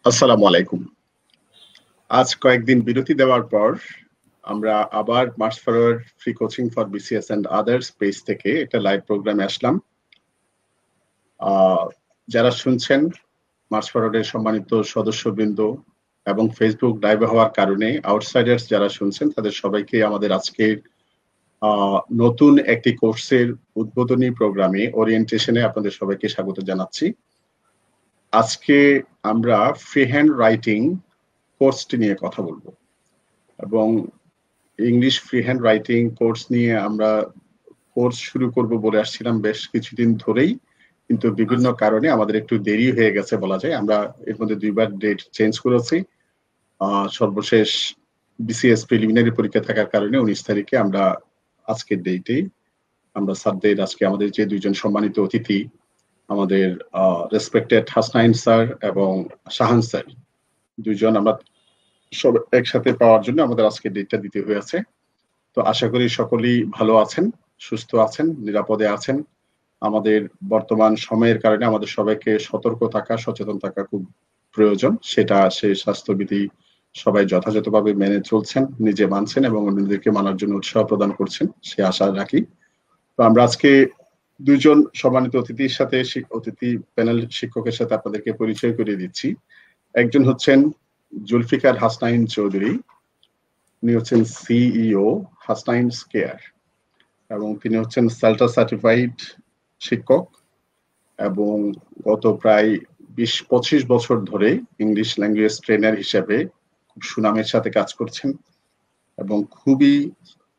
আসসালামু আলাইকুম। আজ কয়েকদিন বিরতি দেওয়ার পর আমরা আবার March forward free coaching for BCS and others page থেকে একটা লাইভ প্রোগ্রামে আসলাম। যারা শুনছেন মার্চ ফরওয়ার্ডের সম্মানিত সদস্যবৃন্দ এবং ফেসবুক লাইভে হওয়ার কারণে আউটসাইডার্স যারা শুনছেন তাদের সবাইকে আমাদের আজকের নতুন একটি কোর্সের উদ্বোধনী প্রোগ্রামে ওরিয়েন্টেশনে আপনাদের সবাইকে স্বাগত জানাচ্ছি। আজকে আমরা ফ্রি হ্যান্ড রাইটিং কোর্সটি নিয়ে কথা বলবো এবং English free hand writing course নিয়ে আমরা কোর্স শুরু করব বলে আসছিলাম বেশ কিছুদিন ধরেই, কিন্তু বিভিন্ন কারণে আমাদের একটু দেরি হয়ে গেছে বলা যায়। আমরা এর মধ্যে দুইবার ডেট চেঞ্জ করেছি। সর্বশেষ বিসিএস প্রিলিমিনারি পরীক্ষা থাকার কারণে 19 তারিখে আমরা আজকের ডেটে আমরা স্যারদের আজকে আমাদের যে দুইজন সম্মানিত অতিথি আমাদের রেসপেক্টেড হাসনাইন স্যার এবং শাহান স্যার দুইজন আমরা সব একসাথে পাওয়ার জন্য আমাদের আজকে ডেটটা দিতে হয়েছে। তো আশা করি সকলেই ভালো আছেন, সুস্থ আছেন, নিরাপদে আছেন। আমাদের বর্তমান সময়ের কারণে আমাদের সবাইকে সতর্ক থাকা, সচেতন থাকা খুব প্রয়োজন। সেটা সেই স্বাস্থ্যবিধি সবাই যথাযথভাবে মেনে চলছেন, নিজে মানছেন এবং অন্যদেরকে মানার জন্য উৎসাহ প্রদান করছেন, সে আশা রাখি। তো আমরা আজকে দুইজন সম্মানিত অতিথির সাথে অতিথি প্যানেল শিক্ষকের সাথে আপনাদেরকে পরিচয় করিয়ে দিচ্ছি। একজন হচ্ছেন জুলফিকার হাসনাইন চৌধুরী, উনি হচ্ছেন সিইও হাসনাইন কেয়ার এবং তিনি হচ্ছেন সাল্টা সার্টিফাইড শিক্ষক এবং গত প্রায় 20-25 বছর ধরে ইংলিশ ল্যাঙ্গুয়েজ ট্রেনার হিসেবে খুব সুনামের সাথে কাজ করছেন এবং খুবই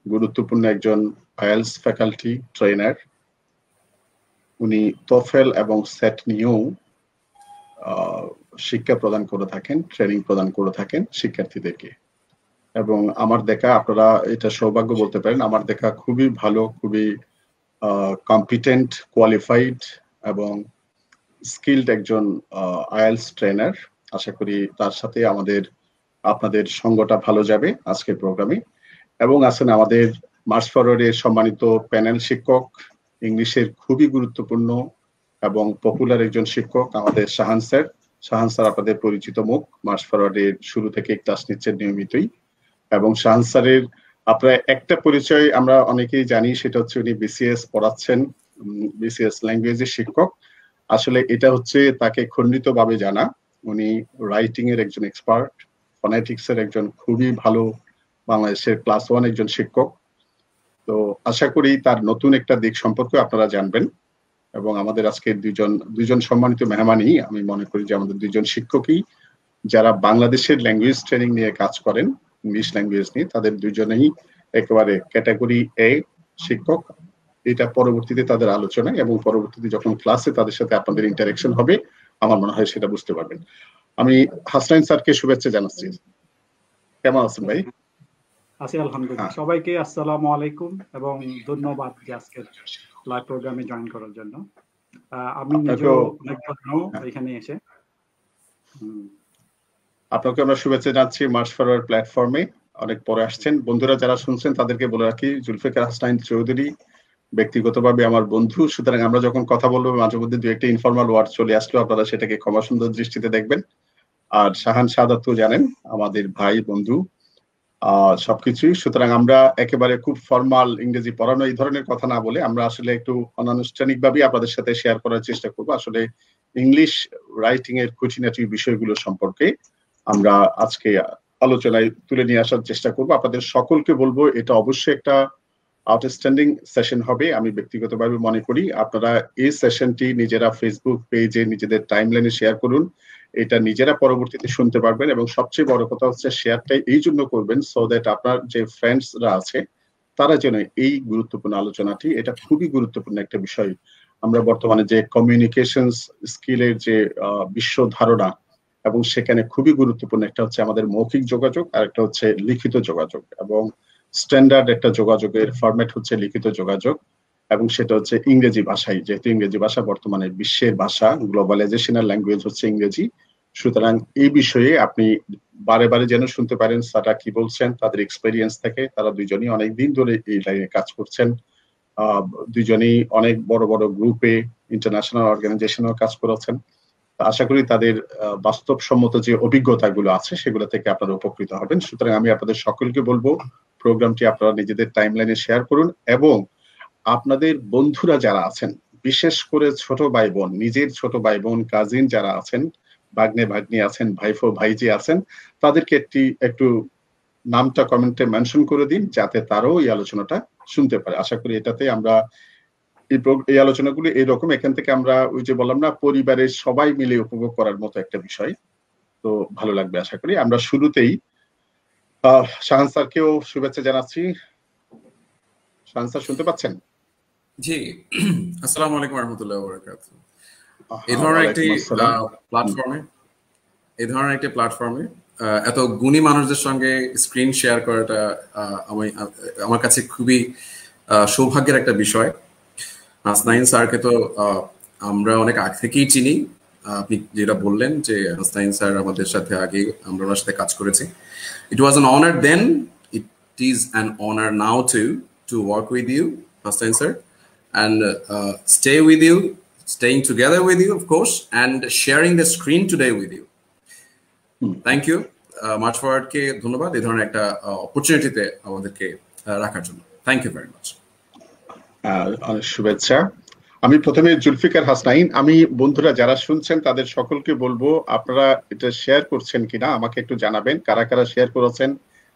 গুরুত্বপূর্ণ একজন আইএলটিএস ফ্যাকাল্টি ট্রেনার। উনি TOEFL এবং সেট নিয়েও শিক্ষা প্রদান করে থাকেন, ট্রেনিং প্রদান করে থাকেন শিক্ষার্থীদেরকে। এবং আমার দেখা, আপনারা এটা সৌভাগ্য বলতে পারেন, আমার দেখা খুবই ভালো, খুবই কম্পিটেন্ট, কোয়ালিফাইড এবং স্কিলড একজন আইএলটিএস ট্রেনার। আশা করি তার সাথে আপনাদের সঙ্গটা ভালো যাবে আজকের প্রোগ্রামে। এবং আছেন আমাদের মার্চ ফরওয়ার্ডের সম্মানিত প্যানেল শিক্ষক, ইংলিশের খুবই গুরুত্বপূর্ণ এবং পপুলার একজন শিক্ষক আমাদের শাহান স্যার। শাহান স্যার আপনাদের পরিচিত মুখ, মার্চ ফরওয়ার্ডের শুরু থেকে ক্লাস নিচ্ছেন নিয়মিতই। এবং শাহান স্যারের আপনার একটা পরিচয় আমরা অনেকেই জানি, সেটা হচ্ছে উনি বিসিএস পড়াচ্ছেন, বিসিএস ল্যাঙ্গুয়েজের শিক্ষক। আসলে এটা হচ্ছে তাকে খণ্ডিতভাবে জানা। উনি রাইটিং এর একজন এক্সপার্ট, ফনেটিক্স এর একজন খুবই ভালো বাংলাদেশের ক্লাস 1 একজন শিক্ষক। তো আশা করি তার নতুন একটা দিক সম্পর্কে আপনারা জানবেন। এবং আমাদের আজকে দুইজন সম্মানিত মেহমানই আমি মনে করি যে আমাদের দুইজন শিক্ষকই যারা বাংলাদেশের ল্যাঙ্গুয়েজ ট্রেনিং নিয়ে কাজ করেন, ইংলিশ ল্যাঙ্গুয়েজ নিয়ে, তাদের দুইজনেই একেবারে ক্যাটাগরি এ শিক্ষক। এটা পরবর্তীতে তাদের আলোচনা এবং পরবর্তীতে যখন ক্লাসে তাদের সাথে আপনাদের ইন্টারেকশন হবে আমার মনে হয় সেটা বুঝতে পারবেন। আমি হাসনাইন স্যারকে শুভেচ্ছা জানাচ্ছি। কেমন আছেন ভাই? আছি আলহামদুলিল্লাহ। সবাইকে আসসালামু আলাইকুম এবং ধন্যবাদ যে আজকের লাইভ প্রোগ্রামে জয়েন করার জন্য। আমি নিজেও অনেক ভালো এখানে এসে। আপনাকে আমরা শুভেচ্ছা জানাচ্ছি মার্চ ফরওয়ার্ড প্ল্যাটফর্মে। অনেক পরে আসছেন। বন্ধুরা যারা শুনছেন তাদেরকে বলে রাখি, জুলফিকার হাসনাইন চৌধুরী ব্যক্তিগতভাবে আমার বন্ধু, সুতরাং আমরা যখন কথা বলবো মাঝে মধ্যে দু একটা ইনফর্মাল ওয়ার্ড চলে আসলো, আপনারা সেটাকে ক্ষমা সুন্দর দৃষ্টিতে দেখবেন। আর শাহান সাদাত তো জানেন আমাদের ভাই বন্ধু সবকিছুই। সুতরাং আমরা একেবারে খুব ফর্মাল ইংরেজি পড়ানো এই ধরনের কথা না বলে আমরা আসলে একটু অনানুষ্ঠানিক ভাবে আপনাদের সাথে শেয়ার করার চেষ্টা করবো আসলে ইংলিশ রাইটিং এর খুঁটিনাটি বিষয়গুলো সম্পর্কে আমরা আজকে আলোচনায় তুলে নিয়ে আসার চেষ্টা করবো। আপনাদের সকলকে বলবো এটা অবশ্যই একটা আউটস্ট্যান্ডিং সেশন হবে। আমি ব্যক্তিগতভাবে মনে করি আপনারা এই সেশনটি নিজেরা ফেসবুক পেজে নিজেদের টাইমলাইনে শেয়ার করুন। এটা নিজেরা পরবর্তীতে শুনতে পারবেন এবং সবচেয়ে বড় কথা হচ্ছে শেয়ারটাই এই জন্য করবেন সো দ্যাট আপনার যে ফ্রেন্ডসরা আছে তারা যেন এই গুরুত্বপূর্ণ আলোচনাটি, এটা খুবই গুরুত্বপূর্ণ একটা বিষয়। আমরা বর্তমানে যে কমিউনিকেশন স্কিলের যে বিশ্ব ধারণা এবং সেখানে খুবই গুরুত্বপূর্ণ একটা হচ্ছে আমাদের মৌখিক যোগাযোগ আর একটা হচ্ছে লিখিত যোগাযোগ। এবং স্ট্যান্ডার্ড একটা যোগাযোগের ফরম্যাট হচ্ছে লিখিত যোগাযোগ এবং সেটা হচ্ছে ইংরেজি ভাষায়, যেহেতু ইংরেজি ভাষা বর্তমানে বিশ্বের ভাষা, গ্লোবালাইজেশনের ল্যাঙ্গুয়েজ হচ্ছে ইংরেজি। সুতরাং এই বিষয়ে আপনি বারে বারে যেন শুনতে পারেন স্যাররা কি বলছেন, তাদের এক্সপেরিয়েন্স থেকে। তারা দুইজনই অনেকদিন ধরে এই লাইনে কাজ করছেন, দুইজনই অনেক বড় বড় গ্রুপে ইন্টারন্যাশনাল অর্গানাইজেশনেও কাজ করেছেন আশা করি তাদের বাস্তবসম্মত যে অভিজ্ঞতাগুলো আছে সেগুলো থেকে আপনারা উপকৃত হবেন। সুতরাং আমি আপনাদের সকলকে বলবো প্রোগ্রামটি আপনারা নিজেদের টাইমলাইনে শেয়ার করুন এবং আপনাদের বন্ধুরা যারা আছেন, বিশেষ করে ছোট ভাই বোন, নিজের ছোট ভাই বোন, কাজিন যারা আছেন, ভাগ্নে ভাগ্নি আছেন, ভাইফো ভাইজি আছেন, তাদেরকে একটু নামটা কমেন্টে মেনশন করে দিন যাতে তারাও এই আলোচনাটা শুনতে পারে। আশা করি এটাতে আমরা এই আলোচনাগুলো এইরকম, এখান থেকে আমরা ওই যে বললাম না, পরিবারের সবাই মিলে উপভোগ করার মতো একটা বিষয়, তো ভালো লাগবে আশা করি। আমরা শুরুতেই শাহান স্যারকেও শুভেচ্ছা জানাচ্ছি। শাহান স্যার শুনতে পাচ্ছেন? জি, আসসালামু আলাইকুম ওয়া রাহমাতুল্লাহি ওয়া বারাকাতুহু। এই ধরনের একটি প্ল্যাটফর্মে এত গুণী মানুষদের সঙ্গে স্ক্রিন শেয়ার করাটা আমার কাছে খুবই সৌভাগ্যের একটা বিষয়। হাসনাইন স্যারকে তো আমরা অনেক আগে থেকেই চিনি। আপনি যেটা বললেন যে হাসনাইন স্যার আমাদের সাথে আগে আমরা ওনার সাথে কাজ করেছি। It was an honor then, it is an honor now to work with you, Hasnain sir, and stay with you, staying together with you, of course, and sharing the screen today with you. Thank you. March Forward কে ধন্যবাদ এই ধরনের একটা অপরচুনিটিতে আমাদেরকে রাখার জন্য। Thank you very much. শুভেচ্ছা। আমি প্রথমে জুলফিকার হাসনাইন, আমি বন্ধুরা যারা শুনছেন তাদের সকলকে বলবো আপনারা এটা শেয়ার করছেন কিনা আমাকে একটু জানাবেন। কারা কারা শেয়ার করেছেন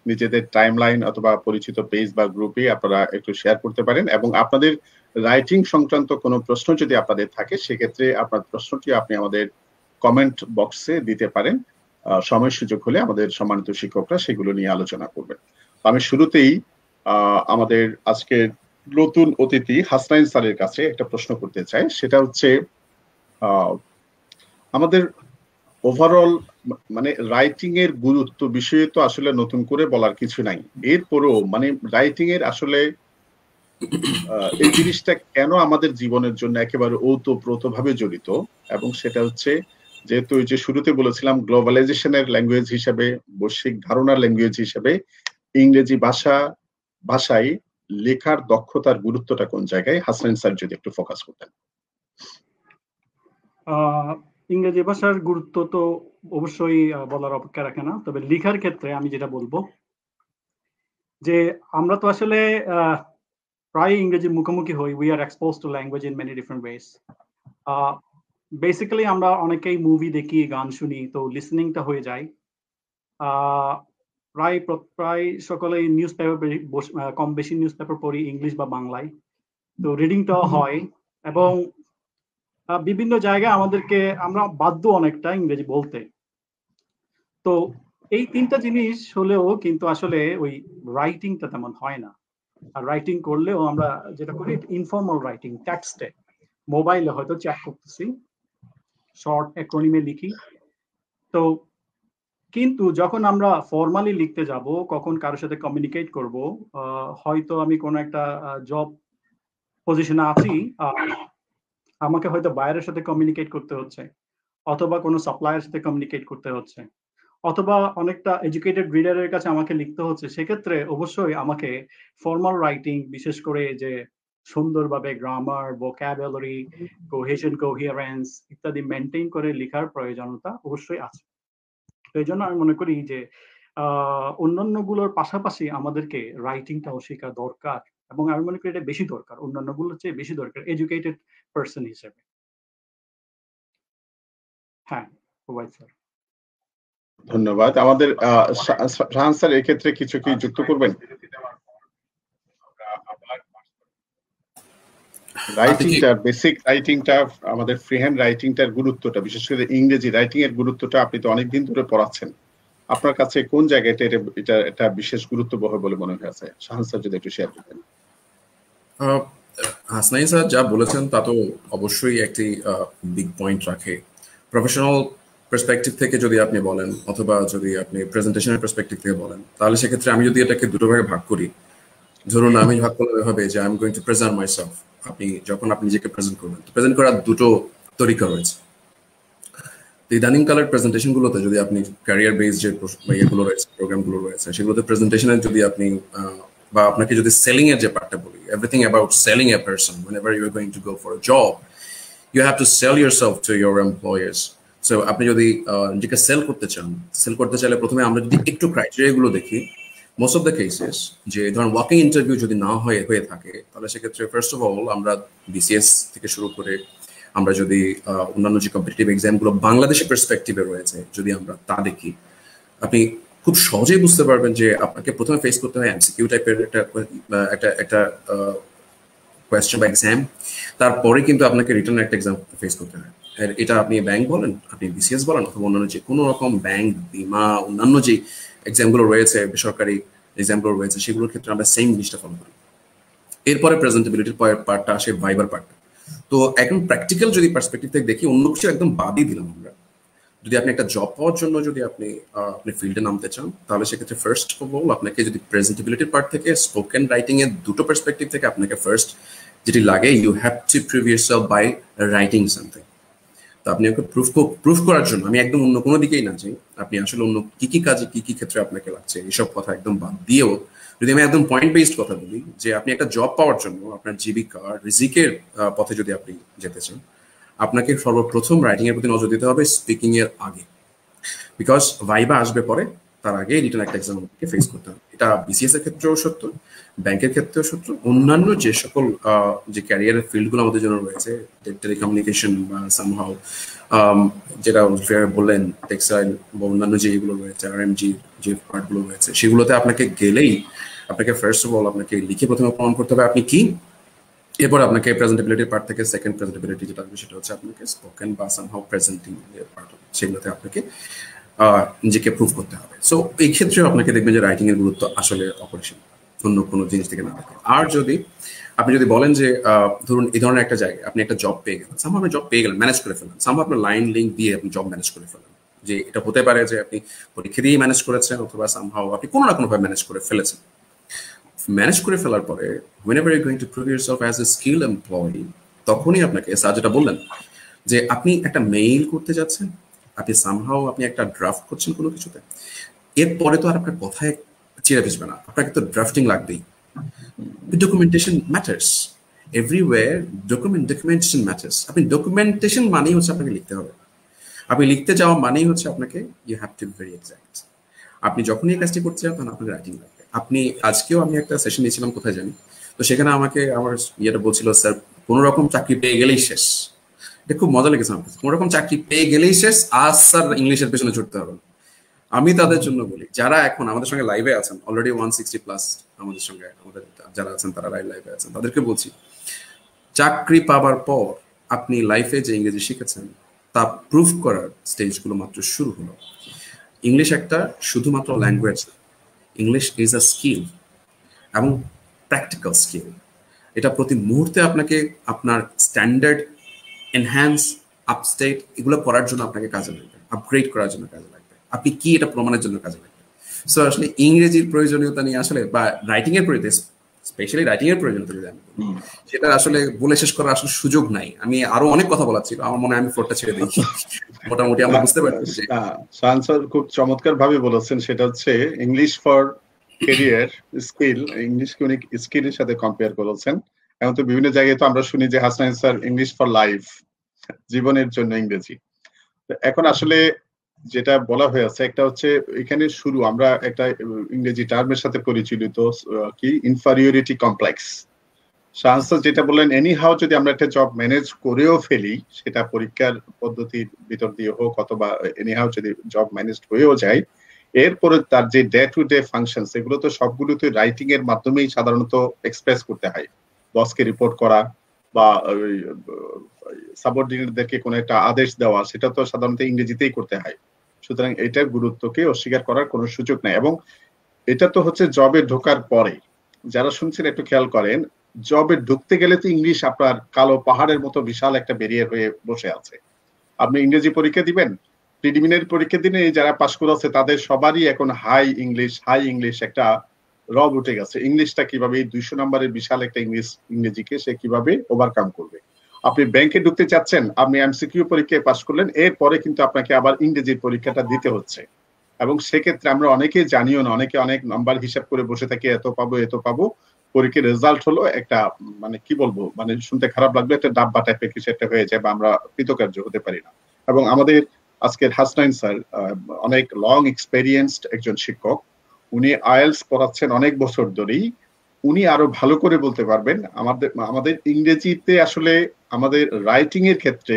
নিজেদের টাইমলাইন অথবা পরিচিত পেজ বা গ্রুপে আপনারা একটু শেয়ার করতে পারেন, এবং আপনাদের রাইটিং সংক্রান্ত কোনো প্রশ্ন যদি আপনাদের থাকে সেক্ষেত্রে আপনার প্রশ্নটি আপনি আমাদের কমেন্ট বক্সে দিতে পারেন। সময় সুযোগ হলে আমাদের সম্মানিত শিক্ষকরা সেগুলো নিয়ে আলোচনা করবেন। আমি শুরুতেই আমাদের আজকের নতুন অতিথি হাসনাইন স্যারের কাছে একটা প্রশ্ন করতে চাই। সেটা হচ্ছে আমাদের ওভারঅল মানে রাইটিং এর গুরুত্ব বিষয়ে তো আসলে নতুন করে বলার কিছু নাই, এরপরও মানে রাইটিং এর আসলে এই জিনিসটা কেন আমাদের জীবনের জন্য একেবারে ওতপ্রোতভাবে জড়িত, এবং সেটা হচ্ছে যেহেতু ওই যে শুরুতে বলেছিলাম গ্লোবালাইজেশনের ল্যাঙ্গুয়েজ হিসেবে, বৈশ্বিক ধারণার ল্যাঙ্গুয়েজ হিসেবে ইংরেজি ভাষায় লেখার দক্ষতার গুরুত্বটা কোন জায়গায়, হাসনাইন স্যার যদি একটু ফোকাস করতেন। ইংরেজি ভাষার গুরুত্ব তো অবশ্যই বলার অপেক্ষা রাখে না, তবে লেখার ক্ষেত্রে আমি যেটা বলবো যে আমরা তো আসলে প্রায় ইংরেজির মুখোমুখি হই, we are expose to language in many different ways. Basically আমরা অনেকেই মুভি দেখি, গান শুনি, তো লিসনিংটা হয়ে যায়। প্রায় সকলেই নিউজ পেপার কম বেশি নিউজ পেপার পড়ি ইংলিশ বা বাংলায়, তো রিডিংটাও হয়, এবং বিভিন্ন জায়গায় আমাদেরকে আমরা বাধ্য অনেকটা ইংরেজি বলতে। তো এই তিনটা জিনিস হলেও কিন্তু আসলে ওই রাইটিংটা তেমন হয় না। আর রাইটিং করলেও আমরা যেটা করি ইনফর্মাল রাইটিং, টেক্সটে, মোবাইলে হয়তো চ্যাট করতেছি, শর্ট অ্যাক্রোনিমে লিখি। তো কিন্তু যখন আমরা ফর্মালি লিখতে যাব, কখন কারোর সাথে কমিউনিকেট করব, হয়তো আমি কোনো একটা জব পজিশনে আছি, আমাকে হয়তো বাইরের সাথে কমিউনিকেট করতে হচ্ছে, অথবা কোনো সাপ্লায়ারের সাথে কমিউনিকেট করতে হচ্ছে, অথবা অনেকটা এডুকেটেড রিডারের কাছে আমাকে লিখতে হচ্ছে, সেক্ষেত্রে অবশ্যই আমাকে ফর্মাল রাইটিং, বিশেষ করে যে সুন্দরভাবে গ্রামার, ভোকাবুলারি, কোহেশন, কোহিয়ারেন্স ইত্যাদি মেনটেন করে লেখার প্রয়োজনীয়তা অবশ্যই আছে। তো এই জন্য আমি মনে করি যে অন্যান্য গুলোর পাশাপাশি আমাদেরকে রাইটিংটাও শেখা দরকার, এবং আমি মনে করি এটা বেশি দরকার, অন্যান্য গুলোর চেয়ে বেশি দরকার এডুকেটেড পারসন হিসেবে। হ্যাঁ, স্যার ধন্যবাদ। আমাদের শাহান স্যার এক্ষেত্রে কিছু কি যুক্ত করবেন? রাইটিংটা, বেসিক রাইটিংটা, আমাদের ফ্রি হ্যান্ড রাইটিংটার গুরুত্বটা, বিশেষ করে ইংরেজি রাইটিং এর গুরুত্বটা আপনি তো অনেকদিন ধরে পড়াচ্ছেন, আপনার কাছে কোন জায়গায় এটা বিশেষ গুরুত্ববহ বলে মনে হয়েছে? শাহান স্যার যদি একটু শেয়ার করতেন। হাসনাইন স্যার যা বলেছেন তা তো অবশ্যই একটি বিগ পয়েন্ট রাখে। প্রফেশনাল পার্সপেক্টিভ থেকে যদি আপনি বলেন, অথবা যদি আপনি প্রেজেন্টেশনের পার্সপেক্টিভ থেকে বলেন, তাহলে সেক্ষেত্রে আমি যদি এটাকে দুটো ভাগে ভাগ করি, ধরুন আমি ভাগ করলে এভাবে যে I am going to present myself. যখন আপনি নিজেকে প্রেজেন্ট করবেন, প্রেজেন্ট করার দুটো তরিকা রয়েছে। ইদানিং কালের প্রেজেন্টেশন গুলোতে যদি আপনি ক্যারিয়ার বেসড যে ইয়েগুলো রয়েছে, প্রোগ্রামগুলো রয়েছে, সেগুলোতে প্রেজেন্টেশনের যদি আপনি বা আপনাকে যদি সেলিং এর যে পার্টটা বলি, everything about selling a person, whenever you are going to go for a job, you have to sell yourself to your employers so আপনি যদি নিজেকে সেল করতে চাইলে প্রথমে আমরা যদি একটু ক্রাইটেরিয়াগুলো দেখি, মোস্ট অফ দ্য কেসেস যে ধরুন ওয়াকিং ইন্টারভিউ যদি না হয়ে থাকে, তাহলে সেক্ষেত্রে ফার্স্ট অফ অল আমরা বিসিএস থেকে শুরু করে আমরা যদি অন্যান্য যে কম্পিটিটিভ এক্সামগুলো বাংলাদেশের পার্সপেক্টিভে রয়েছে যদি আমরা তা দেখি, আপনি খুব সহজেই বুঝতে পারবেন যে আপনাকে প্রথমে ফেস করতে হয় এমসিকিউ টাইপের একটা কোয়েশ্চেন বা এক্সাম, তারপরে কিন্তু আপনাকে রিটার্ন একটা এক্সাম ফেস করতে হয়। এটা আপনি ব্যাংক বলেন, আপনি বিসিএস বলেন, অথবা অন্যান্য যে কোনো রকম ব্যাংক, বিমা, অন্যান্য যে এক্সামগুলো রয়েছে, বেসরকারি এক্সামগুলো রয়েছে, সেগুলোর ক্ষেত্রে আমরা সেম জিনিসটা ফলো করি। এরপরে প্রেজেন্টেবিলিটির পার্টটা আসে, ভাইবার পার্টটা। তো এখন প্র্যাকটিক্যাল যদি পার্সপেক্টিভ থেকে দেখি, অন্য কিছু একদম বাদই দিলাম আমরা। যদি আপনি একটা জব পাওয়ার জন্য যদি আপনি ফিল্ডে নামতে চান, তাহলে সেক্ষেত্রে ফার্স্ট অফ অল আপনাকে যদি প্রেজেন্টেবিলিটির পার্ট থেকে, স্পোকেন রাইটিং এর দুটো পার্সপেক্টিভ থেকে আপনাকে ফার্স্ট যেটি লাগে, you have to prove yourself by writing something. তো আপনি ওকে প্রুফ করার জন্য আমি একদম অন্য কোনো দিকেই না যাই, আপনি আসলে অন্য কি কি কাজে কি কি ক্ষেত্রে আপনাকে লাগছে এইসব কথা একদম বাদ দিয়েও যদি আমি একদম পয়েন্ট বেসড কথা বলি, যে আপনি একটা জব পাওয়ার জন্য আপনার জীবিকা রিজিকের পথে যদি আপনি যেতে চান, আপনাকে সর্বপ্রথম রাইটিং এর প্রতি নজর দিতে হবে স্পিকিং এর আগে। বিকজ ভাইবা আসবে পরে, তার আগে রিটার্ন একটা এক্সামকে ফেস করতে হবে। এটা বিসিএস এর ক্ষেত্রেও সত্য, ব্যাংকের ক্ষেত্রেও সত্য, অন্যান্য যে সকল যে ক্যারিয়ারের ফিল্ডগুলো আমাদের জন্য রয়েছে, টেলিকমিউনিকেশন বা সামহাউ যেটা বললেন টেক্সটাইল বা অন্যান্য যেগুলো রয়েছে, আরএমজি যে পার্টগুলো রয়েছে, সেগুলোতে আপনাকে গেলেই আপনাকে ফার্স্ট অফ অল আপনাকে লিখে প্রথমে প্রমাণ করতে হবে আপনি কি। এরপর আপনাকে প্রেজেন্টেবিলিটির পার্ট থেকে সেকেন্ড প্রেজেন্টেবিলিটি যেটা আসবে সেটা হচ্ছে আপনাকে স্পোকেন বা সামহাউ প্রেজেন্টিং এর পার্ট, সেগুলোতে আপনাকে নিজেকে প্রুভ করতে হবে। সো এই ক্ষেত্রে আপনাকে দেখবেন যে রাইটিং এর গুরুত্ব আসলে অপরিসীম, অন্য কোনো জিনিস থেকে না থাকে। আর যদি আপনি যদি বলেন যে ধরুন এই ধরনের একটা জায়গায় আপনি একটা জব পেয়ে গেলেন, সামহাউ আপনি জব পেয়ে গেলেন, ম্যানেজ করে ফেলেন, সামহাউ আপনার লাইন লিঙ্ক দিয়ে আপনি জব ম্যানেজ করে ফেলেন, যে এটা হতে পারে যে আপনি পরীক্ষা দিয়ে ম্যানেজ করেছেন, অথবা সামহাউ আপনি কোনো না কোনোভাবে ম্যানেজ করে ফেলেছেন। ম্যানেজ করে ফেলার পরে whenever you're going to prove yourself as a skilled employee, তখনই আপনাকে স্যার যেটা বললেন যে আপনি একটা মেইল করতে যাচ্ছেন, আপনি সামহাউ আপনি একটা ড্রাফট করছেন কোনো কিছুতে, এরপরে তো আর আপনার কথায় চিরা ভিজবে না, আপনাকে তো ড্রাফটিং লাগবেই। Documentation matters everywhere, documentation matters. আপনি ডকুমেন্টেশন মানেই হচ্ছে আপনাকে লিখতে হবে, আপনি লিখতে যাওয়া মানেই হচ্ছে আপনাকে you have to be very exact. আপনি যখনই এই কাজটি করতে চান তখন আপনার রাইটিং লাগবে। আপনি আজকেও আমি একটা সেশন নিয়েছিলাম কোথায় জানি, তো সেখানে আমাকে আমার ইয়েটা বলছিল স্যার কোনো রকম চাকরি পেয়ে গেলেই শেষ। এটা খুব মজা লেগেছে আমার কাছে, কোনো রকম চাকরি পেয়ে গেলেই শেষ, আজ স্যার ইংলিশের পেছনে ছুটতে হবে। আমি তাদের জন্য বলি যারা এখন আমাদের সঙ্গে লাইভে আছেন, অলরেডি 160+ আমাদের সঙ্গে আমাদের যারা আছেন তারা লাইভে আছেন, তাদেরকে বলছি চাকরি পাবার পর আপনি লাইফে যে ইংরেজি শিখেছেন তা প্রুফ করার স্টেজগুলো মাত্র শুরু হলো। ইংলিশ একটা শুধুমাত্র language, English is a skill এবং প্র্যাকটিক্যাল স্কিল। এটা প্রতি মুহূর্তে আপনাকে আপনার স্ট্যান্ডার্ড এনহ্যান্স, আপস্টেট এগুলো করার জন্য আপনাকে কাজে লাগবে, আপগ্রেড করার জন্য কাজে লাগবে, আপনি কি এটা প্রমাণের জন্য কাজে লাগবে। সো আসলে ইংরেজির প্রয়োজনীয়তা নিয়ে আসলে বা রাইটিং এর প্রয়োজনীয়তা, স্পেশালি রাইটিং এর প্রয়োজনীয়তা যদি আমি বলি, সেটা আসলে বলে শেষ করার আসলে সুযোগ নাই। আমি আরো অনেক কথা বলার ছিল, আমার মনে হয় আমি ফ্লোরটা ছেড়ে দিই। মোটামুটি আমরা বুঝতে পারছি। শাহান স্যার খুব চমৎকার ভাবে বলেছেন, সেটা হচ্ছে ইংলিশ ফর ক্যারিয়ার স্কিল, ইংলিশকে উনি স্কিলের সাথে কম্পেয়ার করেছেন। এখন তো বিভিন্ন জায়গায় তো আমরা শুনি যে Hasnain sir English for life, জীবনের জন্য ইংরেজি। এখন আসলে যেটা বলা হয়েছে একটা হচ্ছে এখানে শুরু, আমরা একটা ইংরেজি টার্মের সাথে পরিচিত কি ইনফেরিয়রিটি কমপ্লেক্স। শাহান স্যার যেটা বললেন, এনি হাউ যদি আমরা একটা জব ম্যানেজ করেও ফেলি, সেটা পরীক্ষার পদ্ধতির ভিতর দিয়ে হোক অথবা এনি হাউ যদি জব ম্যানেজ হয়েও যায়, এরপরে তার যে ডে টু ডে ফাংশন সেগুলো তো সবগুলোতে রাইটিং এর মাধ্যমেই সাধারণত এক্সপ্রেস করতে হয়। বসকে রিপোর্ট করা বা সাবঅর্ডিনেটদেরকে কোনো একটা আদেশ দেওয়া, সেটা তো সাধারণত ইংরেজিতেই করতে হয়। সুতরাং এটার গুরুত্বকে অস্বীকার করার কোনো সুযোগ নাই। এবং এটা তো হচ্ছে জবে ঢোকার পরে, যারা শুনছেন একটু খেয়াল করেন, জবে ঢুকতে গেলে তো ইংলিশ আপনার কালো পাহাড়ের মতো বিশাল একটা ব্যারিয়ার হয়ে বসে আছে। আপনি ইংরেজি পরীক্ষা দিবেন, প্রিলিমিনারি পরীক্ষা দিনে যারা পাশ করেছে তাদের সবারই এখন হাই ইংলিশ একটা রব উঠে গেছে। ইংলিশটা কিভাবে এই 200 নম্বরের বিশাল একটা ইংরেজিকে সে কিভাবে ওভারকাম করবে। আপনি ব্যাংকে ঢুকতে চাচ্ছেন, আপনি এমসিকিউ পরীক্ষায় পাশ করলেন, এরপরে কিন্তু আপনাকে আবার ইংরেজির পরীক্ষাটা দিতে হচ্ছে। এবং সেক্ষেত্রে আমরা অনেকেই জানিও না, অনেকে অনেক নাম্বার হিসাব করে বসে থাকি, এত পাবো, পরীক্ষার রেজাল্ট হলো একটা মানে কি বলবো, মানে শুনতে খারাপ লাগবে, একটা ডাব্বা টাইপের কিছু একটা হয়ে যায় বা আমরা কৃতকার্য হতে পারি না। এবং আমাদের আজকের হাসনাইন স্যার অনেক লং এক্সপেরিয়েন্সড একজন শিক্ষক, উনি আইএলস পড়াচ্ছেন অনেক বছর ধরেই, উনি আরো ভালো করে বলতে পারবেন। আমাদের ইংরেজিতে আসলে আমাদের রাইটিং এর ক্ষেত্রে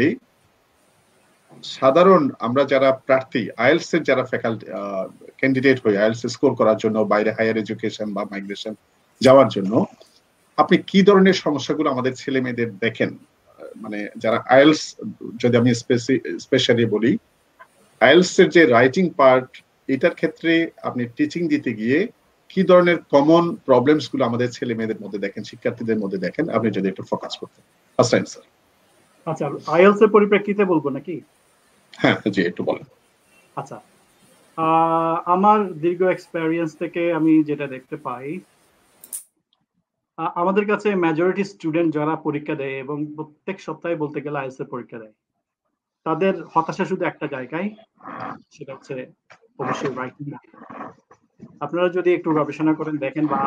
সাধারণ আমরা যারা প্রার্থী আইএলস এর যারা ফ্যাকাল্টি ক্যান্ডিডেট হই আইএলস স্কোর করার জন্য বাইরে হায়ার এডুকেশন বা মাইগ্রেশন যাওয়ার জন্য, আপনি কি ধরনের সমস্যাগুলো আমাদের ছেলে মেয়েদের দেখেন? মানে যারা আইএলস, যদি আমি স্পেশালি বলি, আইএলস এর যে রাইটিং পার্ট, এটার ক্ষেত্রে আপনি টিচিং দিতে গিয়ে কি ধরনের কমন প্রবলেমস গুলো আমাদের ছেলে মেয়েদের মধ্যে দেখেন, শিক্ষার্থীদের মধ্যে দেখেন, আপনি যদি একটু ফোকাস করতেন। হাসনাইন স্যার। আচ্ছা, আইএলস এর পরিপ্রেক্ষিতে বলবো নাকি? হ্যাঁ জি, একটু বলেন। আচ্ছা, আমার দীর্ঘ এক্সপেরিয়েন্স থেকে আমি যেটা দেখতে পাই, আমাদের কাছে মেজরিটি স্টুডেন্ট যারা পরীক্ষা দেয় এবং প্রত্যেক সপ্তাহে বলতে গেলে আইএলস এর পরীক্ষা দেয়, তাদের হতাশা শুধু একটা জায়গায়, সেটা হচ্ছে অবশ্যই রাইটিং না। আপনারা যদি একটু গবেষণা করেন দেখেন, বা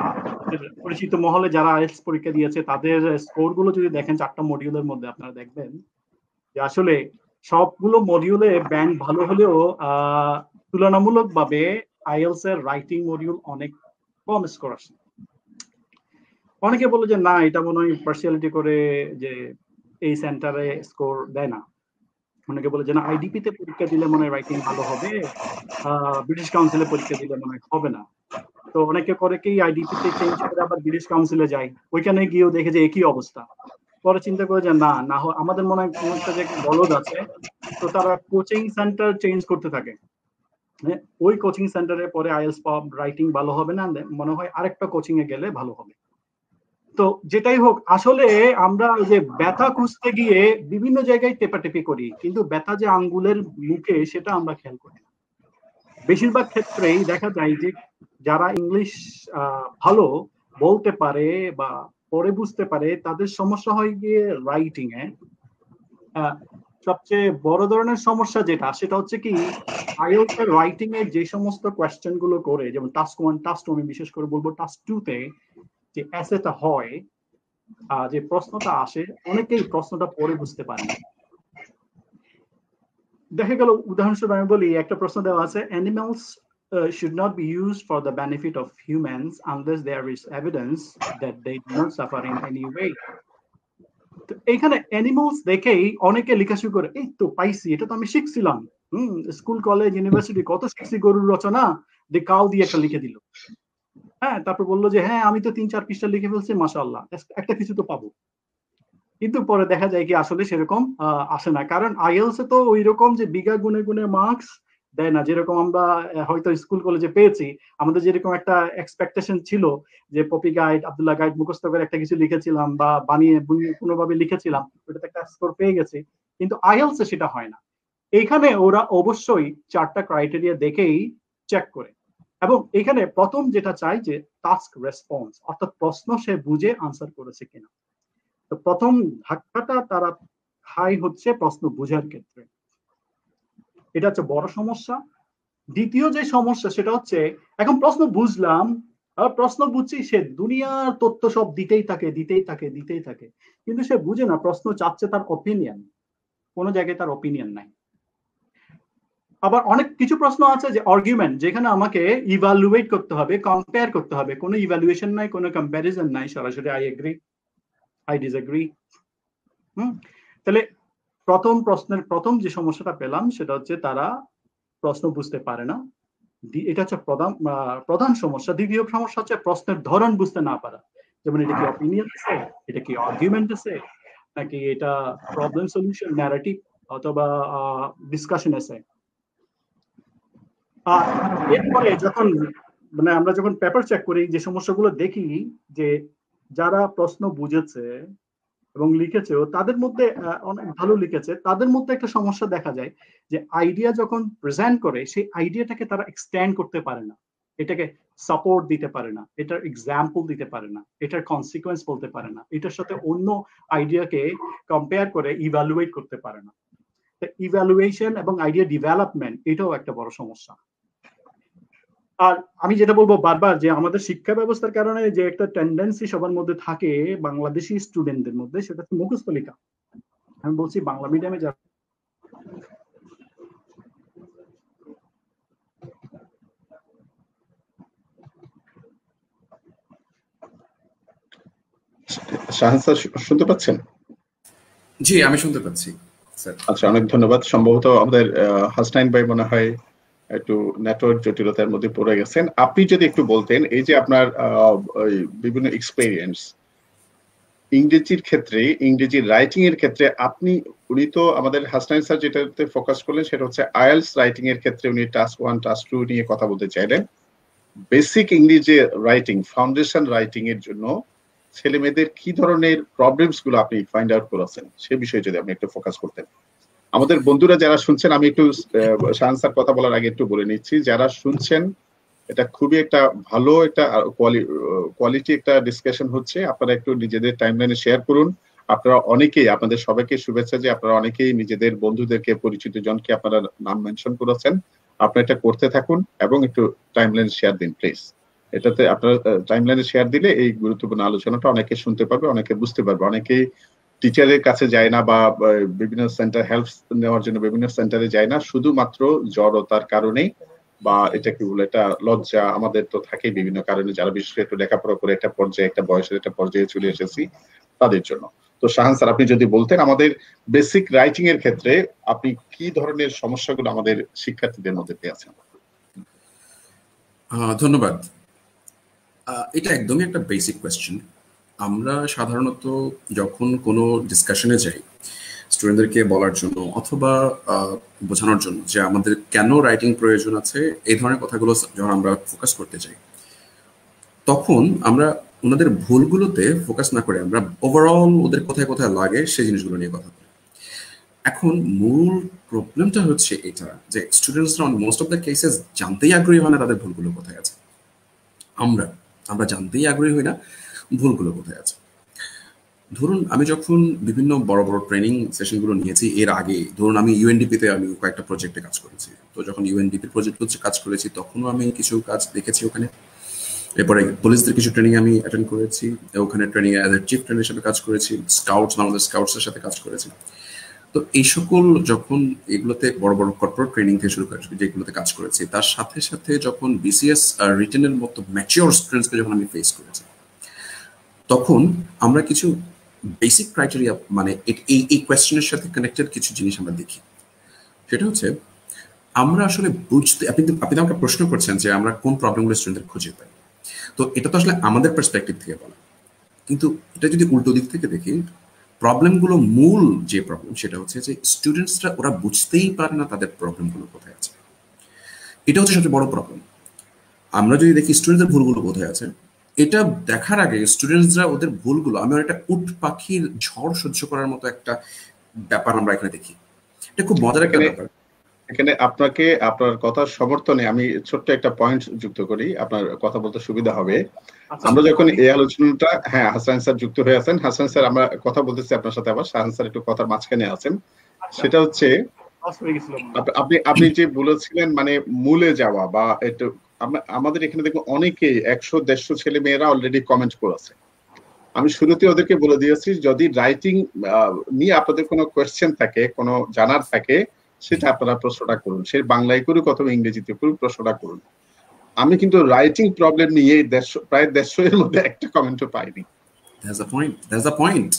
পরিচিত মহলে যারা আইএলস পরীক্ষা দিয়েছে তাদের স্কোর গুলো যদি দেখেন 4টা মডিউলের মধ্যে, আপনারা দেখবেন যে আসলে সবগুলো মডিউলে ব্যান্ড ভালো হলেও তুলনামূলকভাবে আইএলস এর রাইটিং মডিউল অনেক কম স্কোর আসে। অনেকে বলে যে না, এটা মনে হয় পার্সিয়ালিটি করে যে এই সেন্টারে স্কোর দেয় না। অনেকে বলে যে না, আইডিপি তে পরীক্ষা দিলে মনে হয় রাইটিং ভালো হবে, ব্রিটিশ কাউন্সিলে পরীক্ষা দিলে মনে হয় হবে না। তো অনেকে করে কি আইডিপি তে চেঞ্জ করে আবার ব্রিটিশ কাউন্সিলে যায়, ওইখানে গিয়েও দেখে যে একই অবস্থা। পরে চিন্তা করে যে না না, আমাদের মনে হয় কোন একটা যে বলদ আছে, তো তারা কোচিং সেন্টার চেঞ্জ করতে থাকে। ওই কোচিং সেন্টারে পরে আইএলস রাইটিং ভালো হবে না, মনে হয় আরেকটা কোচিং এ গেলে ভালো হবে। তো যেটাই হোক, আসলে আমরা যে ব্যথা খুঁজতে গিয়ে বিভিন্ন জায়গায় টেপাটেপি করি, কিন্তু ব্যথা যে আঙ্গুলের মুখে সেটা আমরা খেয়াল করি না। বেশিরভাগ ক্ষেত্রেই দেখা যায় যে যারা ইংলিশ ভালো বলতে পারে বা পরে বুঝতে পারে, তাদের সমস্যা হয় গিয়ে রাইটিং এ। সবচেয়ে বড় ধরনের সমস্যা যেটা, সেটা হচ্ছে কি আইএলটিএস এর রাইটিং এর যে সমস্ত কোয়েশ্চেন গুলো করে, যেমন টাস্ক 1, টাস্ক 2, আমি বিশেষ করে বলবো টাস্ক 2 তে যে এসেটা হয়, যে প্রশ্নটা আসে, অনেকেই প্রশ্নটা পড়ে বুঝতে পারে না। দেখা গেল, উদাহরণস্বরূপ আমি বলি, একটা প্রশ্ন দেওয়া আছে, animals should not be used for the benefit of humans unless there is evidence that they do not suffer in any way. তো এখানে অ্যানিমালস দেখেই অনেকে লেখা শুরু করে, এই তো পাইছি, এটা তো আমি শিখছিলাম, স্কুল কলেজ ইউনিভার্সিটি কত শিখছি গরুর রচনা, দিয়ে কাউ দিয়ে একটা লিখে দিল। হ্যাঁ, তারপর বললো যে হ্যাঁ আমি তো 3-4 পৃষ্ঠা লিখে ফেলছি, মাশাআল্লাহ, একটা কিছু তো পাবো। কিন্তু পরে দেখা যায় কি আসলে সেরকম আসে না, কারণ আইএলস এ তো ওই রকম যে বিঘা গুনে গুনে মার্কস দেয় না, যেরকম আমরা হয়তো স্কুল কলেজে পেয়েছি। আমাদের যেরকম একটা এক্সপেকটেশন ছিল যে পপি গাইড, আব্দুল্লাহ গাইড মুখস্থ করে একটা কিছু লিখেছিলাম বা বানিয়ে কোনোভাবে লিখেছিলাম, ওটাতে একটা স্কোর পেয়ে গেছি। কিন্তু আইএলস এ সেটা হয় না। এইখানে ওরা অবশ্যই 4টা ক্রাইটেরিয়া দেখেই চেক করে, এবং এখানে প্রথম যেটা চাই যে টাস্ক রেসপন্স, অর্থাৎ প্রশ্ন সে বুঝে আনসার করেছে কিনা। তো প্রথম ধাক্কাটা তারা খায় হচ্ছে প্রশ্ন বোঝার ক্ষেত্রে, এটা হচ্ছে বড় সমস্যা। দ্বিতীয় যে সমস্যা সেটা হচ্ছে, এখন প্রশ্ন বুঝলাম, প্রশ্ন বুঝছি, সে দুনিয়ার তথ্য সব দিতেই থাকে, কিন্তু সে বুঝে না প্রশ্ন চাচ্ছে তার অপিনিয়ন, কোনো জায়গায় তার অপিনিয়ন নাই। আবার অনেক কিছু প্রশ্ন আছে যে আর্গুমেন্ট, যেখানে আমাকে ইভালুয়েট করতে হবে, কম্পেয়ার করতে হবে, কোনো ইভালুয়েশন নাই, কোনো কম্প্যারিজন নাই, সরাসরি আই এগ্রি, আই ডিসএগ্রি। তাহলে প্রথম প্রশ্নের প্রথম যে সমস্যাটা পেলাম সেটা হচ্ছে তারা প্রশ্ন বুঝতে পারে না, এটা হচ্ছে প্রধান সমস্যা। দ্বিতীয় সমস্যা হচ্ছে প্রশ্নের ধরন বুঝতে না পারা, যেমন এটা কি অপিনিয়ন আছে, এটা কি আর্গুমেন্ট আছে, নাকি এটা প্রবলেম সলিউশন ন্যারেটিভ অথবা ডিসকাশন আছে। এরপরে যখন আমরা যখন পেপার চেক করি, যে সমস্যাগুলো দেখি যে যারা প্রশ্ন বুঝেছে এবং লিখেছেও, তাদের মধ্যে অনেক ভালো লিখেছে, তাদের মধ্যে একটা সমস্যা দেখা যায় যে আইডিয়া যখন প্রেজেন্ট করে, সেই আইডিয়াটাকে তারা এক্সটেন্ড করতে পারে না, এটাকে সাপোর্ট দিতে পারে না, এটার এক্সাম্পল দিতে পারে না, এটার কনসিকুয়েন্স বলতে পারে না, এটার সাথে অন্য আইডিয়াকে কম্পেয়ার করে ইভ্যালুয়েট করতে পারে না। ইভ্যালুয়েশন এবং আইডিয়া ডেভেলপমেন্ট, এটাও একটা বড় সমস্যা। আর আমি যেটা বলবো বারবার, যে আমাদের শিক্ষা ব্যবস্থার কারণে যে একটা টেন্ডেন্সি সবার মধ্যে থাকে, বাংলাদেশি স্টুডেন্টদের মধ্যে, সেটা হচ্ছে মুখস্থ লেখা। আমি বলছি বাংলা মিডিয়ামে যারা শাহান স্যার শুনতে পাচ্ছেন? জি, আমি শুনতে পাচ্ছি স্যার। আচ্ছা, অনেক ধন্যবাদ। সম্ভবত আমাদের হাসনাইন ভাই মনে হয় একটু নেটওয়ার্ক জটিলতার মধ্যে পড়ে গেছেন। আপনি যদি একটু বলতেন, এই যে আপনার বিভিন্ন এক্সপেরিয়েন্স ইংরেজির ক্ষেত্রে, ইংরেজি রাইটিং এর ক্ষেত্রে, উনি তো আমাদের হাসনাইন স্যার যেটাতে ফোকাস করলেন সেটা হচ্ছে আইএলটিএস রাইটিং এর ক্ষেত্রে উনি টাস্ক 1 টাস্ক 2 নিয়ে কথা বলতে চাইলেন। বেসিক ইংরেজি রাইটিং, ফাউন্ডেশন রাইটিং এর জন্য ছেলে মেয়েদের কি ধরনের প্রবলেমস গুলো আপনি ফাইন্ড আউট করেছেন সে বিষয়ে যদি আপনি একটু ফোকাস করতেন। আমাদের বন্ধুরা যারা শুনছেন, আমি একটু শাহান স্যার কথা বলার আগে একটু বলে নিচ্ছি, যারা শুনছেন এটা খুবই একটা ভালো একটা কোয়ালিটি একটা ডিসকাশন হচ্ছে। আপনারা একটু নিজেদের টাইমলাইনে শেয়ার করুন। আপনারা অনেকেই, আপনাদের সবাইকে শুভেচ্ছা যে আপনারা অনেকেই নিজেদের বন্ধুদেরকে, পরিচিত জনকে আপনারা নাম মেনশন করেছেন। আপনারা এটা করতে থাকুন এবং একটু টাইমলাইনে শেয়ার দিন প্লিজ। এটাতে আপনারা টাইমলাইনে শেয়ার দিলে এই গুরুত্বপূর্ণ আলোচনাটা অনেকে শুনতে পারবে, অনেকে বুঝতে পারবে। অনেকেই টিচারের কাছে যায় না বা বিভিন্ন সেন্টার হেল্প নেওয়ার জন্য বিভিন্ন সেন্টারে যায় না, শুধুমাত্র জড়তার কারণেই, বা এটা কি বলে, এটা লজ্জা আমাদের তো থাকেই বিভিন্ন কারণে, যারা বিশেষ করে একটু লেখাপড়া করে একটা পর্যায়ে, একটা বয়সের একটা পর্যায়ে চলে এসেছি তাদের জন্য। তো শাহান স্যার, আপনি যদি বলতেন আমাদের বেসিক রাইটিং এর ক্ষেত্রে আপনি কি ধরনের সমস্যাগুলো আমাদের শিক্ষার্থীদের মধ্যে পেয়েছেন? ধন্যবাদ। এটা একদমই একটা বেসিক কোয়েশ্চেন। আমরা সাধারণত যখন কোনো ডিসকাশনে যাই স্টুডেন্টদেরকে বলার জন্য অথবা বোঝানোর জন্য যে আমাদের কেন রাইটিং প্রয়োজন আছে, এই ধরনের কথাগুলো যখন আমরা ফোকাস করতে চাই, তখন আমরা ওনাদের ভুলগুলোতে ফোকাস না করে আমরা ওভারঅল ওদের কোথায় কোথায় লাগে সেই জিনিসগুলো নিয়ে কথা বলি। এখন মূল প্রবলেমটা হচ্ছে এটা যে স্টুডেন্টসরা মোস্ট অফ দ্য কেসেস জানতেই আগ্রহী হয় না তাদের ভুলগুলো কোথায় আছে। আমরা জানতেই আগ্রহী হই না ভুলগুলো কোথায় আছে। ধরুন আমি যখন বিভিন্ন বড় বড় ট্রেনিং সেশনগুলো নিয়েছি এর আগে, ধরুন আমি ইউএনডিপিতে আমি কয়েকটা প্রজেক্টে কাজ করেছি, তো যখন ইউএনডিপি প্রজেক্ট হচ্ছে কাজ করেছি তখনও আমি কিছু কাজ দেখেছি ওখানে। এরপরে পুলিশদের কিছু ট্রেনিং আমি অ্যাটেন্ড করেছি, ওখানে ট্রেনিং এ চিফ ট্রেনিং হিসেবে কাজ করেছি, স্কাউটস, বাংলাদেশ স্কাউটসের সাথে কাজ করেছি। তো এই সকল যখন এগুলোতে বড় বড় কর্পোরেট ট্রেনিং থেকে শুরু করে যেগুলোতে কাজ করেছি, তার সাথে সাথে যখন বিসিএস রিটেনের মতো ম্যাচিওর স্টুডেন্টসকে যখন আমি ফেস করেছি, তখন আমরা কিছু বেসিক ক্রাইটেরিয়া, মানে এই কোয়েশ্চেনের সাথে কানেক্টেড কিছু জিনিস আমরা দেখি। সেটা হচ্ছে আমরা আসলে বুঝতে, আপনি আমাকে প্রশ্ন করছেন যে আমরা কোন প্রবলেমগুলো স্টুডেন্টদের খুঁজে পাই। তো এটা তো আসলে আমাদের পার্সপেক্টিভ থেকে বলা, কিন্তু এটা যদি উল্টো দিক থেকে দেখি, প্রবলেমগুলো মূল যে প্রবলেম সেটা হচ্ছে যে স্টুডেন্টসরা ওরা বুঝতেই পারে না তাদের প্রবলেমগুলো কোথায় আছে। এটা হচ্ছে সবচেয়ে বড় প্রবলেম। আমরা যদি দেখি স্টুডেন্টদের ভুলগুলো কোথায় আছে, এটা দেখার আগে স্টুডেন্টসরা ওদের ভুলগুলো, আমি একটা উট পাখির ঝড় সহ্য করার মতো একটা ব্যাপার আমরা এখানে দেখি। এটা খুব মজার একটা ব্যাপার। এখানে আপনাকে, আপনার কথার সমর্থনে আমি ছোট্ট একটা পয়েন্ট যুক্ত করি, আপনার কথা বলতে সুবিধা হবে। আমরা যখন এই আলোচনাটা, হ্যাঁ হাসান স্যার যুক্ত হয়ে আছেন, হাসান স্যার আমরা কথা বলতেছি আপনার সাথে, আবার শাহান স্যার একটু কথার মাঝখানে আছেন। সেটা হচ্ছে আপনি যে বলেছিলেন মানে মূলে যাওয়া, বা একটু আমাদের এখানে দেখবো অনেকে 100-150 ছেলে মেয়েরা অলরেডি কমেন্ট করেছে। আমি শুরুতে ওদেরকে বলে দিয়েছি যদি রাইটিং নিয়ে আপনাদের কোনো কোয়েশ্চেন থাকে, কোনো জানার থাকে, সেটা আপনারা প্রশ্নটা করুন, সে বাংলায় করুক অথবা ইংরেজিতে করুক, প্রশ্নটা করুন। আমি কিন্তু রাইটিং প্রবলেম নিয়ে প্রায় 150 এর মধ্যে একটা কমেন্টও পাইনি। That's the point.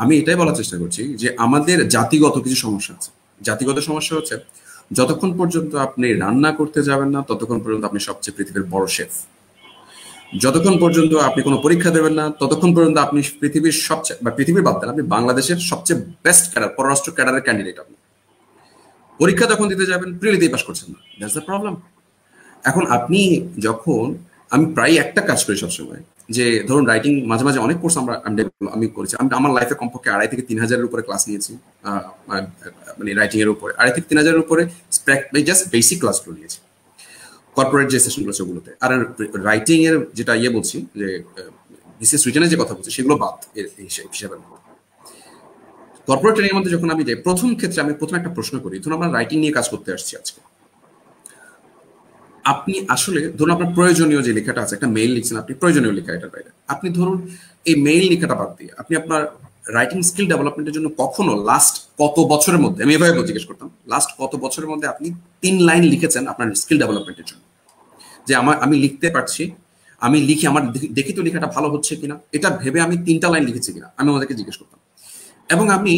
আমি এটাই বলার চেষ্টা করছি যে আমাদের জাতিগত কিছু সমস্যা আছে। জাতিগত সমস্যা হচ্ছে যতক্ষণ পর্যন্ত আপনি রান্না করতে যাবেন না ততক্ষণ পর্যন্ত আপনি সবচেয়ে পৃথিবীর বড় শেফ। যতক্ষণ পর্যন্ত আপনি কোনো পরীক্ষা দেবেন না ততক্ষণ পর্যন্ত আপনি পৃথিবীর সবচেয়ে, বা পৃথিবীর বাদ দেন, আপনি বাংলাদেশের সবচেয়ে বেস্ট ক্যাডার, পররাষ্ট্র ক্যাডারের ক্যান্ডিডেট। আপনি পরীক্ষা যখন দিতে যাবেন প্রিলিতেই পাস করছেন না, দ্যাটস দ্য প্রবলেম। এখন আপনি যখন, আমি প্রায় একটা কাজ করি সবসময়, যে ধরুন রাইটিং মাঝে মাঝে অনেক কোর্স আমি করেছি, আমি আমার লাইফে কমপক্ষে 2,500 থেকে 3,000-এর উপরে ক্লাস নিয়েছি, মানে রাইটিং এর উপরে 2,500 থেকে 3,000-এর উপরে জাস্ট বেসিক ক্লাসগুলো নিয়েছি কর্পোরেট যে সেশনগুলো সেগুলোতে। আর রাইটিং এর যেটা বলছি, যে বিসিএস রিটেনের যে কথা বলছি সেগুলো বাদ হিসাবে। কর্পোরেট ট্রেনিং এর মধ্যে যখন আমি যাই, প্রথম ক্ষেত্রে আমি প্রথমে একটা প্রশ্ন করি, ধরুন আমরা রাইটিং নিয়ে কাজ করতে আসছি আজকে, আপনি আসলে ধরুন আপনার প্রয়োজনীয় যে লেখাটা আছে, একটা মেইল লিখছেন আপনি, প্রয়োজনীয় লেখা এটার বাইরে, আপনি ধরুন এই মেইল লেখাটা বাদ দিয়ে আপনি আপনার রাইটিং স্কিল ডেভেলপমেন্টের জন্য কখনো লাস্ট কত বছরের মধ্যে, আমি এভাবে জিজ্ঞেস করতাম, লাস্ট কত বছরের মধ্যে আপনি 3 লাইন লিখেছেন আপনার স্কিল ডেভেলপমেন্টের জন্য, যে আমি লিখতে পারছি, আমি লিখি আমার দেখি তো লেখাটা ভালো হচ্ছে কিনা, এটা ভেবে আমি 3টা লাইন লিখেছি কিনা আমি ওদেরকে জিজ্ঞেস করতাম, এবং আমি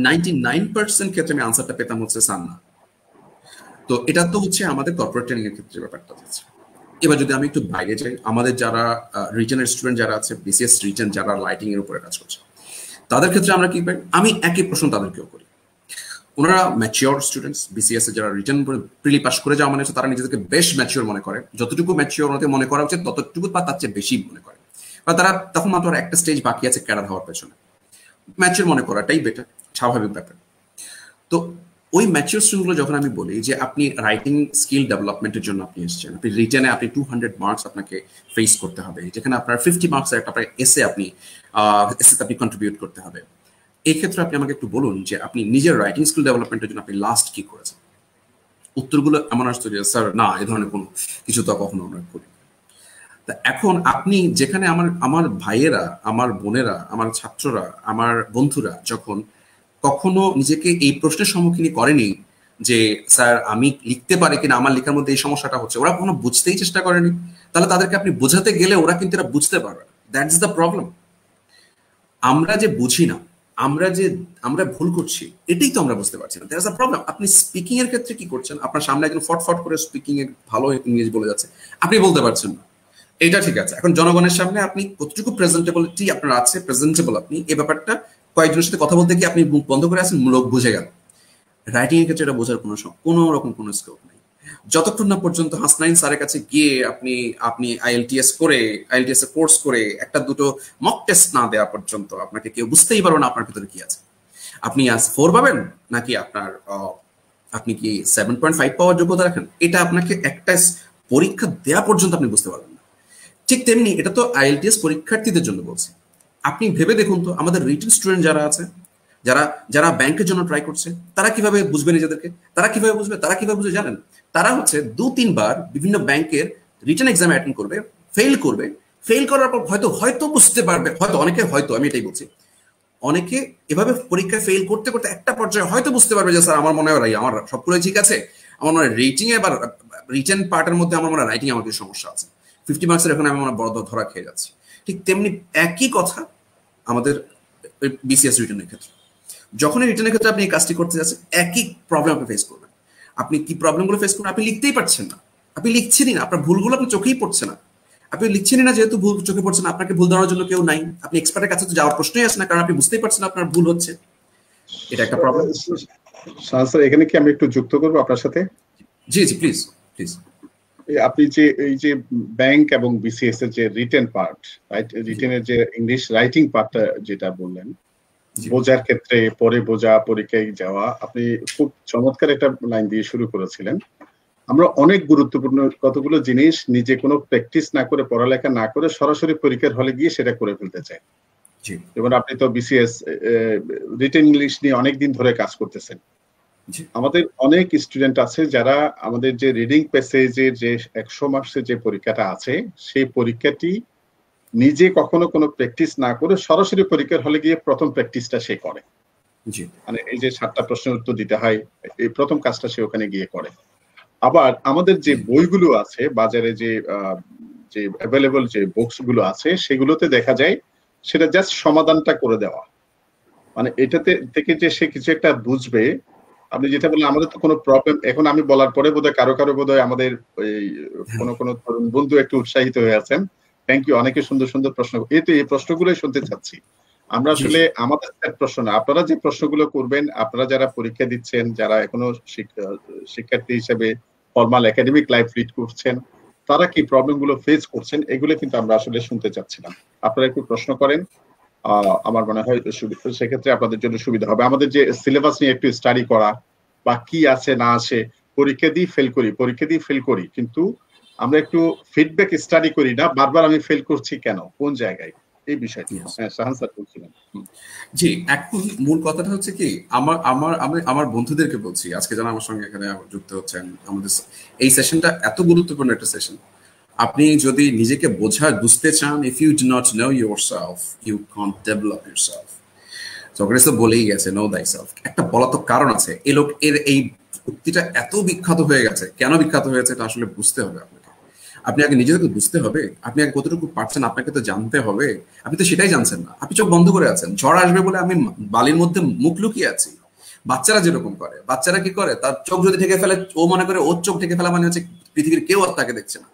99% ক্ষেত্রে আমি আনসারটা পেতাম হচ্ছে স্যার না। তো এটা তো হচ্ছে আমাদের কর্পোরেট ট্রেনিং এর ক্ষেত্রে ব্যাপারটা হচ্ছে। এবার যদি আমি একটু বাইরে যাই, আমাদের যারা রিটেনের স্টুডেন্ট যারা আছে, বিসিএস রিটেন যারা লাইটিং এর উপরে কাজ করছে, তাদের ক্ষেত্রে আমরা কি পাই, আমি একই প্রশ্ন তাদেরকেও করি। ওনারা ম্যাচিওর স্টুডেন্টস, বিসিএস এ যারা রিটেন প্রিলি পাস করে যাওয়া মানে হচ্ছে তারা নিজেদেরকে বেশ ম্যাচিওর মনে করে, যতটুকু ম্যাচিওর ওনাদের মনে করা উচিত ততটুকু বা তার চেয়ে বেশি মনে করে, বা তারা তখন মাত্র একটা স্টেজ বাকি আছে ক্যাডার হওয়ার পেছনে, ম্যাচিওর মনে করাটাই বেটার, স্বাভাবিক ব্যাপার। তো ওই ম্যাচিওর স্টুডেন্টগুলো যখন আমি বলি যে আপনি রাইটিং স্কিল ডেভেলপমেন্টের জন্য আপনি এসেছেন, আপনি রিটেনে আপনি 200 মার্কস আপনাকে ফেস করতে হবে, যেখানে আপনার 50 মার্কসের একটা এসে আপনি কন্ট্রিবিউট করতে হবে, এই ক্ষেত্রে আপনি আমাকে একটু বলুন যে আপনি নিজের রাইটিং স্কিল ডেভেলপমেন্টের জন্য আপনি লাস্ট কি করেছেন। উত্তরগুলো এমন আসতো যে স্যার না, এই ধরনের কোনো কিছু তো কখনো আমরা করি। তা এখন আপনি যেখানে আমার ভাইয়েরা, আমার বোনেরা, আমার ছাত্ররা, আমার বন্ধুরা যখন কখনো নিজেকে এই প্রশ্নের সম্মুখীন করেনি যে স্যার আমি লিখতে পারি কিনা, আমার লেখার মধ্যে এই সমস্যাটা হচ্ছে, ওরা কখনো বুঝতেই চেষ্টা করেনি, তাহলে তাদেরকে আপনি বোঝাতে গেলে ওরা কিন্তু এটা বুঝতে পারবে না। That's the problem. আমরা যে বুঝি না, আমরা ভুল করছি, এটাই তো আমরা বুঝতে পারছি না। That's the problem. আপনি স্পিকিং এর ক্ষেত্রে কি করছেন, আপনার সামনে একজন ফটফট করে স্পিকিং এ ভালো ইংরেজি বলে যাচ্ছে, আপনি বলতে পারছেন না, এটা ঠিক আছে। এখন জনগণের সামনে আপনি কতটুকু প্রেজেন্টেবিলিটি আপনার আছে, প্রেজেন্টেবল আপনি, এই ব্যাপারটা কয়েকজনের সাথে কথা বলতে গিয়ে আপনি মুখ বন্ধ করে আছেন, লোক বুঝে গেল। রাইটিং এর ক্ষেত্রে এটা বোঝার কোনো রকম কোনো স্কোপ নেই, যতক্ষণ না পর্যন্ত হাসনাইন স্যারের কাছে গিয়ে আপনি আইএলটিএস এর কোর্স করে একটা দুটো মক টেস্ট না দেওয়া পর্যন্ত আপনাকে কেউ বুঝতেই পারবে না আপনার ভিতরে কি আছে। আপনি 4 পাবেন নাকি আপনি কি 7.5 পাওয়ার যোগ্যতা রাখেন, এটা আপনাকে একটা পরীক্ষা দেওয়া পর্যন্ত আপনি বুঝতে পারবেন না। ঠিক তেমনি এটা তো আইএলটিএস পরীক্ষার্থীদের জন্য বলছি। আপনি ভেবে দেখুন তো, আমাদের রিটেন স্টুডেন্ট যারা আছে, যারা ব্যাংকের জন্য ট্রাই করছে, তারা কিভাবে বুঝবে নিজেদেরকে, তারা কিভাবে বুঝবে জানেন? তারা হচ্ছে 2-3 বার বিভিন্ন ব্যাংকের রিটেন এক্সাম অ্যাটেন্ড করবে, ফেল করার পর হয়তো বুঝতে পারবে, হয়তো আমি এটাই বলছি, অনেকে এভাবে পরীক্ষায় ফেল করতে করতে একটা পর্যায়ে হয়তো বুঝতে পারবে যে স্যার আমার মনে হয় আমার সবগুলোই ঠিক আছে, আমার মনে হয় রেটিং এ বা রিটেন পার্টের মধ্যে আমার মনে হয় রাইটিং আমার কিছু সমস্যা আছে, 50 মার্কসের এখন আমি বড় ধরা খেয়ে যাচ্ছি। ঠিক তেমনি একই কথা আমাদের বিসিএস রিটেনের ক্ষেত্রে। যখনই রিটেনের ক্ষেত্রে আপনি এই কাজটি করতে যাচ্ছেন, একই প্রবলেম আপনি ফেস করবেন। আপনি কি প্রবলেমগুলো ফেস করবেন? আপনি লিখতেই পারছেন না, আপনি লিখছেনই না, আপনার ভুলগুলো আপনি চোখেই পড়ছে না, আপনি লিখছেনই না, যেহেতু ভুল চোখে পড়ছে না, আপনাকে ভুল ধরার জন্য কেউ নাই, আপনি এক্সপার্টের কাছে তো যাওয়ার প্রশ্নই আসে না, কারণ আপনি বুঝতেই পারছেন না আপনার ভুল হচ্ছে। এটা একটা প্রবলেম। স্যার এখানে কি আমি একটু যুক্ত করবো আপনার সাথে? জি প্লিজ। আপনি যে এই যে ব্যাংক এবং বিসিএস এর যে রিটেন পার্ট, রাইট, রিটেনের যে ইংলিশ রাইটিং পার্টটা যেটা বললেন, বোঝার ক্ষেত্রে পরে বোঝা, পরীক্ষায় যাওয়া, আপনি খুব চমৎকার একটা লাইন দিয়ে শুরু করেছিলেন। আমরা অনেক গুরুত্বপূর্ণ কতগুলো জিনিস নিজে কোনো প্র্যাকটিস না করে, পড়ালেখা না করে সরাসরি পরীক্ষার হলে গিয়ে সেটা করে ফেলতে চাই। যেমন আপনি তো বিসিএস রিটেন ইংলিশ নিয়ে অনেকদিন ধরে কাজ করতেছেন। আমাদের অনেক স্টুডেন্ট আছে যারা আমাদের যে রিডিং প্যাসেজের যে 100 মার্কসের যে পরীক্ষাটা আছে, সেই পরীক্ষাটি নিজে কখনো কোনো প্র্যাকটিস না করে সরাসরি পরীক্ষার হলে গিয়ে প্রথম প্র্যাকটিসটা সে করে। মানে এই যে 7টা প্রশ্নের উত্তর দিতে হয়, এই প্রথম কাজটা সে ওখানে গিয়ে করে। আবার আমাদের যে বইগুলো আছে বাজারে, যে অ্যাভেলেবল যে বুকস গুলো আছে, সেগুলোতে দেখা যায় সেটা জাস্ট সমাধানটা করে দেওয়া, মানে এটাতে থেকে যে সে কিছু একটা বুঝবে। আপনি যেটা বললেন, আমাদের তো কোনো প্রবলেম, এখন আমি বলার পরে বোধহয় কারো বোধহয় আমাদের কোনো তরুণ বন্ধু একটু উৎসাহিত হয়ে আছেন। থ্যাংক ইউ, অনেকে সুন্দর সুন্দর প্রশ্ন, এই প্রশ্নগুলোই শুনতে চাচ্ছি আমরা। আসলে আমাদের প্রশ্ন না, আপনারা যে প্রশ্নগুলো করবেন, আপনারা যারা পরীক্ষা দিচ্ছেন, যারা এখনো শিক্ষার্থী হিসেবে ফর্মাল একাডেমিক লাইফ লিড করছেন, তারা কি প্রবলেম গুলো ফেস করছেন, এগুলো কিন্তু আমরা আসলে শুনতে চাচ্ছিলাম। আপনারা একটু প্রশ্ন করেন, আমার মনে হয় সেক্ষেত্রে আপনাদের জন্য সুবিধা হবে। আমাদের যে সিলেবাস নিয়ে একটু স্টাডি করা, বা কি আছে না আছে, পরীক্ষা দিয়ে ফেল করি, কিন্তু আমরা একটু ফিডব্যাক স্টাডি করি না, বারবার আমি ফেল করছি কেন, কোন জায়গায়, এই বিষয়টি। হ্যাঁ, শাহান স্যার বলছিলেন। জি, এখন মূল কথাটা হচ্ছে কি, আমার বন্ধুদেরকে বলছি আজকে যারা আমার সঙ্গে এখানে যুক্ত হচ্ছেন, আমাদের এই সেশনটা এত গুরুত্বপূর্ণ একটা সেশন। আপনি যদি নিজেকে বুঝতে চান, if you do not know yourself, you can't develop yourself. Socrates তো বলেই গেছে, নো থাইসেলফ। একটা পলাতক কারণ আছে, এই উক্তিটা এত বিখ্যাত হয়ে গেছে। কেন বিখ্যাত হয়েছে এটা আসলে বুঝতে হবে আপনাকে। আপনি আগে নিজেকে বুঝতে হবে, আপনি আগে কতটুকু পারছেন আপনাকে তো জানতে হবে। আপনি তো সেটাই জানছেন না, আপনি চোখ বন্ধ করে আছেন, ঝড় আসবে বলে আমি বালির মধ্যে মুখ লুকিয়ে আছি। বাচ্চারা যেরকম করে, বাচ্চারা কি করে, তার চোখ যদি ঢেকে ফেলে, ও মনে করে ওর চোখ ঢেকে ফেলা মানে হচ্ছে পৃথিবীর কেউ আর তাকে দেখছে না।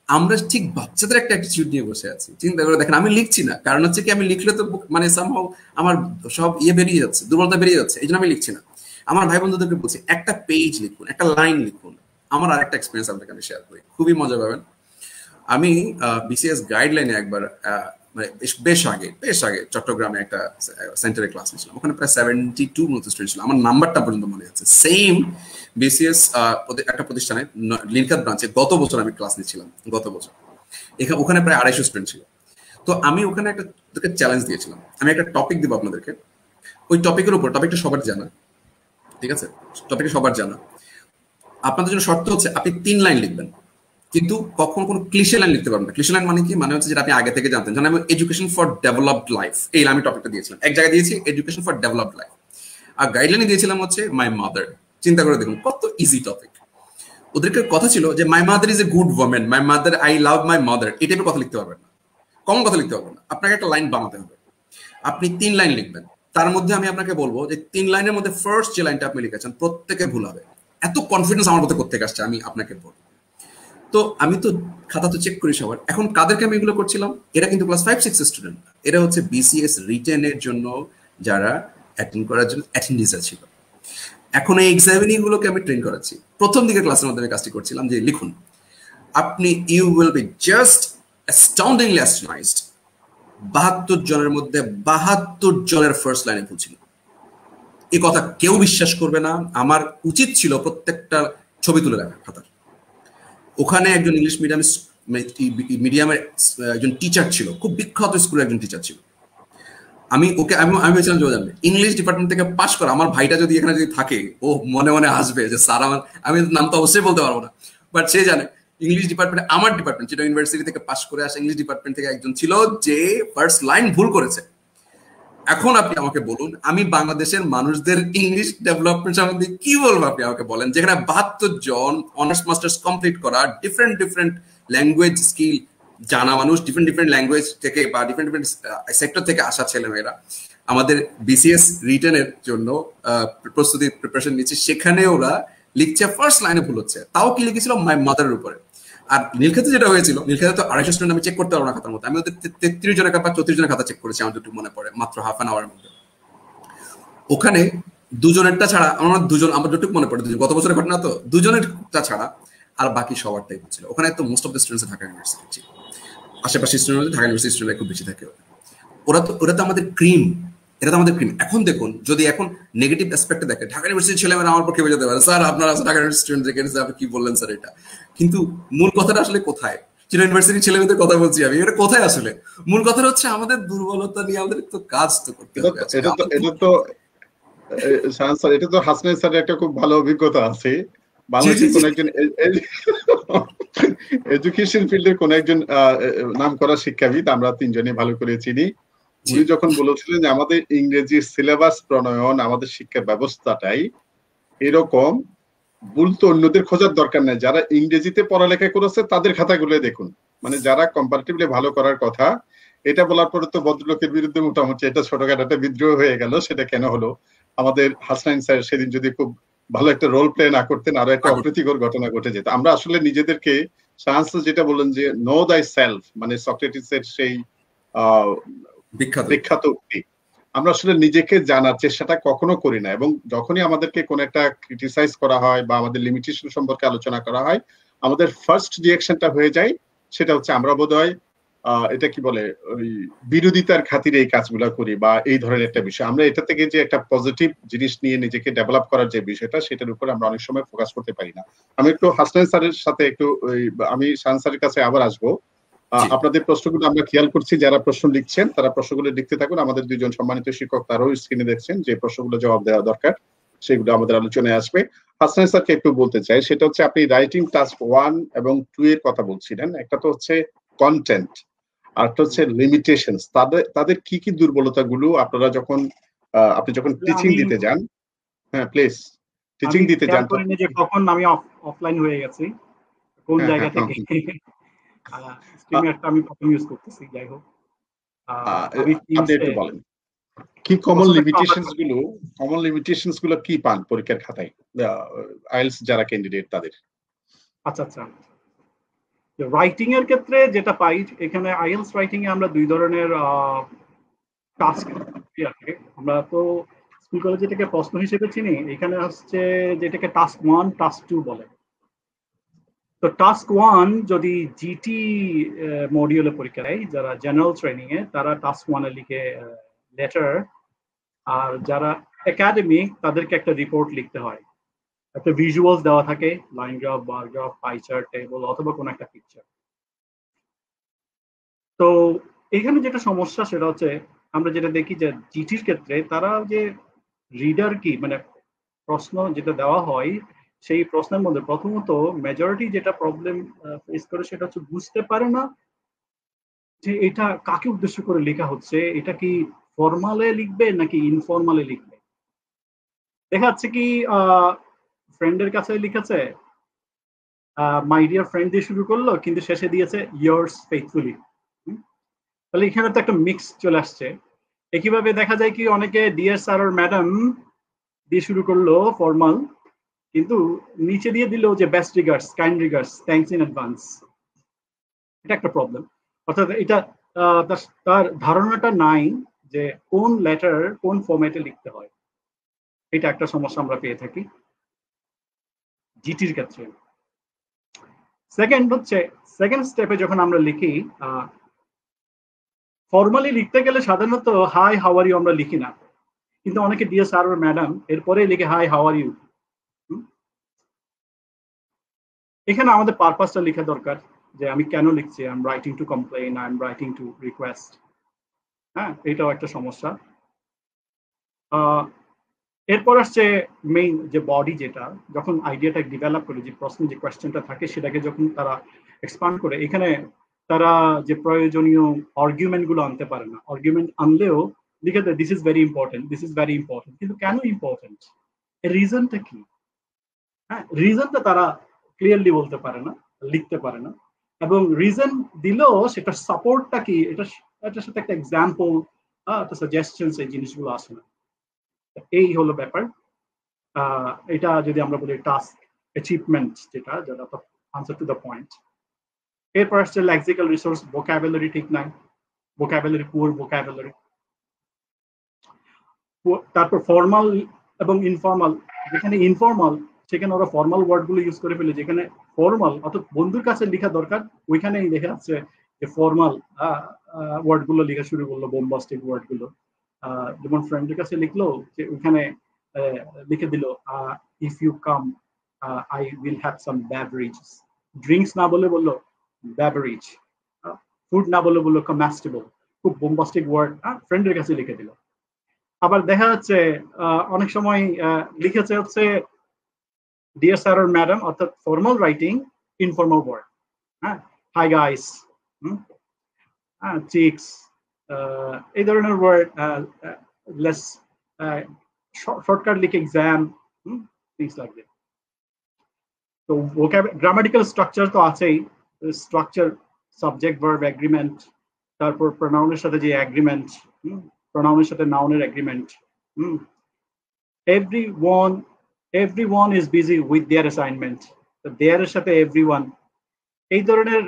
আমরা ঠিক বাচ্চাদের একটা অ্যাটিটিউড নিয়ে বসে আছি। চিন্তা করে দেখেন, আমি লিখছি না, কারণ হচ্ছে কি আমি লিখলে তো মানে সামহাও আমার সব বেরিয়ে যাচ্ছে, দুর্বলতা বেরিয়ে যাচ্ছে, এই জন্য আমি লিখছি না। আমার ভাই বন্ধুদেরকে বলছি একটা পেজ লিখুন, একটা লাইন লিখুন। আমার আরেকটা এক্সপিরিয়েন্স আপনাকে আমি শেয়ার করি, খুবই মজা পাবেন। আমি বিসিএস গাইডলাইনে একবার মানে বেশ আগে চট্টগ্রামে একটা সেন্টারে ক্লাস নিয়েছিলাম। ওখানে প্রায় 72 মতো স্টুডেন্ট ছিল, আমার নাম্বারটা পর্যন্ত মনে আছে। সেম বিসিএস একটা প্রতিষ্ঠানে লিনকাত ব্রাঞ্চে গত বছর আমি ক্লাস নিয়েছিলাম, গত বছর ওখানে প্রায় 250 স্টুডেন্ট ছিল। তো আমি ওখানে একটা চ্যালেঞ্জ দিয়েছিলাম, আমি একটা টপিক দিব আপনাদেরকে, ওই টপিকের উপর, টপিকটা সবার জানা, ঠিক আছে, টপিকটা সবার জানা। আপনাদের জন্য শর্ত হচ্ছে আপনি 3 লাইন লিখবেন, কিন্তু কখনো কোনো ক্লিশে লাইন লিখতে পারবেন না। ক্লিশে লাইন মানে কি, মানে হচ্ছে যেটা আপনি আগে থেকে জানতেন। যেমন আমি এডুকেশন ফর ডেভেলপড লাইফ, এই আমি টপিকটা দিয়েছিলাম, এক জায়গায় দিয়েছি এডুকেশন ফর ডেভেলপড লাইফ, আর গাইডলাইনে দিয়েছিলাম হচ্ছে মাই মাদার। চিন্তা করে দেখুন কত ইজি টপিক। ওদেরকে কথা ছিল যে my mother is a good women, my mother, I love my mother, এই টাইপের কথা লিখতে পারবেন না, কমন কথা লিখতে পারবেন না। আপনাকে একটা লাইন বানাতে হবে, আপনি 3 লাইন লিখবেন। তার মধ্যে আমি আপনাকে বলবো যে 3 লাইনের মধ্যে ফার্স্ট যে লাইনটা আপনি লিখেছেন প্রত্যেকে ভুল হবে। এত কনফিডেন্স আমার মধ্যে কোত্থেকে আসছে আমি আপনাকে বলবো। তো আমি তো খাতা তো চেক করি সবার। এখন কাদেরকে আমি এগুলো করছিলাম, এরা কিন্তু ক্লাস 5-6 স্টুডেন্ট, এরা হচ্ছে বিসিএস রিটেনের জন্য যারা অ্যাটেন্ড করার জন্য অ্যাটেন্ডিস ছিল। এখন এই এক্সামিনিং গুলোকে আমি ট্রেন করাচ্ছি। প্রথম দিকে ক্লাসের মধ্যে আমি কাজটি করছিলাম যে লিখুন, আপনি ইউ উইল বি জাস্ট অ্যাস্টাউন্ডিংলি অ্যাস্টনাইজড, 72 জনের মধ্যে 72 জনের ফার্স্ট লাইনে ভুল ছিল। এই কথা কেউ বিশ্বাস করবে না। আমার উচিত ছিল প্রত্যেকটা ছবি তুলে রাখা খাতার। ওখানে একজন ইংলিশ মিডিয়ামের একজন টিচার ছিল, খুব বিখ্যাত স্কুলের একজন টিচার ছিল। আমি ভেবেছিলাম যে ইংলিশ ডিপার্টমেন্ট থেকে পাশ করা আমার ভাইটা যদি এখানে যদি থাকে, ও মনে মনে আসবে যে স্যার আমার, আমি নাম তো অবশ্যই বলতে পারবো না, বাট সে জানে ইংলিশ ডিপার্টমেন্টে, আমার ডিপার্টমেন্ট যেটা ইউনিভার্সিটি থেকে পাশ করে আসা ইংলিশ ডিপার্টমেন্ট থেকে একজন ছিল যে ফার্স্ট লাইন ভুল করেছে। এখন আপনি আমাকে বলুন, আমি বাংলাদেশের মানুষদের ইংলিশ ডেভেলপমেন্ট সম্বন্ধে কি বলবো? আপনি আমাকে বলেন, যেখানে 72 জন অনার্স মাস্টার্স কমপ্লিট করা, ডিফারেন্ট ল্যাঙ্গুয়েজ স্কিল জানা মানুষ, ডিফারেন্ট ল্যাঙ্গুয়েজ থেকে বা ডিফারেন্ট সেক্টর থেকে আসা ছেলেমেয়েরা আমাদের বিসিএস রিটেনের জন্য প্রিপারেশন নিচ্ছে, সেখানে ওরা লিখছে ফার্স্ট লাইনে ভুল হচ্ছে। তাও কি লিখেছিল? মাই মাদারের উপরে। আর নীলক্ষেতে যেটা হয়েছিল, নীলক্ষেতে তো 250 স্টুডেন্ট আমি চেক করতে পারবো না খাতার মধ্যে, আমি ওদের 33 জনের বা 34 জনের খাতা চেক করেছি আমার যতটুকু মনে পড়ে, মাত্র হাফ অ্যান আওয়ারের মধ্যে। ওখানে দুজনেরটা ছাড়া আমার যতটুকু মনে পড়ে, গত বছরের ঘটনা তো, দুজনেরটা ছাড়া আর বাকি সবারটাই হচ্ছিল। ওখানে তো most of the students Dhaka university ছিল, আশেপাশে স্টুডেন্ট ঢাকা ইউনিভার্সিটি স্টুডেন্ট খুব বেশি থাকে। ওরা তো আমাদের ক্রিম, এটা তো আমাদের ক্রিম। এখন দেখুন, যদি এখন নেগেটিভ অ্যাসপেক্টে দেখে, ঢাকা ইউনিভার্সিটির ছেলেমেয়েরা আমার পক্ষে বোঝাতে পারে, স্যার আপনারা ঢাকা ইউনিভার্সিটি স্টুডেন্ট দেখে আপনি কি বললেন স্যার এটা, কিন্তু মূল কথাটা আসলে কোথায়? চিটা ইউনিভার্সিটির ছেলেমেয়েদের কথা বলছি আমি, এটা কোথায় আসলে মূল কথাটা হচ্ছে আমাদের দুর্বলতা নিয়ে আমাদের তো কাজ তো করতে হবে। এটা তো হাসনাইন স্যারের একটা খুব ভালো অভিজ্ঞতা আছে। বাংলাদেশের কোন একজন এডুকেশন ফিল্ডের কোন একজন নাম করা শিক্ষাবিদ, আমরা 3 জনই ভালো করে চিনি, উনি যখন বলেছিলেন যে আমাদের ইংরেজি সিলেবাস প্রণয়ন, আমাদের শিক্ষা ব্যবস্থাটাই এরকম, বলতো অন্যদের খোঁজার দরকার নেই, যারা ইংরেজিতে পড়ালেখা করেছে তাদের খাতাগুলো দেখুন, মানে যারা কম্পারেটিভলি ভালো করার কথা। এটা বলার পরে তো ভদ্রলোকের বিরুদ্ধে মোটামুটি এটা ছোটখাটো একটা বিদ্রোহ হয়ে গেল। সেটা কেন হলো? আমাদের হাসনাইন স্যার সেদিন যদি খুব ভালো একটা রোল প্লে না করতেন, আরো একটা অপ্রীতিকর ঘটনা ঘটে যেত। আমরা আসলে নিজেদেরকে, যেটা বলেন যে নো দাই সেলফ, মানে সক্রেটিসের সেই বিখ্যাত উক্তি, আমরা আসলে নিজেকে জানার চেষ্টাটা কখনো করি না। এবং যখনই আমাদেরকে কোন একটা ক্রিটিসাইজ করা হয় বা আমাদের লিমিটেশন সম্পর্কে আলোচনা করা হয়, আমাদের ফার্স্ট রিঅ্যাকশনটা হয়ে যায় সেটা হচ্ছে আমরা বোধহয় এটা কি বলে, ওই বিরোধিতার খাতিরে এই কাজগুলো করি বা এই ধরনের একটা বিষয়। আমরা এটা থেকে যে একটা পজিটিভ জিনিস নিয়ে নিজেকে ডেভেলপ করার যে বিষয়টা, সেটার উপর আমরা অনেক সময় ফোকাস করতে পারি না। আমি একটু হাসনাইন স্যারের সাথে একটু, আমি শাহান স্যারের কাছে আবার আসবো। আপনাদের প্রশ্নগুলো আমরা খেয়াল করছি, যারা প্রশ্ন লিখছেন তারা প্রশ্নগুলো লিখতে থাকুন। আমাদের 2 জন সম্মানিত শিক্ষক তারাও স্ক্রিনে দেখছেন, যে প্রশ্নগুলো জবাব দেওয়া দরকার সেগুলো আমাদের আলোচনায় আসবে। হাসনাইন স্যারকে একটু বলতে চাই, সেটা হচ্ছে আপনি রাইটিং টাস্ক 1 এবং 2 এর কথা বলছিলেন। একটা তো হচ্ছে কন্টেন্ট, আর একটা হচ্ছে লিমিটেশনস। তাদের কি কি দুর্বলতাগুলো আপনারা যখন আপনি যখন টিচিং দিতে যান, হ্যাঁ প্লিজ, টিচিং দিতে যান, কখন আমি অফলাইন হয়ে গেছি, কোন জায়গা থেকে স্ট্রিমে একটা আমি প্রথম ইউজ করতেছি, যাই হোক। আমি আপনি একটু বলেন কি কমন লিমিটেশনস গুলো কি পান পরীক্ষার খাতায় আইএলটিএস যারা ক্যান্ডিডেট তাদের? আচ্ছা আচ্ছা, রাইটিং এর ক্ষেত্রে যেটা পাই এখানে আইএলটিএস রাইটিং এ আমরা দুই ধরনের টাস্ক আছে। আমরা তো স্কুল কলেজে এটাকে প্রশ্ন হিসেবে চিনি, এখানে আসছে যেটাকে টাস্ক 1 টাস্ক 2 বলে। তো টাস্ক 1 যদি জিটি মডিউলে পরীক্ষা দেয় যারা জেনারেল ট্রেনিং এ, তারা টাস্ক 1 এ লিখে লেটার, আর যারা একাডেমিক তাদেরকে একটা রিপোর্ট লিখতে হয়, একটা ভিজুয়ালস দেওয়া থাকে, line graph, bar graph, pie chart, table অথবা কোনো একটা পিকচার। তো এখানে যেটা সমস্যা সেটা হচ্ছে আমরা যেটা দেখি যে জিটির ক্ষেত্রে তারা যে রিডার কি মানে প্রশ্ন যেটা দেওয়া হয় সেই প্রশ্নের মধ্যে প্রথমত মেজরিটি যেটা প্রবলেম ফেস করে সেটা হচ্ছে বুঝতে পারে না যে এটা কাকে উদ্দেশ্য করে লেখা হচ্ছে, এটা কি ফর্মালে লিখবে নাকি ইনফর্মালে লিখবে। দেখা যাচ্ছে কি ফ্রেন্ডের কাছে লিখেছে মাই ডিয়ার ফ্রেন্ড দিয়ে শুরু করলো, কিন্তু শেষে দিয়েছে ইয়ার্স ফেথফুলি। তাহলে এখানে তো একটা মিক্স চলে আসছে। একইভাবে দেখা যায় কি অনেকে ডিয়ার স্যার আর ম্যাডাম দিয়ে শুরু করলো ফর্মাল, কিন্তু নিচে দিয়ে দিল যে best regards, kind regards, thanks in advance. এটা একটা প্রবলেম। অর্থাৎ এটা তার ধারণাটা নাই যে কোন লেটার কোন ফরম্যাটে লিখতে হয়। এটা একটা সমস্যা আমরা পেয়ে থাকি জিটির ক্ষেত্রে। সেকেন্ড স্টেপে যখন আমরা লিখি, ফর্মালি লিখতে গেলে সাধারণত হাই হাউ আর ইউ আমরা লিখি না, কিন্তু অনেকে ডিয়ার স্যার আর ম্যাডাম এরপরে লিখে হাই হাউ আর ইউ। এখানে আমাদের পারপাসটা লেখা দরকার যে আমি কেন লিখছি, I am writing to complain, I am writing to request. হ্যাঁ, এটাও একটা সমস্যা। এরপর আসছে মেইন যে বডি, যেটা যখন আইডিয়াটা ডেভেলপ করে, যে প্রশ্ন যে কোয়েশ্চেনটা থাকে সেটাকে যখন তারা এক্সপান্ড করে, এখানে তারা যে প্রয়োজনীয় আর্গুমেন্ট গুলো আনতে পারে না। আর্গুমেন্ট আনলেও লিখে দেয় this is very important, this is very important, কিন্তু কেন ইম্পর্টেন্ট, এর রিজনটা কি? হ্যাঁ, রিজনটা তারা ক্লিয়ারলি বলতে পারে না, লিখতে পারে না, এবং রিজন দিলেও সেটা সাপোর্টটা কি, এটার সাথে একটা এক্সাম্পল, একটা সাজেশনস, এই জিনিসগুলো আসে না। এই হলো ব্যাপার। এটা যদি আমরা বলি টাস্ক অ্যাচিভমেন্ট, যেটা আনসার টু দ্য পয়েন্ট। এরপর আসছে লেক্সিক্যাল রিসোর্স, ভোকাবুলারি ঠিক নাই, ভোকাবুলারি পুয়ার ভোকাবুলারি। তারপর ফর্মাল এবং ইনফর্মাল, যেখানে ইনফর্মাল সেখানে ওরা ফর্মাল ওয়ার্ড গুলো ইউজ করে ফেলে, যেখানে ফর্মাল অর্থাৎ বন্ধুর কাছে লেখা দরকার ওইখানেই দেখা যাচ্ছে যে ফর্মাল ওয়ার্ড গুলো লেখা শুরু করলো, বোম্বাস্টিক ওয়ার্ড গুলো। যেমন ফ্রেন্ডের কাছে লিখলো যে ওইখানে লিখে দিল if you come I will have some beverages, drinks না বলে বললো বেভারেজ, ফুড না বলে বললো কমাস্টেবল, খুব বোম্বাস্টিক ওয়ার্ড ফ্রেন্ডের কাছে লিখে দিল। আবার দেখা যাচ্ছে অনেক সময় লিখেছে হচ্ছে ডিয়ার স্যার আর ম্যাডাম, অর্থাৎ ফর্মাল রাইটিং, ইনফর্মাল ওয়ার্ড, হ্যাঁ, হাই গাইস, চিক্স, এই ধরনের ওয়ার্ড, লেস শর্টকাট লিখে এক্সাম, থিংস লাইক দ্যাট। তো গ্রামাটিক্যাল স্ট্রাকচার তো আছেই, স্ট্রাকচার, সাবজেক্ট ভার্ব এগ্রিমেন্ট, তারপর প্রোনাউনের সাথে যে এগ্রিমেন্ট, প্রোনাউনের সাথে নাউনের agreement, everyone is busy with their assignment, তো দেয়ার এর সাথে everyone, এই ধরনের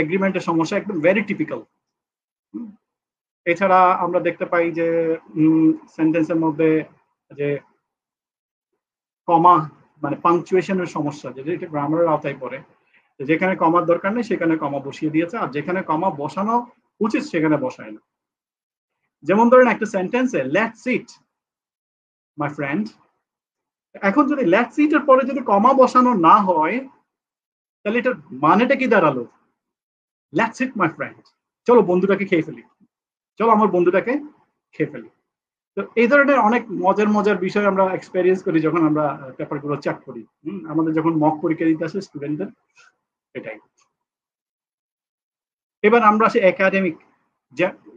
এগ্রিমেন্টের সমস্যা একদম ভেরি টিপিক্যাল। এছাড়া আমরা দেখতে পাই যে সেন্টেন্সের মধ্যে যে কমা মানে পাংচুয়েশনের সমস্যা, যেটা এটা গ্রামারের আওতায় পড়ে, যেখানে কমার দরকার নেই সেখানে কমা বসিয়ে দিয়েছে, আর যেখানে কমা বসানো উচিত সেখানে বসায় না। যেমন ধরেন একটা সেন্টেন্সে লেটস ইট মাই ফ্রেন্ড, এখন যদি লেটস ইট এর পরে যদি কমা বসানো না হয় তাহলে এটার মানেটা কি দাঁড়ালো? লেটস ইট মাই ফ্রেন্ড, চলো বন্ধুটাকে খেয়ে ফেলি, চলো আমার বন্ধুটাকে খেয়ে ফেলি। তো এই ধরনের অনেক মজার বিষয় আমরা এক্সপেরিয়েন্স করি যখন আমরা পেপারগুলো চেক করি, আমাদের যখন মক পরীক্ষা দিতে আসে স্টুডেন্টদের, এটাই। এবার আমরা আসি একাডেমিক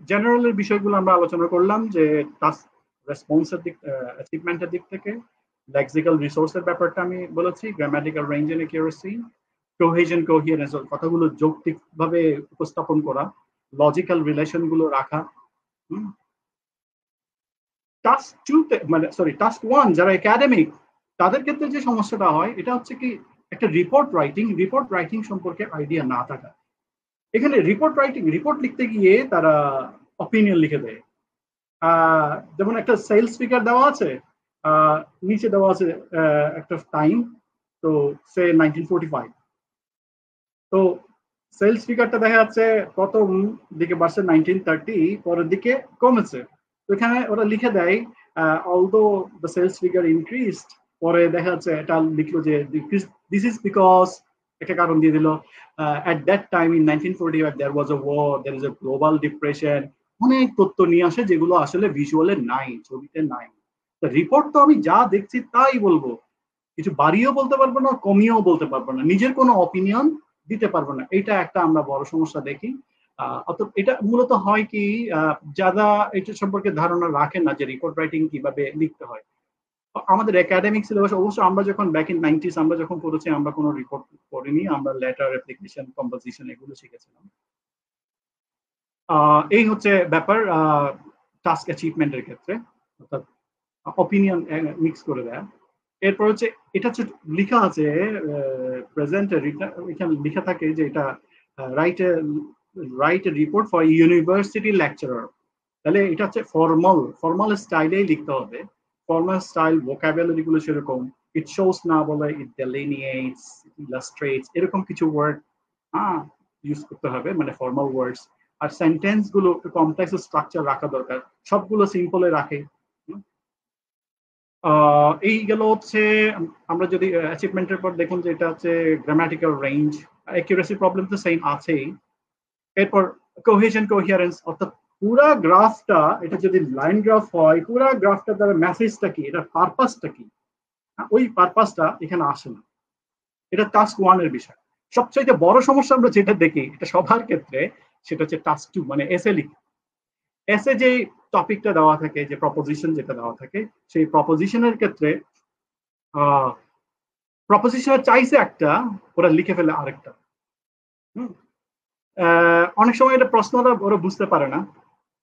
জেনারেলের বিষয়গুলো আমরা আলোচনা করলাম, যে টাস্ক রেসপন্সের দিক, অ্যাচিভমেন্টের দিক থেকে, লেক্সিক্যাল রিসোর্সের ব্যাপারটা আমি বলেছি, grammatical range and accuracy, cohesion coherence, কথাগুলো যৌক্তিকভাবে উপস্থাপন করা, লজিক্যাল রিলেশন গুলো রাখা। টাস্ক 2 মানে সরি টাস্ক 1 যারা একাডেমিক তাদের ক্ষেত্রে যে সমস্যাটা হয় এটা হচ্ছে কি একটা রিপোর্ট রাইটিং সম্পর্কে আইডিয়া না থাকা। এখানে রিপোর্ট লিখতে গিয়ে তারা অপিনিয়ন লিখে দেয়। যেমন একটা সেলস ফিগার দেওয়া আছে, নিচে দেওয়া আছে একটা টাইম, তো সে 1945, তো সেলস ফিগারটা দেখা যাচ্ছে প্রথম দিকে বাড়ছে 1930, পরের দিকে কমেছে। তো এখানে ওরা লিখে দেয় although the sales figure increased, পরে দেখা যাচ্ছে এটা লিখলো যে দিস ইজ বিকজ একটা কারণ দিয়ে দিল at that time in 1945 there was a war, there is a global depression, অনেক তথ্য নিয়ে আসে যেগুলো আসলে ভিজুয়ালে নাই, ছবিতে নাই। তো রিপোর্ট তো আমি যা দেখছি তাই বলবো, কিছু বাড়িয়েও বলতে পারবো না, কমিয়েও বলতে পারবো না, নিজের কোনো অপিনিয়ন দিতে পারবো না। এটা একটা আমরা বড় সমস্যা দেখি। অর্থাৎ এটা মূলত হয় কি যারা এটা সম্পর্কে ধারণা রাখে না যে রিপোর্ট রাইটিং কিভাবে লিখতে হয়। আমাদের একাডেমিক সিলেবাস অবশ্য আমরা যখন ব্যাক ইন 90s আমরা যখন পড়েছি আমরা কোনো রিপোর্ট পড়িনি, আমরা লেটার, অ্যাপ্লিকেশন, কম্পোজিশন এগুলো শিখেছিলাম। এই হচ্ছে ব্যাপার টাস্ক অ্যাচিভমেন্টের ক্ষেত্রে, অর্থাৎ অপিনিয়ন মিক্স করে দেয়। এরপর হচ্ছে এটা হচ্ছে লেখা আছে প্রেজেন্টে, এখানে লেখা থাকে যে এটা write a report for university lecturer. তাহলে এটা হচ্ছে ফর্মাল স্টাইলেই লিখতে হবে। ফর্মাল স্টাইল ভোকাবুলারি গুলো সেরকম, ইট শোস না বলে ইট ডেলিনিয়েটস, ইলাস্ট্রেটস, এরকম কিছু ওয়ার্ড ইউজ করতে হবে, মানে ফর্মাল ওয়ার্ডস। আর সেন্টেন্স গুলো একটু কমপ্লেক্স স্ট্রাকচার রাখা দরকার, সবগুলো সিম্পলে রাখে। এই গেল হচ্ছে আমরা যদি অ্যাচিভমেন্টের পর দেখুন যে এটা হচ্ছে গ্রামাটিক্যাল রেঞ্জ, অ্যাকিউরেসি প্রবলেম তো সেম আছেই। এরপর কোহেশন কোহিয়ারেন্স, অর্থাৎ পুরা গ্রাফটা, এটা যদি লাইন গ্রাফ হয়, পুরা গ্রাফটা দ্বারা মেসেজটা কি, এটার পারপাসটা কি, ওই পারপাসটা এখানে আসে না। এটা টাস্ক 1 এর বিষয়। সবচেয়ে বড় সমস্যা আমরা যেটা দেখি এটা সবার ক্ষেত্রে, সেটা হচ্ছে টাস্ক 2 মানে এসে লিখা। এসে যে টপিকটা দেওয়া থাকে, যে প্রপোজিশন যেটা দেওয়া থাকে, সেই প্রপোজিশনের ক্ষেত্রে প্রপোজিশনের চাইছে একটা, ওরা লিখে ফেলে আরেকটা। অনেক সময় এটা প্রশ্নটা ওরা বুঝতে পারে না।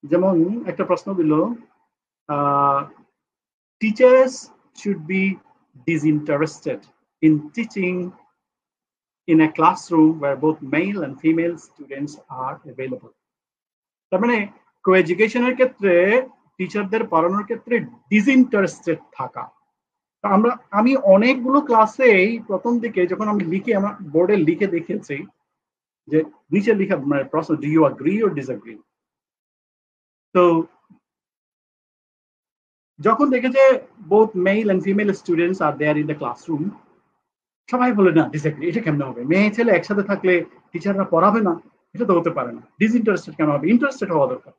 যেমন একটা প্রশ্ন দিল, teachers should be disinterested in teaching in a classroom where both male and female students are available. তার মানে কো-এডুকেশনের ক্ষেত্রে টিচারদের পড়ানোর ক্ষেত্রে ডিসইন্টারেস্টেড থাকা। আমি অনেকগুলো ক্লাসেই প্রথম দিকে যখন আমি লিখে আমার বোর্ডে লিখে দেখেছি যে নিচে লিখা মানে প্রশ্ন, do you agree or disagree. তো যখন দেখেছে both male and female students are there in the classroom, সবাই বলে না ডিসঅ্যাগ্রি, এটা কেমন হবে, মেয়ে ছেলে একসাথে থাকলে টিচাররা পড়াবে না, এটা তো হতে পারে না, ডিসইন্টারেস্টেড কেন হবে, ইন্টারেস্টেড হওয়া দরকার।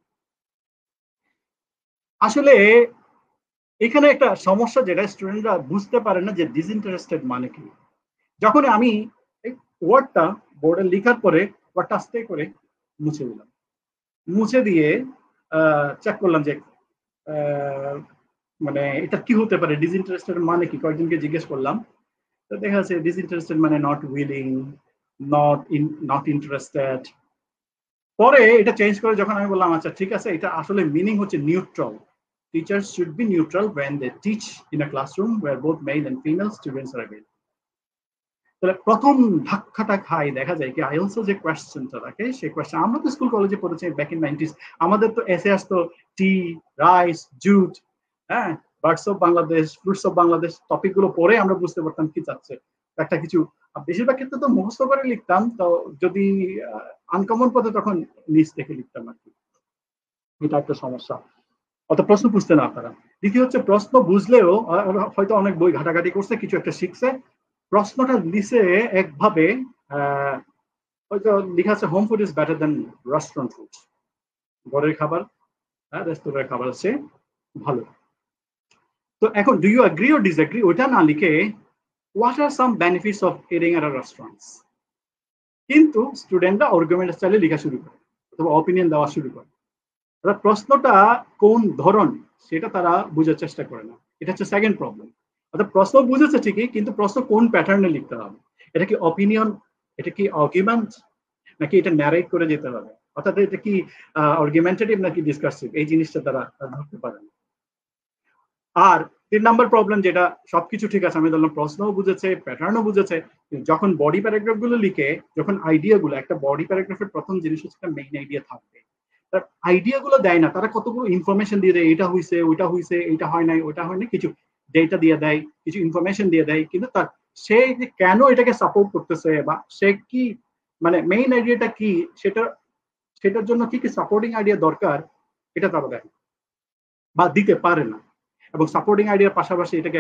আসলে এখানে একটা সমস্যা যেটা স্টুডেন্টরা বুঝতে পারে না যে ডিসইন্টারেস্টেড মানে কি। যখন আমি এই ওয়ার্ডটা বোর্ডে লেখার পরে ওয়ার্ডটা আস্তে করে মুছে দিলাম, মুছে দিয়ে চেক করলাম যে মানে এটা কি হতে পারে, ডিসইন্টারেস্টেড মানে কি, কয়েকজনকে জিজ্ঞেস করলাম। তো দেখা যাচ্ছে ডিসইন্টারেস্টেড মানে নট উইলিং, নট ইন্টারেস্টেড। পরে এটা চেঞ্জ করে যখন আমি বললাম আচ্ছা ঠিক আছে, এটা আসলে মিনিং হচ্ছে neutral, teachers should be neutral when they teach in a classroom where both male and female students are available. তাহলে প্রথম ধাক্কাটা খাই দেখা যায় কি আইএলটিএস যে কোয়েশ্চেনটা থাকে, সেই কোয়েশ্চেন আমরা তো স্কুল কলেজে পড়েছি ব্যাক ইন 90s, আমাদের তো এসে আসতো tea, rice, jute, birds of Bangladesh, fruits of Bangladesh, topic গুলো পরে আমরা বুঝতে পারতাম কি চাচ্ছে একটা কিছু। বেশিরভাগ ক্ষেত্রে তো মুখস্থ করে লিখতাম, তো যদি আনকমন পথে তখন নিচ থেকে লিখতাম আর কি। এটা একটা সমস্যা, অত প্রশ্ন বুঝতে না পারা। দ্বিতীয় হচ্ছে প্রশ্ন বুঝলেও হয়তো অনেক বই ঘাটাঘাটি করছে, কিছু একটা শিখছে, প্রশ্নটা লিখে একভাবে হয়তো লেখা আছে home food is better than restaurant food, ঘরের খাবার রেস্টুরেন্টের খাবার আছে ভালো। তো এখন do you agree or disagree ওটা না লিখে what are some benefits of eating at a restaurants, কিন্তু স্টুডেন্টরা আর্গুমেন্ট স্টাইলে লেখা শুরু করে অথবা অপিনিয়ন দেওয়া শুরু করে। প্রশ্নটা কোন ধরন সেটা তারা বোঝার চেষ্টা করে না, এটা হচ্ছে সেকেন্ড প্রবলেম। অর্থাৎ প্রশ্ন বুঝেছে ঠিকই, কিন্তু প্রশ্ন কোন প্যাটার্নে লিখতে হবে, এটা কি অপিনিয়ন এটা কি আর্গুমেন্ট নাকি এটা ন্যারেট করে যেতে হবে, অর্থাৎ এটা কি আর্গুমেন্টেটিভ নাকি ডিসকাসিভ, এই জিনিসটা তারা ধরতে পারে না। আর 3 নাম্বার প্রবলেম, যেটা সবকিছু ঠিক আছে, আমি ধরলাম প্রশ্নও বুঝেছে, প্যাটার্নও বুঝেছে, যখন বডি প্যারাগ্রাফ গুলো লিখে, যখন আইডিয়া গুলো, একটা বডি প্যারাগ্রাফের প্রথম জিনিস হচ্ছে মেইন আইডিয়া থাকবে, তার আইডিয়া গুলো দেয় না, তারা কতগুলো ইনফরমেশন দিয়ে দেয়, এটা হইছে, ওইটা হইছে, এইটা হয় নাই, ওইটা হয় নাই, কিছু ডেটা দিয়ে দেয়, কিছু ইনফরমেশন দিয়ে দেয়, কিন্তু তার সে যে কেন এটাকে সাপোর্ট করতেছে বা সে কি মানে মেইন আইডিয়াটা কি, সেটার জন্য কি কি সাপোর্টিং আইডিয়া দরকার, এটা তারা দেয় বা দিতে পারে না। এবং সাপোর্টিং আইডিয়ার পাশাপাশি এটাকে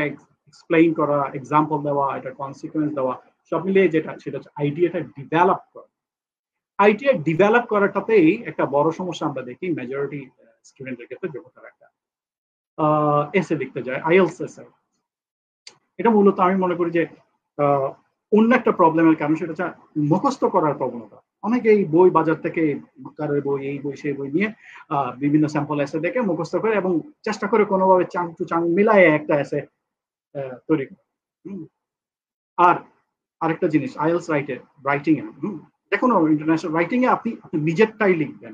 এক্সপ্লেইন করা, এক্সাম্পল দেওয়া, এটার কনসিকুয়েন্স দেওয়া, সব মিলিয়ে সেটা হচ্ছে আইডিয়াটা ডেভেলপ করা। আইডিয়া ডেভেলপ করাটাতেই একটা বড় সমস্যা আমরা দেখি মেজরিটি স্টুডেন্টের ক্ষেত্রে, যখন তারা একটা এসে লিখতে যায়, আইএলস এসে। এটা মূলত আমি মনে করি যে অন্য একটা প্রবলেমের কারণ, সেটা হচ্ছে মুখস্থ করার প্রবণতা। অনেকেই বই বাজার থেকে কারের বই, এই বই সেই বই নিয়ে বিভিন্ন স্যাম্পল এসে দেখে মুখস্থ করে এবং চেষ্টা করে কোনোভাবে চাং টু চাং মিলায় একটা এসে তৈরি করে। আর আরেকটা জিনিস, আইএলস রাইটিং এ দেখুন, ইন্টারন্যাশনাল রাইটিং এ আপনি নিজেরটাই লিখবেন,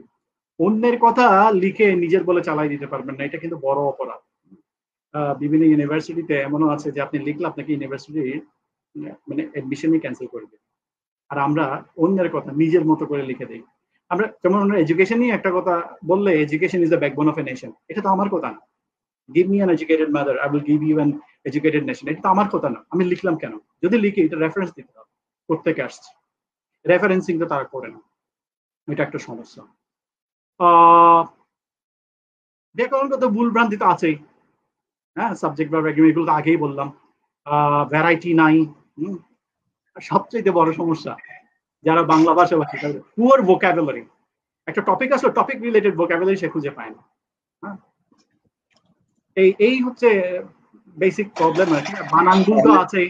অন্যের কথা লিখে নিজের বলে চালাই দিতে পারবেন না, এটা কিন্তু বড় অপরাধ। বিভিন্ন ইউনিভার্সিটিতে এমনও আছে যে আপনি লিখলে আপনাকে ইউনিভার্সিটি মানে এডমিশনই ক্যান্সেল করে দেবে। আর আমরা অন্যের কথা নিজের মতো করে লিখে দিই। আমরা যেমন এডুকেশন নিয়ে একটা কথা বললে, education is the backbone of a nation, এটা তো আমার কথা না। Give me an educated mother, I will give you an educated nation, এটা তো আমার কথা না। আমি লিখলাম কেন? যদি লিখি এটা রেফারেন্স দিতে হবে, প্রত্যেকে আসছে, রেফারেন্সিং তো তারা করে না, এটা একটা সমস্যা। ব্যাকরণগত ভুল ভ্রান্তি তো আছেই, হ্যাঁ, সাবজেক্ট ভার্ব এগুলো তো আগেই বললাম। ভ্যারাইটি নাই, সবচেয়ে বড় সমস্যা যারা বাংলা ভাষাভাষী, পুয়ার ভোকাবুলারি। একটা টপিক আসলে টপিক রিলেটেড ভোকাবুলারি সে খুঁজে পায় না। হ্যাঁ, এই হচ্ছে বেসিক প্রবলেম আর কি। বানান ভুল তো আছেই।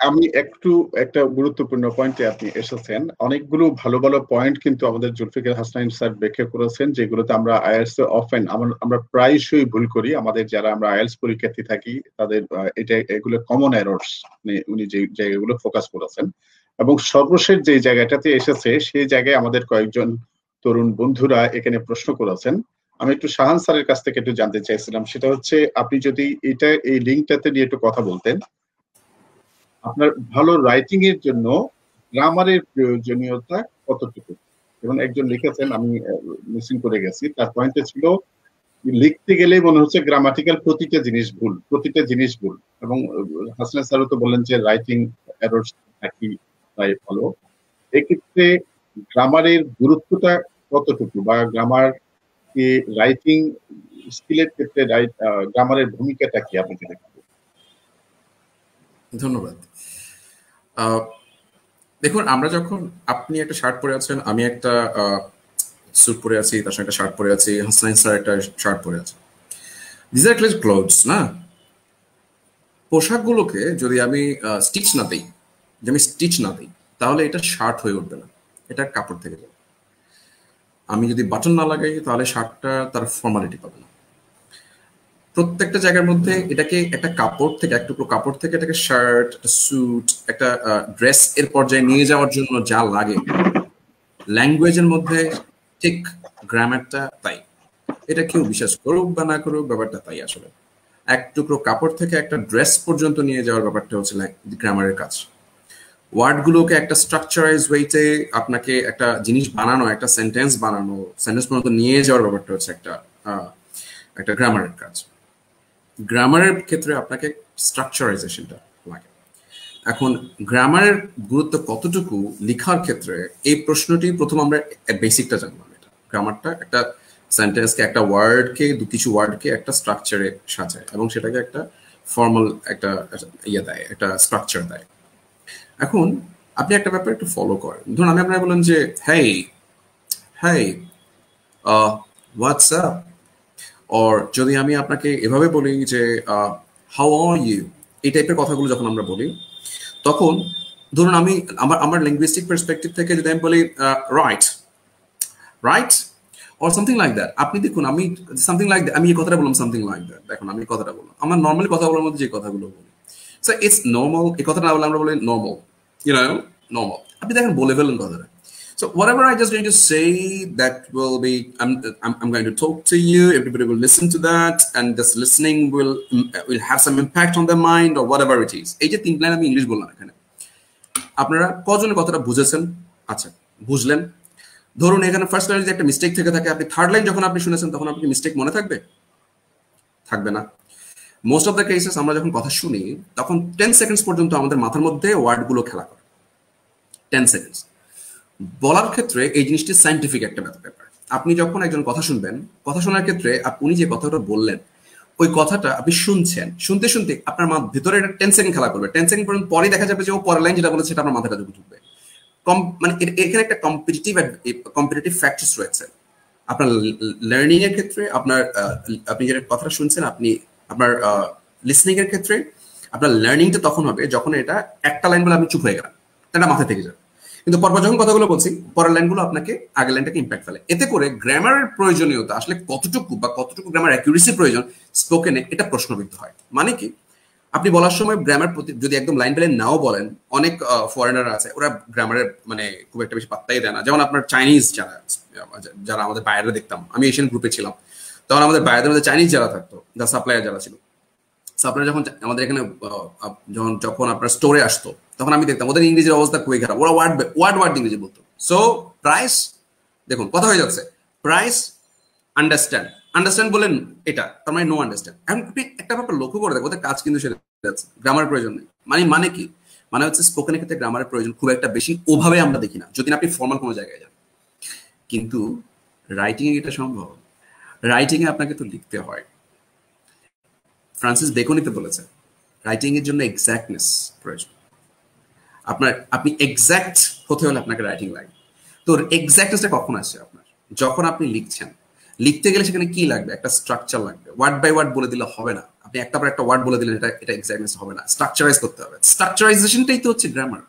আমি একটু একটা গুরুত্বপূর্ণ পয়েন্টে আপনি এসেছেন। অনেকগুলো ভালো ভালো পয়েন্ট কিন্তু আমাদের জুলফিকার হাসানাইন স্যার ব্যাখ্যা করেছেন, যেগুলোতে আমরা আইএলটিএস অফেন আমরা প্রায়শই ভুল করি। আমাদের যারা আমরা আইএলটিএস পরীক্ষার্থী থাকি তাদের এগুলো কমন এরর্স, উনি যে জায়গাগুলো ফোকাস করেছেন। এবং সর্বশেষ যে জায়গাটাতে এসেছে সেই জায়গায় আমাদের কয়েকজন তরুণ বন্ধুরা এখানে প্রশ্ন করেছেন। আমি একটু শাহান স্যারের কাছ থেকে একটু জানতে চাইছিলাম, সেটা হচ্ছে আপনি যদি এই লিঙ্কটাতে নিয়ে একটু কথা বলতেন। আপনার ভালো রাইটিং এর জন্য গ্রামারের প্রয়োজনীয়তা কতটুকু? এবং একজন লিখেছেন, আমি মিসিং করে গেছি, তার পয়েন্টে ছিল লিখতে গেলে মনে হচ্ছে গ্রামাটিক্যাল প্রতিটা জিনিস ভুল। এবং হাসান স্যারও তো বললেন যে রাইটিং এরর্স থাকি, তাই ভালো। এক্ষেত্রে গ্রামারের গুরুত্বটা কতটুকু, বা গ্রামার কি রাইটিং স্কিলের ক্ষেত্রে গ্রামারের ভূমিকাটা কি আপনি কি দেখেন? ধন্যবাদ। দেখুন, আমরা যখন, আপনি একটা শার্ট পরে আছেন, আমি একটা স্যুট পরে আছি, তার সঙ্গে একটা শার্ট পরে আছি, হাসান স্যার একটা শার্ট পরে আছে, দিস আর ক্লোথস না। পোশাকগুলোকে যদি আমি স্টিচ না দিই, তাহলে এটা শার্ট হয়ে উঠবে না, এটা কাপড় থেকে যাবে। আমি যদি বাটন না লাগাই তাহলে শার্টটা তার ফর্মালিটি পাবে না। প্রত্যেকটা জায়গার মধ্যে এটাকে একটা কাপড় থেকে, এক টুকরো কাপড় থেকে এটাকে শার্ট, একটা স্যুট, একটা ড্রেস এর পর্যায়ে নিয়ে যাওয়ার জন্য যা লাগে, ল্যাঙ্গুয়েজের মধ্যে ঠিক গ্রামারটা তাই। এটা কেউ বিশ্বাস করুক বা না করুক, ব্যাপারটা তাই। আসলে এক টুকরো কাপড় থেকে একটা ড্রেস পর্যন্ত নিয়ে যাওয়ার ব্যাপারটা হচ্ছে গ্রামারের কাজ। ওয়ার্ডগুলোকে একটা স্ট্রাকচারাইজ ওয়েতে আপনাকে একটা জিনিস বানানো, একটা সেন্টেন্স বানানো, সেন্টেন্স পর্যন্ত নিয়ে যাওয়ার ব্যাপারটা হচ্ছে একটা গ্রামারের কাজ। গ্রামারের ক্ষেত্রে আপনাকে স্ট্রাকচারাইজেশনটা লাগে। এখন গ্রামারের গুরুত্ব কতটুকু লেখার ক্ষেত্রে, এই প্রশ্নটি প্রথম আমরা বেসিকটা জানলাম। এটা গ্রামারটা একটা সেন্টেন্সকে, একটা ওয়ার্ডকে, কিছু ওয়ার্ডকে একটা স্ট্রাকচারে সাজায় এবং সেটাকে একটা ফর্মাল একটা দেয়, একটা স্ট্রাকচার দেয়। এখন আপনি একটা ব্যাপার একটু ফলো করেন। ধরুন আমি আপনাকে বললাম যে হেই হোয়াটসঅ্যাপ, অর যদি আমি আপনাকে এভাবে বলি যে হাউ আর ইউ, এই টাইপের কথাগুলো যখন আমরা বলি, তখন ধরুন আমি আমার লিঙ্গুইস্টিক পার্সপেক্টিভ থেকে যদি আমি বলি right or something like that, আপনি দেখুন আমি সামথিং লাইক দ্যাট, আমি এই কথাটা বললাম সামথিং লাইক দ্যাট, দেখুন আমি কথাটা বললাম, আমার নর্মালি কথা বলার মধ্যে যে কথাগুলো বলি, সো ইটস নর্মাল, এই কথাটা না বলে আমরা বলি নর্মাল, নর্মাল। আপনি দেখেন বলে ফেলেন কথাটা। So whatever I just going to say, that will be, I'm going to talk to you. Everybody will listen to that, and this listening will have some impact on their mind or whatever it is. এই যে 3 line আমি English বললাম এখানে, আপনারা কজনের কথাটা বুঝেছেন? আচ্ছা, বুঝলেন। ধরুন এখানে ফার্স্ট লাইনে যদি একটা মিস্টেক থেকে থাকে, আপনি থার্ড লাইন যখন আপনি শুনেছেন তখন আপনি মিস্টেক মনে থাকবে? থাকবে না। মোস্ট অফ দ্য কেসেস আমরা যখন কথা শুনি তখন 10 সেকেন্ডস পর্যন্ত আমাদের মাথার মধ্যে ওয়ার্ডগুলো খেলা করে। 10 সেকেন্ডস বলার ক্ষেত্রে এই জিনিসটি সায়েন্টিফিক একটা ব্যাপার। আপনি যখন একজন কথা শুনবেন, কথা শোনার ক্ষেত্রে উনি যে কথাটা বললেন, ওই কথাটা আপনি শুনছেন, শুনতে শুনতে আপনার ভিতরে একটা 10 সেকেন্ড খেলা করবে। 10 সেকেন্ড পর্যন্ত পরে দেখা যাবে যে ও পরের লাইন যেটা বলেছে সেটা আপনার মাথাটা ঢুকবে। মানে এখানে একটা কম্পিটিটিভ ফ্যাক্টরস রয়েছে আপনার লার্নিং এর ক্ষেত্রে। আপনি যেটা কথাটা শুনছেন, আপনার লিসনিং এর ক্ষেত্রে আপনার লার্নিংটা তখন হবে যখন এটা একটা লাইন বলে আপনি চুপ হয়ে গেলেন, এটা মাথা থেকে যাবে। কিন্তু পরপর যখন কথাগুলো বলছি, পরের লাইনগুলো আপনাকে আগের লাইনটাকে ইম্প্যাক্ট ফেলে। এতে করে গ্রামারের প্রয়োজনীয়তা আসলে কতটুকু গ্রামার অ্যাকিউরেসি প্রয়োজন স্পোকেনে, এটা প্রশ্নবিদ্ধ হয়। মানে কি, আপনি বলার সময় গ্রামার যদি একদম লাইন বাই লাইন নাও বলেন, অনেক ফরেনার আছে ওরা গ্রামারের মানে খুব একটা বেশি পাত্তাই দেয় না। যেমন আপনার চাইনিজ যারা আমাদের বাইরে দেখতাম, আমি এশিয়ান গ্রুপে ছিলাম, তখন আমাদের বাইরের মধ্যে চাইনিজ যারা থাকতো, যারা সাপ্লায়ার যারা ছিল, সাপ্লায়ার যখন আমাদের এখানে যখন আপনার স্টোরে আসতো, তখন আমি দেখতাম ওদের ইংরেজির অবস্থা খুবই খারাপ। ওরা ওয়ার্ড ইংরেজি বলতো। সো প্রাইস, দেখুন কথা হয়ে যাচ্ছে, প্রাইস আন্ডারস্ট্যান্ড বলেন, এটা তার মানে নো আন্ডারস্ট্যান্ড। এখন আপনি একটা ব্যাপার লক্ষ্য করে দেখো, ওদের কাজ কিন্তু সেটা যাচ্ছে, গ্রামারের প্রয়োজন নেই। মানে কি, মানে হচ্ছে স্পোকেনের ক্ষেত্রে গ্রামারের প্রয়োজন খুব একটা বেশি ওভাবে আমরা দেখি না, যদি আপনি ফর্মাল কোনো জায়গায় যান। কিন্তু রাইটিং এ এটা সম্ভব। রাইটিং এ আপনাকে তো লিখতে হয়। ফ্রান্সিস বেকনই তো বলেছে রাইটিং এর জন্য এক্সাক্টনেস প্রয়োজন। আপনি এক্সাক্ট হতে হলে আপনাকে রাইটিং লাগে। তো এক্সাক্টনেসটা কখন আসছে আপনার? যখন আপনি লিখছেন। লিখতে গেলে সেখানে কি লাগবে? একটা স্ট্রাকচার লাগবে। ওয়ার্ড বাই ওয়ার্ড বলে দিলে হবে না। আপনি একটা পর একটা ওয়ার্ড বলে দিলেন, এটা এক্সাক্টনেস হবে না। স্ট্রাকচারাইজ করতে হবে। স্ট্রাকচারাইজেশনটাই তো হচ্ছে গ্রামার।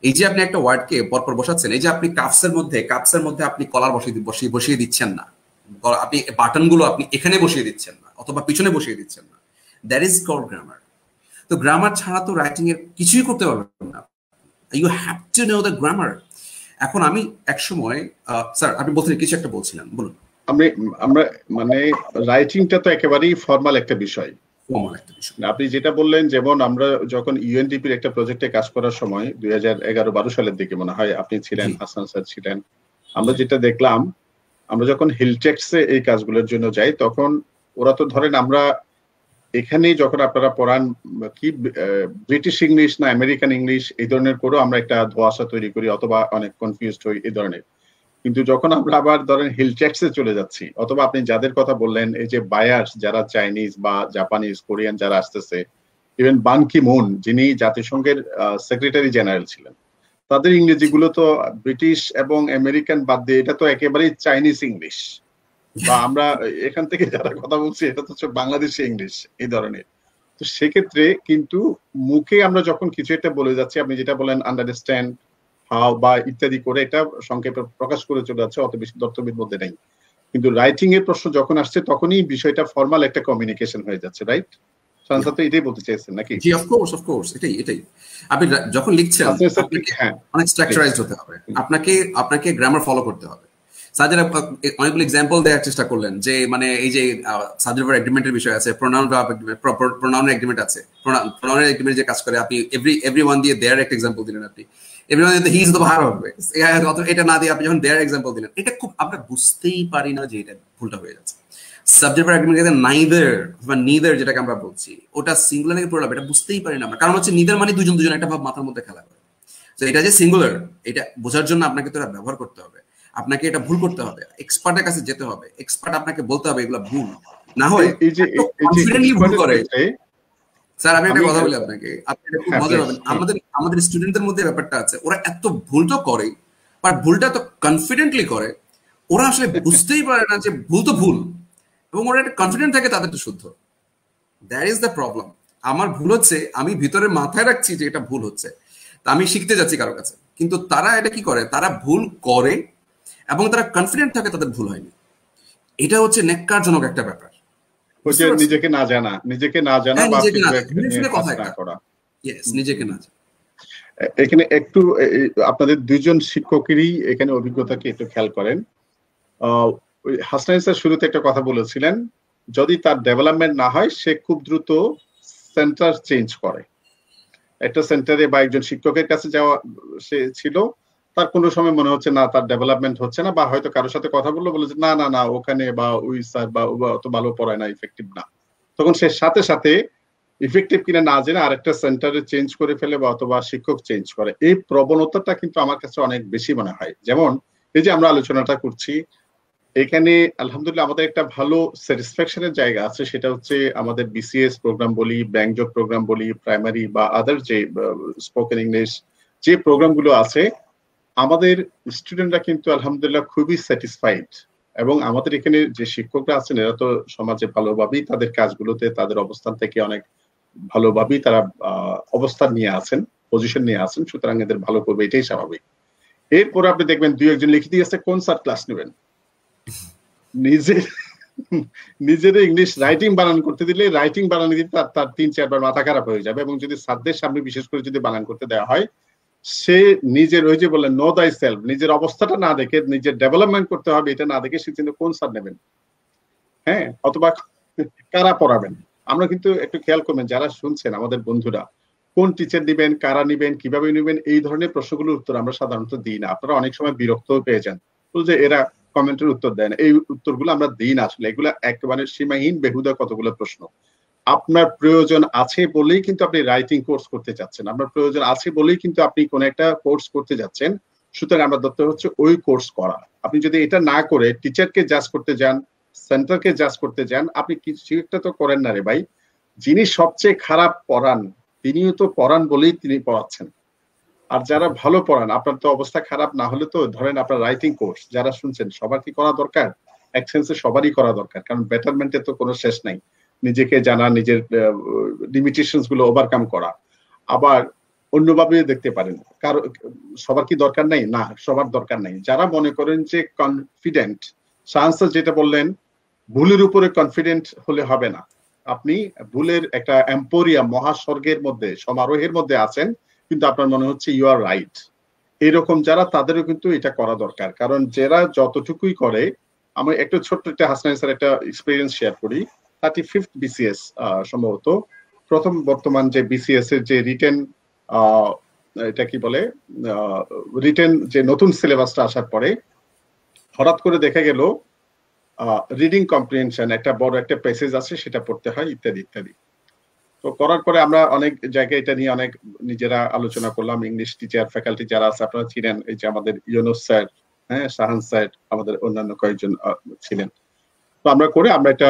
এই যে আপনি একটা ওয়ার্ডকে পরপর বসাচ্ছেন, এই যে আপনি কাপসের মধ্যে আপনি কলার বসিয়ে দিচ্ছেন না, আপনি বাটনগুলো আপনি এখানে বসিয়ে দিচ্ছেন না, অথবা পিছনে বসিয়ে দিচ্ছেন না, দ্যাট ইজ কল্ড গ্রামার। তো গ্রামার ছাড়া তো রাইটিং এর কিছুই করতে পারবেন না। You have to know the grammar. এখন আমি একসময়, স্যার আপনি কিছু একটা বলছিলেন, বলুন। আমরা মানে রাইটিংটা তো একেবারেই ফর্মাল একটা বিষয়। আপনি যেটা বললেন, যেমন আমরা যখন ইউএনডিপির একটা প্রজেক্টে কাজ করার সময় 2011-12 সালের দিকে মনে হয় আপনি ছিলেন, হাসান স্যার ছিলেন, আমরা যেটা দেখলাম, আমরা যখন হিলটেক্সে এই কাজগুলোর জন্য যাই, তখন ওরা তো ধরেন আমরা এখানে যখন আপনারা পড়ান কি ব্রিটিশ ইংলিশ না আমেরিকান ইংলিশ এই ধরনের করেও আমরা একটা ধোঁয়াশা তৈরি করি, অথবা অনেক কনফিউজড হই এই ধরনের। কিন্তু যখন আমরা আবার ধরেন হিলটেক্সে চলে যাচ্ছি, অথবা আপনি যাদের কথা বললেন, এই যে বায়ার্স যারা চাইনিজ বা জাপানিজ কোরিয়ান যারা আসতেছে, ইভেন বান কি মুন যিনি জাতিসংঘের সেক্রেটারি জেনারেল ছিলেন, তাদের ইংরেজি গুলো তো ব্রিটিশ এবং আমেরিকান বাদ দিয়ে এটা তো একেবারেই চাইনিজ ইংলিশ, বা আমরা এখান থেকে যারা কথা বলছি এটা তো বাংলাদেশি ইংলিশ এই ধরনের। তো সেক্ষেত্রে কিন্তু মুখে আমরা যখন কিছু একটা বলে যাচ্ছি, আপনি যেটা বলেন আন্ডারস্ট্যান্ড হাউ বা ইত্যাদি করে এটা সংক্ষেপে প্রকাশ করে চলে যাচ্ছে, অত বেশি তথ্যবিদ মধ্যে নেই। কিন্তু রাইটিং এর প্রশ্ন যখন আসছে তখনই বিষয়টা ফর্মাল একটা কমিউনিকেশন হয়ে যাচ্ছে, রাইট? সানসাত তো এটাই বলতে চাইছেন নাকি? জি, অফ কোর্স এটাই। আপনি যখন লিখছেন অনেক স্ট্রাকচারাইজড হতে হবে, আপনাকে গ্রামার ফলো করতে হবে। সাজের অনেকগুলো এক্সাম্পল দেওয়ার চেষ্টা করলেন, যে মানে এই যে সাবজেক্ট ভার্ব এগ্রিমেন্টের বিষয় আছে, প্রোনাউন এগ্রিমেন্ট আছে, প্রোনাউনের এগ্রিমেন্ট যে কাজ করে, আপনি এভরিওয়ান দিয়ে দেয়ার একটা এক্সাম্পল দিলেন, আপনি এভরিওয়ান দিয়ে হি ইজ তো ভালো হবে, এটা না দিয়ে আপনি যখন দেয়ার এক্সাম্পল দিলেন, এটা খুব আমরা বুঝতেই পারি না যে এটা ভুলটা হয়ে যাচ্ছে। সাবজেক্ট ভার্ব এগ্রিমেন্ট নাইদার বা নিদার যেটাকে আমরা বলছি, ওটা সিঙ্গুলার নাকি প্লুরাল এটা বুঝতেই পারি না আমরা, কারণ হচ্ছে নিদার মানে দুজন একটা ভাব মাথার মধ্যে খেলা করে। তো এটা যে সিঙ্গুলার, এটা বোঝার জন্য আপনাকে তো ব্যবহার করতে হবে, আপনাকে এটা ভুল করতে হবে, এক্সপার্টের কাছে যেতে হবে, এক্সপার্ট আপনাকে বলতে হবে এগুলো ভুল না হয়। কনফিডেন্টলি ভুল করে। স্যার আমি একটা কথা বলি আপনাকে, আপনি এটা খুব মজা পাবেন। আমাদের স্টুডেন্টদের মধ্যে ব্যাপারটা আছে, ওরা এত ভুল তো করে, বাট ভুলটা তো কনফিডেন্টলি করে, ওরা আসলে বুঝতেই পারে না যে ভুল তো ভুল, এবং ওরা একটা কনফিডেন্ট থাকে তাদের তো শুদ্ধ। That is the problem. আমার ভুল হচ্ছে, আমি ভিতরে মাথায় রাখছি যে এটা ভুল হচ্ছে, তা আমি শিখতে যাচ্ছি কারো কাছে, কিন্তু তারা এটা কি করে, তারা ভুল করে এবং তারা কনফিডেন্ট থাকে তাদের ভুল হয়নি। এটা হচ্ছে নেক্কারজনক একটা ব্যাপার। ওই যে নিজেকে না জানা বা ফিডব্যাক নিয়ে কাজ না করা। নিজেকে না জানা। এখানে একটু আপনাদের দুইজন শিক্ষকেরই এখানে অভিজ্ঞতাকে একটু খেয়াল করেন। হাসনাইন স্যার শুরুতে একটা কথা বলেছিলেন, যদি তার ডেভেলপমেন্ট না হয় সে খুব দ্রুত সেন্টার চেঞ্জ করে। একটা সেন্টারে বা একজন শিক্ষকের কাছে যাওয়া সে ছিল, তার কোনো সময় মনে হচ্ছে না তার ডেভেলপমেন্ট হচ্ছে না, বা হয়তো কারোর সাথে কথা বললো, বলে যে না না না ওখানে বা ওই স্যার বা অত ভালো পড়ায় না, ইফেক্টিভ না, তখন সে সাথে সাথে ইফেক্টিভ কিনা না জেনে আরেকটা সেন্টারে চেঞ্জ করে ফেলে বা অথবা শিক্ষক চেঞ্জ করে। এই প্রবণতাটা কিন্তু আমার কাছে অনেক বেশি মনে হয়। যেমন এই যে আমরা আলোচনাটা করছি, এখানে আলহামদুলিল্লাহ আমাদের একটা ভালো স্যাটিসফ্যাকশনের জায়গা আছে, সেটা হচ্ছে আমাদের বিসিএস প্রোগ্রাম বলি, ব্যাংক প্রোগ্রাম বলি, প্রাইমারি বা আদার যে স্পোকেন ইংলিশ যে প্রোগ্রামগুলো আছে, আমাদের স্টুডেন্টরা কিন্তু আলহামদুলিল্লাহ খুবই স্যাটিসফাইড। এবং আমাদের এখানে যে শিক্ষকরা আছেন এরা তো সমাজে ভালোভাবেই তাদের কাজগুলোতে তাদের অবস্থান থেকে অনেক ভালোভাবেই তারা অবস্থান নিয়ে আছেন, পজিশন নিয়ে আছেন, সুতরাং এদের ভালো করবে, এটাই স্বাভাবিক। এরপর আপনি দেখবেন দুই একজন লিখে দিয়েছে কোন স্যার ক্লাস নেবেন, নিজের ইংলিশ রাইটিং বানান করতে দিলে রাইটিং বানানো দিতে তার 3-4 বার মাথা খারাপ হয়ে যাবে। এবং যদি স্যারদের সামনে বিশেষ করে যদি বানান করতে দেওয়া হয়, সে নিজের ওই যে বললেন নো দাই সেলফ, নিজের অবস্থাটা না দেখে, নিজের ডেভেলপমেন্ট করতে হবে এটা না দেখে সে কিন্তু কোন স্যার নেবেন, হ্যাঁ, অথবা কারা পড়াবেন। আমরা কিন্তু একটু খেয়াল করবেন যারা শুনছেন আমাদের বন্ধুরা, কোন টিচার নিবেন, কারা নিবেন, কিভাবে নিবেন, এই ধরনের প্রশ্নগুলোর উত্তর আমরা সাধারণত দিই না। আপনারা অনেক সময় বিরক্ত পেয়ে যান যে এরা কমেন্টের উত্তর দেয় না, এই উত্তরগুলো আমরা দিই না। আসলে এগুলো একেবারে সীমাহীন বেহুদা কতগুলো প্রশ্ন। আপনার প্রয়োজন আছে বলেই কিন্তু আপনি রাইটিং কোর্স করতে যাচ্ছেন, আপনার প্রয়োজন আছে বলেই কিন্তু আপনি কোন একটা কোর্স করতে যাচ্ছেন, সুতরাং আমরা দরকার হচ্ছে ওই কোর্স করা। আপনি যদি এটা না করে টিচারকে জাজ করতে যান, সেন্টারকে জাজ করতে যান, আপনি কিছু একটা তো করেন না রে ভাই। যিনি সবচেয়ে খারাপ পড়ান তিনিও তো পড়ান বলেই তিনি পড়াচ্ছেন, আর যারা ভালো পড়ান, আপনার তো অবস্থা খারাপ না হলে তো ধরেন আপনার রাইটিং কোর্স যারা শুনছেন সবার কি করা দরকার? এক সেন্সে সবারই করা দরকার, কারণ বেটারমেন্টের তো কোনো শেষ নাই। নিজেকে জানা, নিজের লিমিটেশনস গুলো ওভারকাম করা। আবার অন্যভাবে দেখতে পারেন, কারো সবার কি দরকার নাই? না, সবার দরকার নাই। যারা মনে করেন যে কনফিডেন্ট, শাহান স্যার যেটা বললেন, ভুলের উপরে কনফিডেন্ট হলে হবে না। আপনি ভুলের একটা এম্পোরিয়াম, মহাস্বর্গের মধ্যে, সমারোহের মধ্যে আছেন, কিন্তু আপনার মনে হচ্ছে ইউ আর রাইট, এরকম যারা, তাদেরও কিন্তু এটা করা দরকার। কারণ যারা যতটুকুই করে, আমি একটু ছোট্ট একটা হাসনাইন স্যার একটা এক্সপিরিয়েন্স শেয়ার করি। 35th BCS সম্ভবত প্রথম বর্তমান যে বিসিএস এর যে রিটেন, এটা কি বলে, রিটেন যে নতুন সিলেবাসটা আসার পরে হঠাৎ করে দেখা গেল রিডিং কম্প্রিহেনশন একটা বড় একটা প্যাসেজ আছে, সেটা পড়তে হয়, ইত্যাদি ইত্যাদি। তো করার পরে আমরা অনেক জায়গায় এটা নিয়ে অনেক নিজেরা আলোচনা করলাম। ইংলিশ টিচার, ফ্যাকাল্টি যারা আছে, আপনারা ছিলেন, এই যে আমাদের ইউনুস স্যার, হ্যাঁ, শাহান স্যার, আমাদের অন্যান্য কয়েকজন ছিলেন। তো আমরা একটা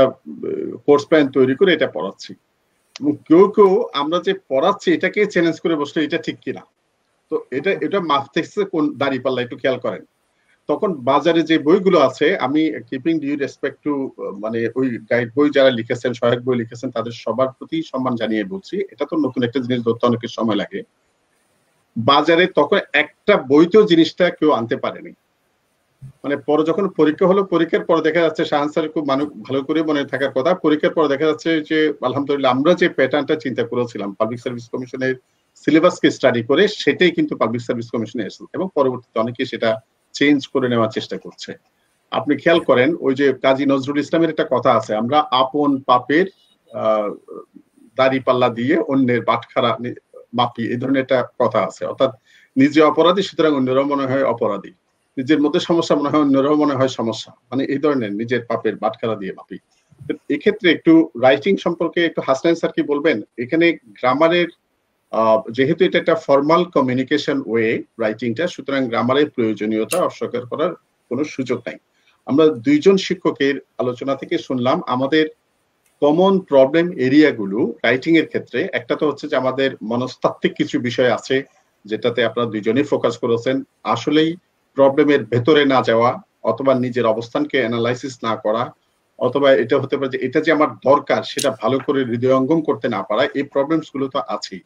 কোর্স প্ল্যান তৈরি করে এটা পড়াচ্ছি। কেউ কেউ আমরা যে পড়াচ্ছি এটাকে চ্যালেঞ্জ করে বসলো, এটা ঠিক কিনা। তো এটা মাপতেছে কোন দাঁড়িপাল্লা, একটু খেয়াল করেন। তখন বাজারে যে বইগুলো আছে, আমি কিপিং ডিউ রেসপেক্ট টু, মানে ওই গাইড বই যারা লিখেছেন, সহায়ক বই লিখেছেন, তাদের সবার প্রতি সম্মান জানিয়ে বলছি, এটা তো নতুন একটা জিনিস ধরতে অনেকের সময় লাগে। বাজারে তখন একটা বইতেও জিনিসটা কেউ আনতে পারেনি। মানে পরে যখন পরীক্ষা হলো, পরীক্ষার পরে দেখা যাচ্ছে, শাহান স্যার খুব ভালো করে মনে থাকার কথা, পরীক্ষার পরে দেখা যাচ্ছে যে আলহামদুলিল্লাহ আমরা যে প্যাটার্নটা চিন্তা করেছিলাম পাবলিক সার্ভিস কমিশনের সিলেবাসকে স্টাডি করে, সেটাই কিন্তু পাবলিক সার্ভিস কমিশনে এসেছে, এবং পরবর্তীতে অনেকে সেটা চেঞ্জ করে নেওয়ার চেষ্টা করছে। আপনি খেয়াল করেন, ওই যে কাজী নজরুল ইসলামের একটা কথা আছে, আমরা আপন পাপের দাড়ি পাল্লা দিয়ে অন্যের বাটখারা মাপি, এই ধরনের একটা কথা আছে। অর্থাৎ নিজে অপরাধী, সুতরাং অন্যরাও মনে হয় অপরাধী, নিজের মধ্যে সমস্যা মনে হয় অন্যরাও মনে হয় সমস্যা, মানে এই ধরনের নিজের পাপের বাটখারা দিয়ে মাপি। এক্ষেত্রে একটু রাইটিং সম্পর্কে একটু হাসনাইন স্যার কি বলবেন? এখানে গ্রামারের, যেহেতু এটা একটা ফর্মাল কমিউনিকেশন ওয়ে রাইটিংটা, সুতরাং গ্রামারের প্রয়োজনীয়তা অস্বীকার করার কোনো সুযোগ নাই। আমরা দুইজন শিক্ষকের আলোচনা থেকে শুনলাম আমাদের কমন প্রবলেম এরিয়াগুলো রাইটিং এর ক্ষেত্রে। একটা তো হচ্ছে যে আমাদের মনস্তাত্ত্বিক কিছু বিষয় আছে, যেটাতে আপনারা দুইজনেই ফোকাস করেছেন। আসলেই প্রবলেমের ভেতরে না যাওয়া, অথবা নিজের অবস্থানকে অ্যানালাইসিস না করা, অথবা এটা হতে পারে যে এটা যে আমার দরকার সেটা ভালো করে হৃদয়ঙ্গম করতে না পারা, এই প্রবলেমস গুলো তো আছেই।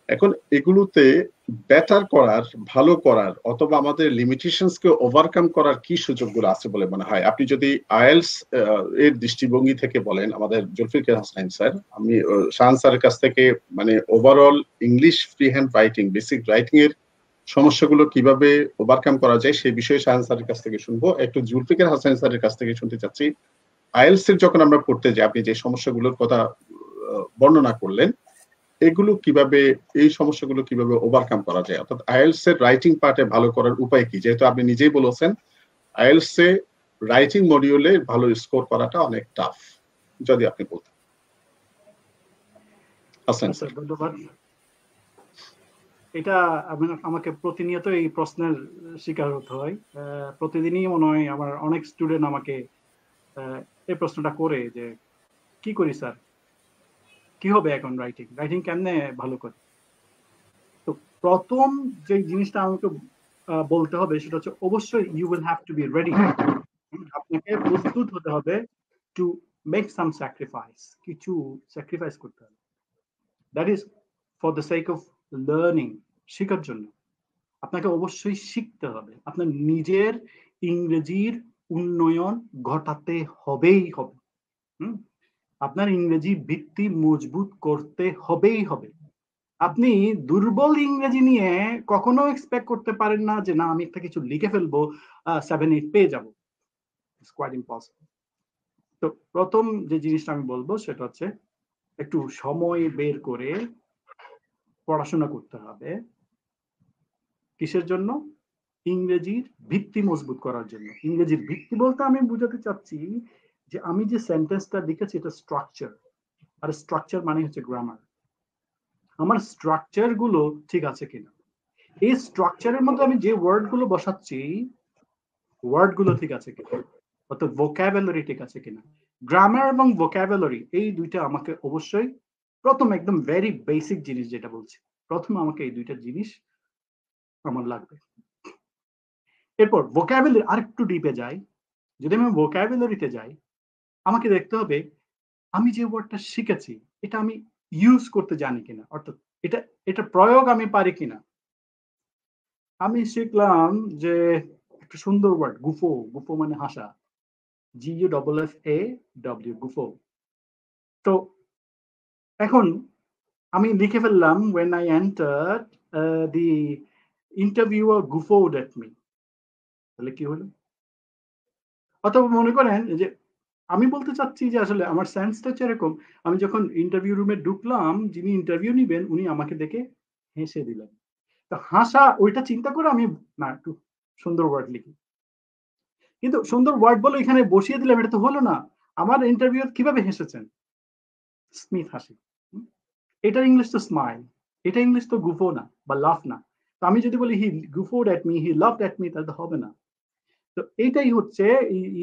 এখন এগুলোতে বেটার করার, ভালো করার অথবা আমাদের লিমিটেশনসকে ওভারকাম করার কি সুযোগগুলো আছে বলে মনে হয়? আপনি যদি আইএলস এর দৃষ্টিভঙ্গি থেকে বলেন, আমাদের জুলফিকার হাসান স্যার, আমি শাহান স্যারের কাছ থেকে মানে overall English free hand writing, basic writing এর সমস্যাগুলো কিভাবে ওভারকাম করা যায় সেই বিষয়ে শাহান স্যারের কাছ থেকে শুনবো। একটু জুলফিকার হাসান স্যারের কাছ থেকে শুনতে চাচ্ছি, আইএলস এর যখন আমরা পড়তে যাই, আপনি যে সমস্যাগুলোর কথা বর্ণনা করলেন, এগুলো কিভাবে, এই সমস্যাগুলো কিভাবে ওভারকাম করা যায়, অর্থাৎ আইএলস এর রাইটিং পার্টে ভালো করার উপায় কি? যেহেতু আপনি নিজেই বলেছেন আইএলস এ রাইটিং মডিউলে ভালো স্কোর করাটা অনেক টাফ, যদি আপনি বলতেন। ধন্যবাদ। এটা আমাকে প্রতিনিয়ত এই প্রশ্নের শিকার হতে হয়। প্রতিদিনই মনে হয় আমার অনেক স্টুডেন্ট আমাকে এই প্রশ্নটা করে যে কি করি স্যার, কি হবে এখন রাইটিং কেমনে ভালো করে? তো প্রথম যে জিনিসটা আমাকে বলতে হবে সেটা হচ্ছে অবশ্যই you will have to be ready. আপনাকে প্রস্তুত হতে হবে টু মেক সাম স্যাক্রিফাইস, কিছু স্যাক্রিফাইস করতে হবে। That is for the sake of learning, শেখার জন্য। আপনাকে অবশ্যই শিখতে হবে, আপনার নিজের ইংরেজির উন্নয়ন ঘটাতে হবেই হবে। আপনার ইংরেজি ভিত্তি মজবুত করতে হবেই হবে। আপনি দুর্বল ইংরেজি নিয়ে কখনো এক্সপেক্ট করতে পারেন না যে না আমি একটা কিছু লিখে ফেলবো, 7-8 পেয়ে যাবো। It's quite impossible. তো প্রথম যে জিনিসটা আমি বলবো সেটা হচ্ছে একটু সময় বের করে পড়াশোনা করতে হবে। কিসের জন্য? ইংরেজির ভিত্তি মজবুত করার জন্য। ইংরেজির ভিত্তি বলতে আমি বুঝাতে চাচ্ছি যে আমি যে সেন্টেন্সটা লিখেছি এটা স্ট্রাকচার, আর স্ট্রাকচার মানে হচ্ছে গ্রামার। আমার স্ট্রাকচার গুলো ঠিক আছে কিনা, এই স্ট্রাকচারের মধ্যে আমি যে ওয়ার্ড গুলো বসাচ্ছি ওয়ার্ড গুলো ঠিক আছে কিনা, অর্থাৎ ভোকাবুলারি ঠিক আছে কিনা। গ্রামার এবং ভোকাবুলারি এই দুইটা আমাকে অবশ্যই প্রথম, একদম ভেরি বেসিক জিনিস যেটা বলছি, প্রথম আমাকে এই দুইটা জিনিস আমার লাগবে। এরপর ভোকাবুলারি আরেকটু ডিপে যাই। যদি আমি ভোকাবুলারিতে যাই, আমাকে দেখতে হবে আমি যে ওয়ার্ডটা শিখেছি এটা আমি ইউজ করতে জানি কিনা, অর্থাৎ এটা প্রয়োগ আমি পারি কিনা। আমি শিখলাম যে একটা সুন্দর ওয়ার্ড গুফো, গুফো মানে হাসা, GUFFAW, গুফো। তো এখন আমি লিখে ফেললাম when I entered the interviewer guffawed at me, তাহলে কি হলো? অথবা মনে করেন যে আমি বলতে চাচ্ছি যে আসলে আমার সেন্সটা হচ্ছে এরকম, আমি যখন ইন্টারভিউ রুমে ঢুকলাম, যিনি ইন্টারভিউ নিবেন উনি আমাকে দেখে হেসে দিলেন। তো হাসা ওইটা চিন্তা করে আমি না একটু সুন্দর ওয়ার্ড লিখি, কিন্তু সুন্দর ওয়ার্ড বলে এখানে বসিয়ে দিলাম, এটা তো হলো না। আমার ইন্টারভিউ কিভাবে হেসেছেন? স্মিথ হাসি। এটার ইংলিশ তো স্মাইল, এটা ইংলিশ তো গুফো না বা লাফ না। তো আমি যদি বলি he goofed at me, he laughed at me, তাহলে তো হবে না। তো এইটাই হচ্ছে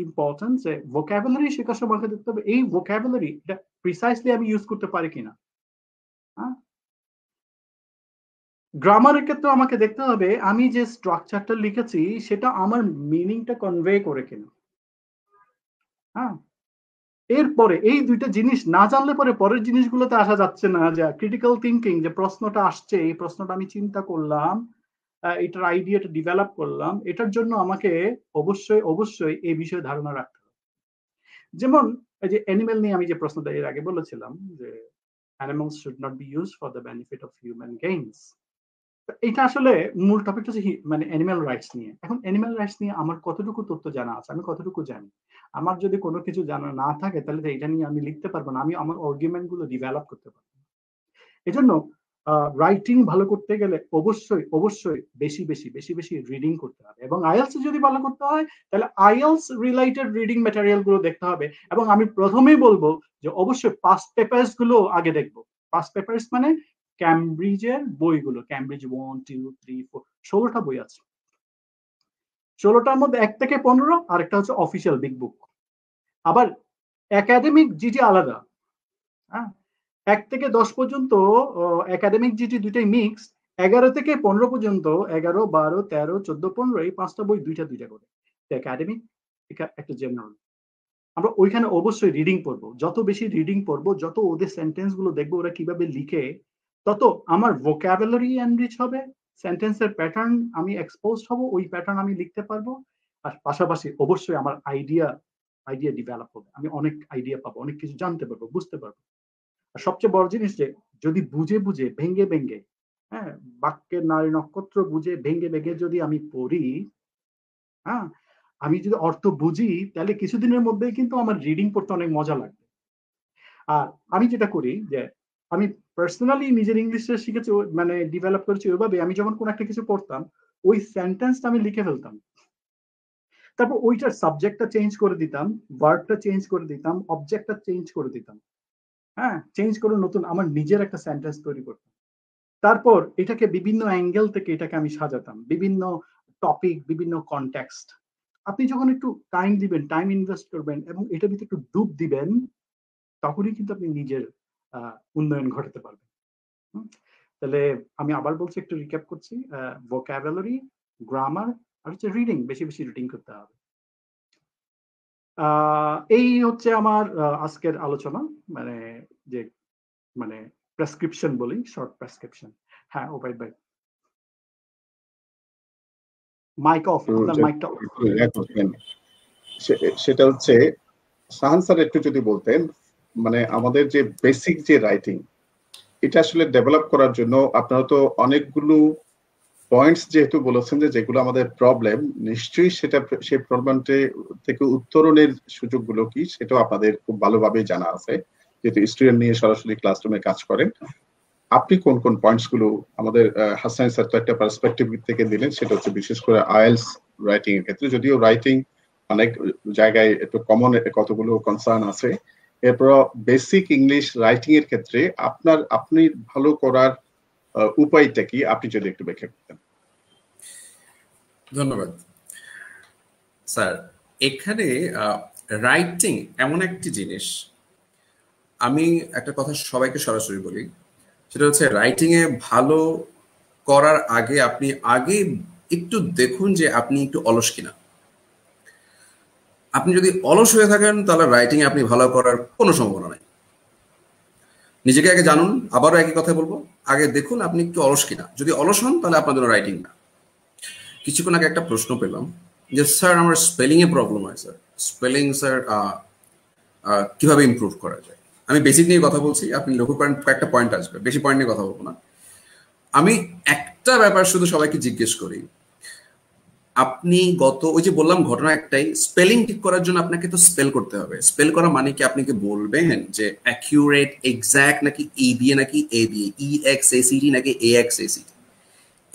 ইম্পর্টেন্ট যে ভোকাবুলারি শেখার সময় দেখতে হবে এই ভোকাবুলারি এটা প্রিসাইসলি আমি ইউজ করতে পারি কিনা। গ্রামারের ক্ষেত্রে আমাকে দেখতে হবে আমি যে স্ট্রাকচারটা লিখেছি সেটা আমার মিনিংটা কনভে করে কিনা। হ্যাঁ, এরপরে এই দুইটা জিনিস না জানলে পরে পরের জিনিসগুলোতে আসা যাচ্ছে না। যে ক্রিটিক্যাল থিঙ্কিং, যে প্রশ্নটা আসছে এই প্রশ্নটা আমি চিন্তা করলাম, এটার আইডিয়াটা ডেভেলপ করলাম, এটার জন্য আমাকে অবশ্যই এই বিষয়ে ধারণা রাখতে হবে। যেমন এই যে অ্যানিমেল নিয়ে আমি যে প্রশ্নটা এর আগে বলেছিলাম যে animals should not be used for the benefit of human gains. এটা আসলে মূল টপিকটা হচ্ছে মানে অ্যানিমাল রাইটস নিয়ে। এখন অ্যানিমাল রাইটস নিয়ে আমার কতটুকু তথ্য জানা আছে, আমি কতটুকু জানি। আমার যদি কোনো কিছু জানা না থাকে তাহলে তো এটা নিয়ে আমি লিখতে পারবো না, আমি আমার আর্গুমেন্ট গুলো ডেভেলপ করতে পারবো না। এজন্য রাইটিং ভালো করতে গেলে অবশ্যই বেশি রিডিং করতে হবে, এবং আইএলস যদি ভালো করতে হয় তাহলে আইএলস রিলেটেড রিডিং ম্যাটেরিয়াল গুলো দেখতে হবে। এবং আমি প্রথমেই বলবো যে অবশ্যই পাস্ট পেপারস গুলো আগে দেখবো। পাস্ট পেপারস মানে ক্যামব্রিজের বইগুলো, ক্যামব্রিজ 1, 2, 3, 4, 16টা বই আছে। 16টার মধ্যে 1 থেকে 15 আর একটা হচ্ছে অফিসিয়াল বিগ বুক। আবার একাডেমিক জিটি আলাদা। হ্যাঁ, 1 থেকে 10 পর্যন্ত একাডেমিক জিটি দুইটাই মিক্স। 11 থেকে 15 পর্যন্ত 11, 12, 13, 14, 15 এই 5টা বই দুইটা করে। একাডেমিক একটা জেনারেল। আমরা ওইখানে অবশ্যই রিডিং পড়বো। যত বেশি রিডিং পড়বো, যত ওদের সেন্টেন্স গুলো দেখবো ওরা কিভাবে লিখে, তত আমার ভোকাবুলারি এনরিচ হবে, সেন্টেন্সের প্যাটার্ন আমি এক্সপোজড হব, ওই প্যাটার্ন আমি লিখতে পারবো। আর পাশাপাশি অবশ্যই আমার আইডিয়া ডেভেলপ হবে, আমি অনেক আইডিয়া পাবো, অনেক কিছু জানতে পারবো, বুঝতে পারবো। আর সবচেয়ে বড় জিনিস যে যদি বুঝে বুঝে ভেঙ্গে ভেঙ্গে, হ্যাঁ, বাক্যের নারী নক্ষত্র বুঝে ভেঙ্গে ভেঙ্গে যদি আমি পড়ি, হ্যাঁ, আমি যদি অর্থ বুঝি, তাহলে কিছুদিনের মধ্যেই কিন্তু আমার রিডিং পড়তে অনেক মজা লাগবে। আর আমি যেটা করি যে আমি পার্সোনালি নিজের ইংলিশটা শিখেছি, মানে ডেভেলপ করেছি ওইভাবে, আমি যখন কোন একটা কিছু পড়তাম ওই সেন্টেন্সটা আমি লিখে ফেলতাম, তারপর ওইটার সাবজেক্টটা চেঞ্জ করে দিতাম, ভার্বটা চেঞ্জ করে দিতাম, অবজেক্টটা চেঞ্জ করে দিতাম, হ্যাঁ, চেঞ্জ করে নতুন আমার নিজের একটা সেন্টেন্স তৈরি করতাম। তারপর এটাকে বিভিন্ন অ্যাঙ্গেল থেকে এটাকে আমি সাজাতাম, বিভিন্ন টপিক, বিভিন্ন কনটেক্সট। আপনি যখন একটু টাইম দিবেন, টাইম ইনভেস্ট করবেন এবং এটার ভিতরে একটু ডুব দিবেন, তখনই কিন্তু আপনি নিজের উন্নয়ন ঘটাতে পারবেন। তাহলে আমি আবার বলছি, একটু রিক্যাপ করছি, ভোকাবুলারি, গ্রামার আর হচ্ছে রিডিং, বেশি বেশি রিডিং করতে হবে। এই হচ্ছে আমার আজকের আলোচনা, মানে যে মানে প্রেসক্রিপশন বলি, শর্ট প্রেসক্রিপশন। হ্যাঁ ওবাইদ ভাই, মাইক অফ, আপনার মাইকটা অফ। সেটা হচ্ছে সাহান স্যার একটু যদি বলতেন, মানে আমাদের যে বেসিক যে রাইটিং, এটা আসলে ডেভেলপ করার জন্য আপনারা তো অনেকগুলো পয়েন্টস যেহেতু বলেছেন যে যেগুলো আমাদের প্রবলেম, নিশ্চয়ই সেটা সেই প্রবলেমটি থেকে উত্তরণের সুযোগগুলো কি সেটাও আপনাদের খুব ভালোভাবে জানা আছে, যেহেতু স্টুডেন্ট নিয়ে সরাসরি ক্লাসরুমে কাজ করেন। আপনি কোন কোন পয়েন্টস গুলো আমাদের হাসান স্যার তো একটা পার্সপেক্টিভ থেকে দিলেন, সেটা হচ্ছে বিশেষ করে আইএলটিএস রাইটিং এর ক্ষেত্রে, যদিও রাইটিং অনেক জায়গায় একটু কমন কতগুলো কনসার্ন আছে, এরপর বেসিক ইংলিশ রাইটিং এর ক্ষেত্রে আপনি ভালো করার উপায়টা কি, আপনি যদি একটু ব্যাখ্যা করতেন। ধন্যবাদ স্যার। এখানে রাইটিং এমন একটি জিনিস, আমি একটা কথা সবাইকে সরাসরি বলি, সেটা হচ্ছে রাইটিং এ ভালো করার আগে আপনি একটু দেখুন যে আপনি একটু অলস কিনা। আপনি যদি অলস হয়ে থাকেন তাহলে রাইটিং এ আপনি ভালো করার কোনো সম্ভাবনা নেই। নিজেকে আগে জানুন, আবারও একই কথা বলবো, আগে দেখুন আপনি একটু অলস কিনা। যদি অলস হন তাহলে আপনার জন্য রাইটিং না। কিছুক্ষণ আগে একটা প্রশ্ন পেলাম যে স্যার আমার স্পেলিং এ প্রবলেম হয় স্যার, স্পেলিং স্যার কিভাবে ইমপ্রুভ করা যায়। আমি বেসিক নিয়ে কথা বলছি, আপনি লক্ষ্য করেন কয়েকটা পয়েন্ট আসবে, বেশি পয়েন্ট নিয়ে কথা বলবো না। আমি একটা ব্যাপার শুধু সবাইকে জিজ্ঞেস করি, আপনি ওই যে বললাম ঘটনা একটাই, স্পেলিং ঠিক করার জন্য আপনাকে তো স্পেল করতে হবে। স্পেল করা মানে কি আপনি কি বলবেন যে অ্যাকিউরেট, এক্সাক্ট নাকি ই দিয়ে নাকি এ দিয়ে, EXACT নাকি AXACT,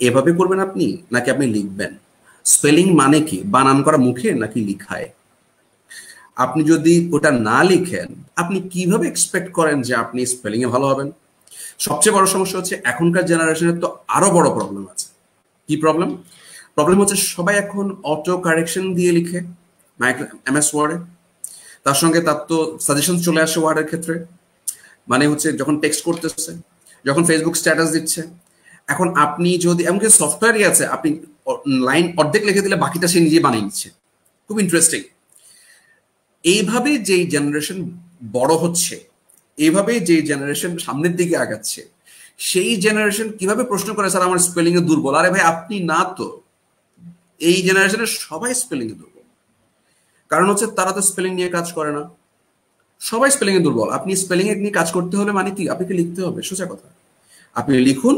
এভাবে করবেন আপনি, নাকি আপনি লিখবেন? স্পেলিং মানে কি বানান করা মুখে নাকি লিখায়? আপনি যদি ওটা না লিখেন আপনি কিভাবে এক্সপেক্ট করেন যে আপনি স্পেলিং এ ভালো হবেন? সবচেয়ে বড় সমস্যা হচ্ছে এখনকার জেনারেশনের তো আরো বড় প্রবলেম আছে। কি প্রবলেম? প্রবলেম হচ্ছে সবাই এখন অটো কারেকশন দিয়ে লিখে MS ওয়ার্ডে, তার সঙ্গে তার তো সাজেশন চলে আসে ওয়ার্ডের ক্ষেত্রে। মানে হচ্ছে যখন টেক্সট করতেছে, যখন ফেসবুক স্ট্যাটাস দিচ্ছে, এখন আপনি যদি এমনকি সফটওয়্যারই আছে, আপনি লাইন অর্ধেক লিখে দিলে বাকিটা সে নিজে বানিয়ে নিচ্ছে। খুব ইন্টারেস্টিং। এইভাবে যেই জেনারেশন বড় হচ্ছে, এইভাবে যে জেনারেশন সামনের দিকে আগাচ্ছে, সেই জেনারেশন কিভাবে প্রশ্ন করে স্যার আমার স্পেলিং এ দুর্বল? আরে ভাই আপনি না তো, এই জেনারেশনের সবাই স্পেলিং এ দুর্বল। কারণ হচ্ছে তারা তো স্পেলিং নিয়ে কাজ করে না, সবাই স্পেলিং এ দুর্বল। আপনি স্পেলিং এ নিয়ে কাজ করতে হলে মানে কি আপনাকে লিখতে হবে, সোজা কথা। আপনি লিখুন,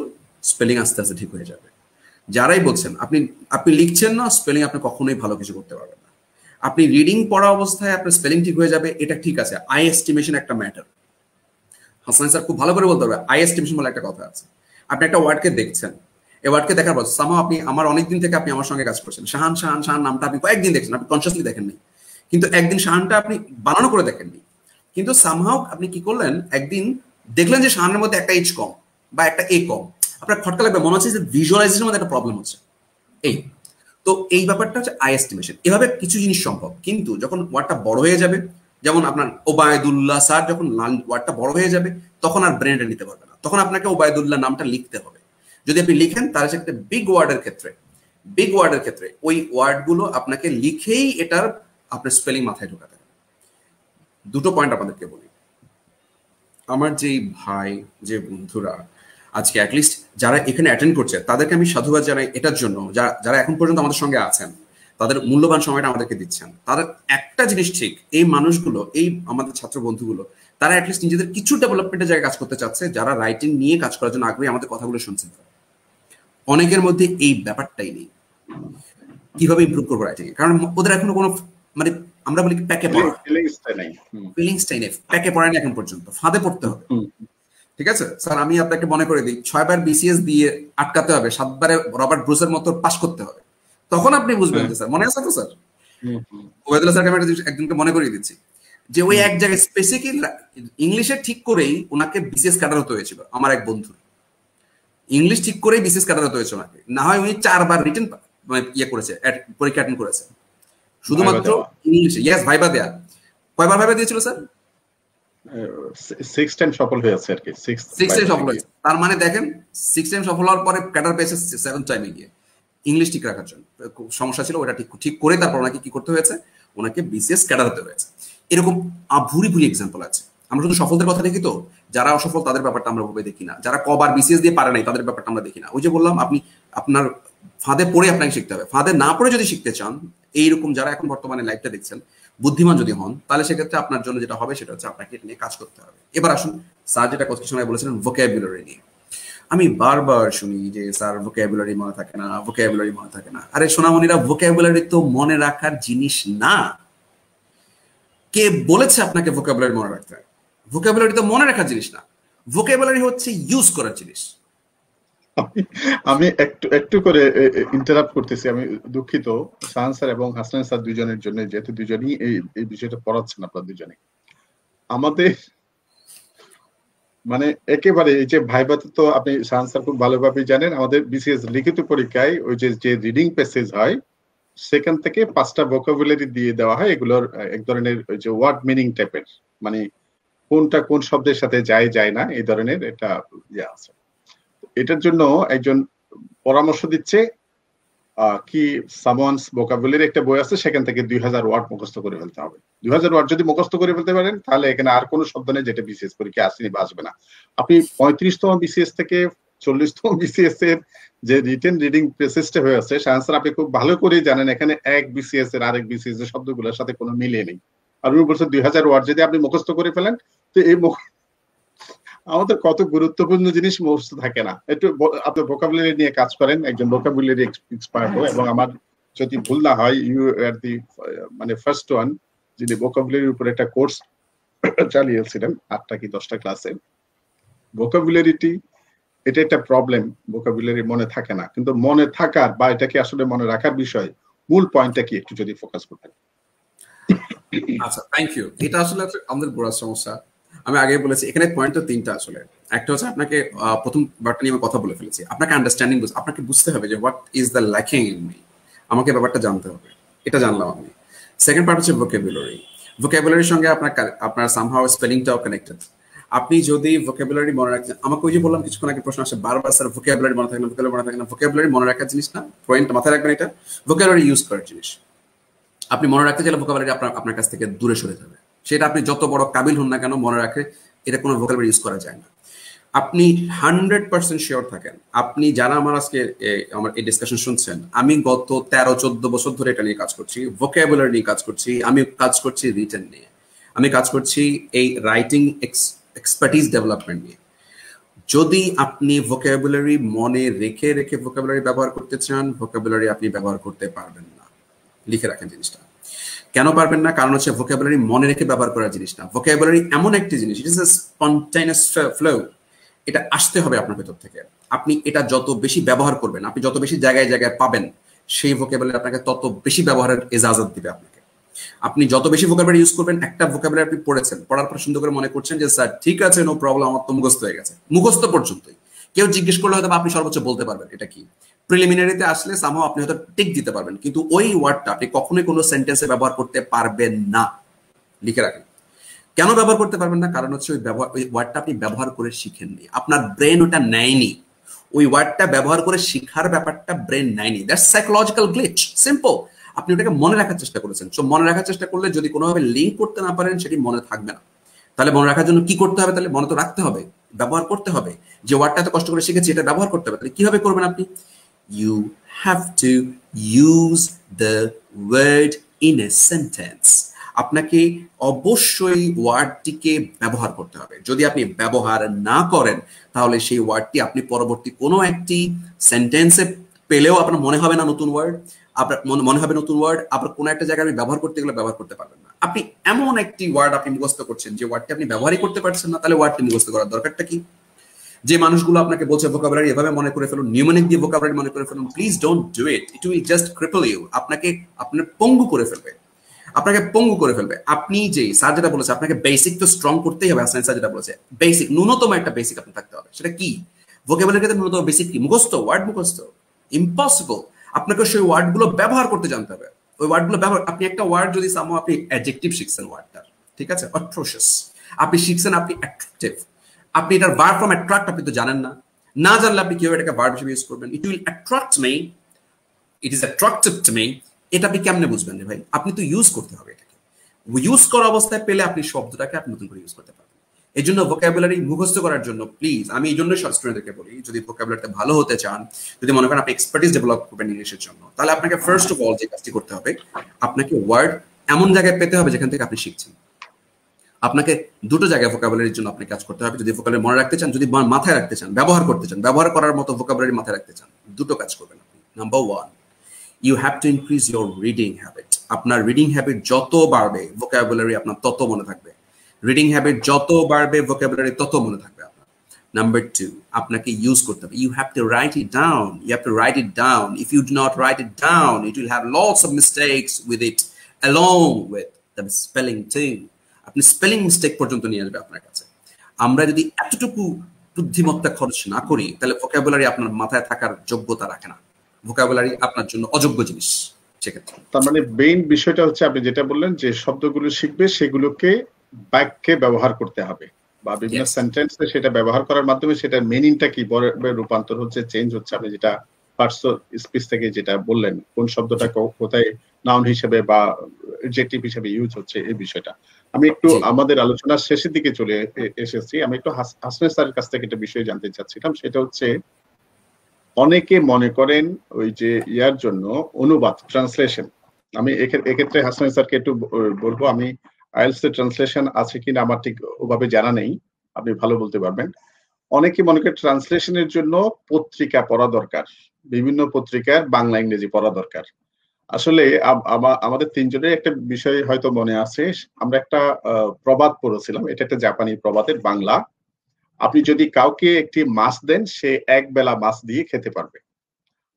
স্পেলিং আস্তে আস্তে ঠিক হয়ে যাবে। যারাই বলছেন আপনি লিখছেন না, স্পেলিং আপনি কখনোই ভালো কিছু করতে পারবেন না। আপনি রিডিং পড়া অবস্থায় আপনার স্পেলিং ঠিক হয়ে যাবে, এটা ঠিক আছে। আই এস্টিমেশন একটা ম্যাটার। হাসান স্যার খুব ভালো করে বলতে হবে, আই এস্টিমেশন বলে একটা কথা আছে। আপনি একটা ওয়ার্ডকে দেখছেন, এই ওয়ার্ডকে দেখার পর সামহাও আপনি আমার অনেকদিন থেকে আপনি আমার সঙ্গে কাজ করছেন, শাহান শাহান শাহান নামটা আপনি কয়েকদিন দেখছেন, আপনি কনসিয়াসলি দেখেননি, কিন্তু একদিন শাহানটা আপনি বানানো করে দেখেননি, কিন্তু সামহাও আপনি কি করলেন, একদিন দেখলেন যে শাহানের মধ্যে একটা এইচ কম বা একটা এ কম, আপনার খটকা লাগবে, মনে হচ্ছে যে ভিজুয়ালাইজেশনের মধ্যে একটা প্রবলেম হচ্ছে। তো এই ব্যাপারটা হচ্ছে আই এস্টিমেশন। এভাবে কিছু জিনিস সম্ভব, কিন্তু যখন ওয়ার্ডটা বড় হয়ে যাবে, যেমন আপনার ওবায়দুল্লাহ স্যার, যখন ওয়ার্ডটা বড় হয়ে যাবে তখন আর ব্রেনটা নিতে পারবে না, তখন আপনাকে ওবায়দুল্লাহ নামটা লিখতে হবে। যদি আপনি লিখেন তাহলে একটা বিগ ওয়ার্ডের ক্ষেত্রে ওই ওয়ার্ডগুলো আপনাকে লিখেই এটার আপনার স্পেলিং মাথায় ঢোকাতে হবে। দুটো পয়েন্ট আপনাদেরকে বলি। আমার যেই ভাই, যে বন্ধুরা আজকে অ্যাটলিস্ট যারা এখানে অ্যাটেন্ড করছে তাদেরকে আমি সাধুবাদ জানাই এটার জন্য, যারা এখন পর্যন্ত আমাদের সঙ্গে আছেন, তাদের মূল্যবান সময়টা আমাদেরকে দিচ্ছেন। তাদের একটা জিনিস ঠিক, এই মানুষগুলো, এই আমাদের ছাত্র বন্ধুগুলো, তারা অ্যাটলিস্ট নিজেদের কিছু ডেভেলপমেন্টের জায়গায় কাজ করতে চাচ্ছে। যারা রাইটিং নিয়ে কাজ করার জন্য আগ্রহী, আমাদের কথাগুলো শুনছেন। অনেকের মধ্যে এই ব্যাপারটাই নেই, কিভাবে ইমপ্রুভ করবো রাইটিং এ, কারণ ওদের এখনো কোনো মানে আমরা বলি প্যাকে পড়া, ফিলিংসটাই নেই, প্যাকে পড়ায়নি এখন পর্যন্ত, ফাঁদে পড়তে হবে। ঠিক আছে স্যার, আমি আপনাকে মনে করে দিই, 6 বার বিসিএস দিয়ে আটকাতে হবে, 7 বারে রবার্ট ব্রুসের মতো পাস করতে হবে, তখন আপনি বুঝবেন যে স্যার, মনে আছে তো স্যার, ওবায়দুল্লাহ স্যারকে আমি একদিনকে মনে করিয়ে দিচ্ছি যে ওই এক জায়গায় স্পেসিফিক ইংলিশে ঠিক করেই ওনাকে বিসিএস কাটার হতে হয়েছিল। আমার এক বন্ধুর ইংলিশ ঠিক করেই বিসিএস কাটার হতে হয়েছে ওনাকে, না হয় উনি 4 বার রিটেন ইয়ে করেছে, পরীক্ষা অ্যাটেন্ড করেছে শুধুমাত্র ইংলিশে। ইয়েস, ভাইবা দেয়া। কয়বার ভাইবা দিয়েছিল স্যার? 6 টাইম সফল হয়েছে আর কি, 6 টাইম সফল হয়েছে। তার মানে দেখেন 6 টাইম সফল হওয়ার পরে ক্যাডার পেয়েছে 7 টাইমে গিয়ে। ইংলিশ ঠিক রাখার জন্য সমস্যা ছিল, ওটা ঠিক করে তারপর ওনাকে কি করতে হয়েছে, ওনাকে বিসিএস ক্যাডার হতে হয়েছে। এরকম ভুরি ভুরি এক্সাম্পল আছে। আমরা শুধু সফলদের কথা দেখি, তো যারা অসফল তাদের ব্যাপারটা আমরা ভাবে দেখি না, যারা কবার বিসিএস দিয়ে পারে নাই তাদের ব্যাপারটা আমরা দেখি না। ওই যে বললাম, আপনি আপনার ফাঁদে পড়ে আপনাকে শিখতে হবে। ফাঁদে না পড়ে যদি শিখতে চান, এইরকম যারা এখন বর্তমানে লাইভটা দেখছেন বুদ্ধিমান যদি হন, তাহলে সেক্ষেত্রে আপনার জন্য যেটা হবে সেটা হচ্ছে আপনাকে এটা নিয়ে কাজ করতে হবে। এবার আসুন, স্যার যেটা কথা সময় বলেছিলেন ভোকাবুলারি নিয়ে, আমি বারবার শুনি যে স্যার ভোকাবুলারি মনে থাকে না, ভোকাবুলারি মনে থাকে না। আরে সোনামণিরা, ভোকাবুলারি তো মনে রাখার জিনিস না। কে বলেছে আপনাকে ভোকাবুলারি মনে রাখতে হবে? ভোকাবুলারি তো মনে রাখার জিনিস না, ভোকাবুলারি হচ্ছে ইউজ করার জিনিস। আমি একটু করে ইন্টারাপ্ট করতেছি, আমি দুঃখিত শাহান স্যার এবং হাসনান স্যার দুজনের জন্য, যেহেতু দুজনই এই বিষয়টা পড়াচ্ছেন আপনারা দুজনে। আমাদের মানে একেবারে এই যে ভাইভাতে তো আপনি শাহান স্যার খুব ভালোভাবে জানেন, আমাদের বিসিএস লিখিত পরীক্ষায় ওই যে রিডিং প্যাসেজ হয়, সেখান থেকে 5টা ভোকাবুলারি দিয়ে দেওয়া হয়। এগুলোর এক ধরনের ওই যে ওয়ার্ড মিনিং টাইপের, মানে কোনটা কোন শব্দের সাথে যায় না, এই ধরনের একটা ইয়ে আছে। এটার জন্য একজন পরামর্শ দিচ্ছে কি, সামওয়ানস ভোকাবুলারি একটা বই আছে, সেখান থেকে 2000 ওয়ার্ড মুখস্থ করে ফেলতে হবে। 2000 ওয়ার্ড যদি মুখস্থ করে ফেলতে পারেন, তাহলে এখানে আর কোনো শব্দ নেই যেটা বিসিএস পরীক্ষা আসেনি বা আসবে না। আপনি 35তম বিসিএস থেকে 40তম বিসিএস এর যে রিটেন রিডিং প্রসেসটা হয়েছে, সায়েন্সের আপনি খুব ভালো করে জানেন এখানে এক বিসিএস এর আরেক বিসিএস এর শব্দগুলোর সাথে কোনো মিলিয়ে নেই। আর উনি বলছেন 2000 ওয়ার্ড যদি আপনি মুখস্থ করে ফেলেন, তো এই আমাদের কত গুরুত্বপূর্ণ জিনিস মুখস্থ থাকে না। একটু আপনি ভোকাবুলারি নিয়ে কাজ করেন, একজন ভোকাবুলারি এক্সপার্ট হো, এবং আমার যদি ভুল না হয় ইউ আর দি মানে ফার্স্ট ওয়ান যিনি ভোকাবুলারির উপর একটা কোর্স চালিয়েছিলেন, 8টা কি 10টা ক্লাসে। ভোকাবুলারিটি এটা একটা প্রবলেম, ভোকাবুলারি মনে থাকে না, কিন্তু মনে থাকার বা এটাকে আসলে মনে রাখার বিষয় মূল পয়েন্টটা কি একটু যদি ফোকাস করতেন। আচ্ছা, থ্যাংক ইউ। এটা আসলে আমাদের বড় সমস্যা। আমি আগে বলেছি এখানে পয়েন্ট তো 3টা আসলে। একটা হচ্ছে আপনাকে প্রথম ব্যাপারটা নিয়ে আমি কথা বলে ফেলেছি, আপনাকে আন্ডারস্ট্যান্ডিং, আপনাকে বুঝতে হবে যে what is the lacking in me, আমাকে ব্যাপারটা জানতে হবে। এটা জানলাম আমি। সেকেন্ড পার্ট হচ্ছে ভোকাবুলারি। ভোকাবুলারির সঙ্গে আপনার সামহাউ স্পেলিংটাও কানেক্টেড। আপনি যদি ভোকাবুলারি মনে রাখছেন, আমাকে ওই যে বললাম কিছুক্ষণ আগে প্রশ্ন আসে বারবার, স্যার ভোকাবুলারি মনে থাকে না, ভোকাবুলারি মনে থাকে না। ভোকাবুলারি মনে রাখার জিনিস না, পয়েন্ট মাথায় রাখবেন এটা, ভোকাবুলারি ইউজ করার জিনিস। আপনি মনে রাখতে চাইলে ভোকাবুলারি আপনার কাছ থেকে দূরে সরে যাবে। সেটা আপনি যত বড় কাবিল হন না কেন, মনে রাখে এটা কোনো ভোকাবুলারি ইউজ করা যায় না। আপনি 100% শিওর থাকেন, আপনি যারা আমার আজকে আমার এই ডিসকাশন শুনছেন, আমি গত 13-14 বছর ধরে এটা নিয়ে কাজ করছি, ভোকাবুলারি নিয়ে কাজ করছি, আমি কাজ করছি রিটেন নিয়ে, আমি কাজ করছি এই রাইটিং এক্সপার্টিজ ডেভেলপমেন্ট নিয়ে। যদি আপনি ভোকাবুলারি মনে রেখে রেখে ভোকাবুলারি ব্যবহার করতে চান, ভোকাবুলারি আপনি ব্যবহার করতে পারবেন না। লিখে রাখেন জিনিসটা। কেন পারবেন না? কারণ হচ্ছে ভোকাবুলারি মনে রেখে ব্যবহার করার জিনিস না। ভোকাবুলারি এমন একটি জিনিস, it is a spontaneous flow. এটা আসতে হবে আপনার ভেতর থেকে। আপনি এটা যত বেশি ব্যবহার করবেন, আপনি যত বেশি জায়গায় জায়গায় পাবেন, সেই ভোকাবুলারি আপনাকে তত বেশি ব্যবহারের ইজাজত দিবে আপনাকে। আপনি যত বেশি ভোকাবুলারি ইউজ করবেন, একটা ভোকাবুলারি আপনি পড়েছেন, পড়ার পর সুন্দর করে মনে করছেন যে স্যার ঠিক আছে, নো প্রবলেম, আমার তো মুখস্থ হয়ে গেছে। মুখস্থ পর্যন্তই। কেউ জিজ্ঞেস করলে হয়তো আপনি সর্বোচ্চ বলতে পারবেন এটা কি। প্রিলিমিনারিতে আসলে সামহাও আপনি হয়তো টিক দিতে পারবেন, কিন্তু ওই ওয়ার্ডটা আপনি কখনোই কোনো সেন্টেন্সে ব্যবহার করতে পারবেন না। লিখে রাখেন। কেন ব্যবহার করতে পারবেন না? কারণ হচ্ছে ওই ওয়ার্ডটা আপনি ব্যবহার করে শিখেননি, আপনার ব্রেন ওটা নেয়নি। ওই ওয়ার্ডটা ব্যবহার করে শিখার ব্যাপারটা ব্রেন নেয়নি। That's psychological glitch, simple. আপনি ওটাকে মনে রাখার চেষ্টা করেছেন। সো মনে রাখার চেষ্টা করলে যদি কোনোভাবে লিঙ্ক করতে না পারেন, সেটি মনে থাকবে না। তাহলে মনে রাখার জন্য কি করতে হবে? তাহলে মনে তো রাখতে হবে। ব্যবহার করতে হবে। যে ওয়ার্ডটা এত কষ্ট করে শিখেছি এটা ব্যবহার করতে হবে, তাহলে কিভাবে করবেন আপনি? You have to use the word in a sentence. আপনাকে অবশ্যই ওয়ার্ডটিকে ব্যবহার করতে হবে। যদি আপনি ব্যবহার না করেন তাহলে সেই ওয়ার্ডটি আপনি পরবর্তী কোনো একটি সেন্টেন্সে পেলেও আপনার মনে হবে না নতুন ওয়ার্ড, আপনার মনে হবে নতুন ওয়ার্ড, আপনার কোনো একটা জায়গায় আপনি ব্যবহার করতে গেলে ব্যবহার করতে পারবেন না। আপনি এমন একটি ওয়ার্ড আপনি মুখস্থ করছেন যে ওয়ার্ডটি আপনি ব্যবহারই করতে পারছেন না, তাহলে ওয়ার্ডটি মুখস্থ করার দরকারটা কি? যে মানুষগুলো আপনাকে বলছে ভোকাবুলারি এভাবে মনে করে ফেলুন, নিউমনিক দিয়ে ভোকাবুলারি মনে করে ফেলুন, please don't do it, it will just cripple you. আপনাকে আপনার পঙ্গু করে ফেলবে, আপনাকে পঙ্গু করে ফেলবে। আপনি যে স্যার যেটা বলেছে আপনাকে বেসিক তো স্ট্রং করতেই হবে, হাসান স্যার যেটা বলেছে বেসিক, ন্যূনতম একটা বেসিক আপনার থাকতে হবে। সেটা কি? ভোকাবুলারিতে ন্যূনতম বেসিক কি? মুখস্থ, ওয়ার্ড মুখস্থ? ইম্পসিবল। আপনাকে সেই ওয়ার্ডগুলো ব্যবহার করতে জানতে হবে। ওই ওয়ার্ডগুলো ব্যবহার, আপনি একটা ওয়ার্ড যদি সামো আপনি অ্যাডজেক্টিভ শিখছেন ওয়ার্ডটার, ঠিক আছে, অ্যাট্রোশিয়াস, আপনি শিখছেন আপনি অ্যাট্রাকটিভ, আপনি এটার ভার্ব ফ্রম অ্যাট্রাক্ট আপনি তো জানেন না, না জানলে আপনি কিভাবে এটাকে ভার্ব হিসেবে ইউজ করবেন? It will attract me, it is attractive to me, এটা আপনি কেমনে বুঝবেন রে ভাই? আপনি তো ইউজ করতে হবে এটাকে। ইউজ করা অবস্থায় পেলে আপনি শব্দটাকে আপনি নতুন করে ইউজ করতে পারবেন। এই জন্য ভোকাবুলারি মুখস্থ করার জন্য প্লিজ, আমি এই জন্য সব স্টুডেন্টদেরকে বলি, যদি ভোকাবুলারিতে ভালো হতে চান, যদি মনে করেন আপনি এক্সপার্টিস ডেভেলপ করবেন ইংলিশের জন্য, তাহলে আপনাকে ফার্স্ট অফ অল যে কাজটি করতে হবে, আপনাকে ওয়ার্ড এমন জায়গায় পেতে হবে যেখান থেকে আপনি শিখছেন। আপনাকে দুটো জায়গায় ভোকাবুলারির জন্য আপনি কাজ করতে হবে। যদি ভোকাবুলারি মনে রাখতে চান, যদি মাথায় রাখতে চান, ব্যবহার করতে চান, ব্যবহার করার মতো ভোকাবুলারি মাথায় রাখতে চান, দুটো কাজ করবেন আপনি। Number one, you have to increase your reading habit. আপনার রিডিং হ্যাবিট যত বাড়বে ভোকাবুলারি আপনার তত মনে থাকবে। রিডিং হ্যাবিট যত বাড়বে ভোকাবুলারি তত মনে থাকবে আপনার। নাম্বার টু, আপনাকে ইউজ করতে হবে। You have to write it down, you have to write it down. If you do not write it down, it will have lots of mistakes with it, along with the spelling thing. আপনি spelling mistake পর্যন্ত নিয়ে আসবে আপনার কাছে। আমরা যদি এতটুকু বুদ্ধিমত্তা খরচ না করি তাহলে ভোকাবুলারি আপনার মাথায় থাকার যোগ্যতা রাখে না। ভোকাবুলারি আপনার জন্য অযোগ্য জিনিস সেক্ষেত্রে। তার মানে মেইন বিষয়টা হচ্ছে আপনি যেটা বললেন যে শব্দগুলো শিখবে সেগুলোকে বাক্যে ব্যবহার করতে হবে বা বিভিন্ন সেন্টেন্সে সেটা ব্যবহার করার মাধ্যমে সেটা মিনিংটা কি রূপান্তর হচ্ছে, চেঞ্জ হচ্ছে। আপনি যেটা পার্টস অফ স্পিচ থেকে যেটা বললেন, কোন শব্দটা কোথায় নাউন হিসেবে বা অ্যাডজেক্টিভ হিসেবে ইউজ হচ্ছে, এই বিষয়টা আমি একটু আমাদের আলোচনার শেষের দিকে চলে এসেছি। আমি একটু হাসনাত স্যারের কাছ থেকে একটা বিষয় জানতে চাচ্ছিলাম, সেটা হচ্ছে অনেকে মনে করেন ওই যে ইয়ার জন্য অনুবাদ, ট্রান্সলেশন, আমি এক্ষেত্রে হাসনাত স্যারকে একটু বলবো, আমি আইএলটিএস এর ট্রান্সলেশন আছে কিনা আমার ঠিক ওভাবে জানা নেই, আপনি ভালো বলতে পারবেন। অনেকে মনে করেন ট্রান্সলেশনের জন্য পত্রিকা পড়া দরকার, বিভিন্ন পত্রিকার বাংলা ইংরেজি পড়া দরকার। আসলে আমাদের তিনজনের একটা বিষয় হয়তো মনে আছে, আমরা একটা প্রবাদ পড়েছিলাম, এটা একটা জাপানি প্রবাদের বাংলা, আপনি যদি কাউকে একটি মাছ দেন সে এক বেলা মাছ দিয়ে খেতে পারবে,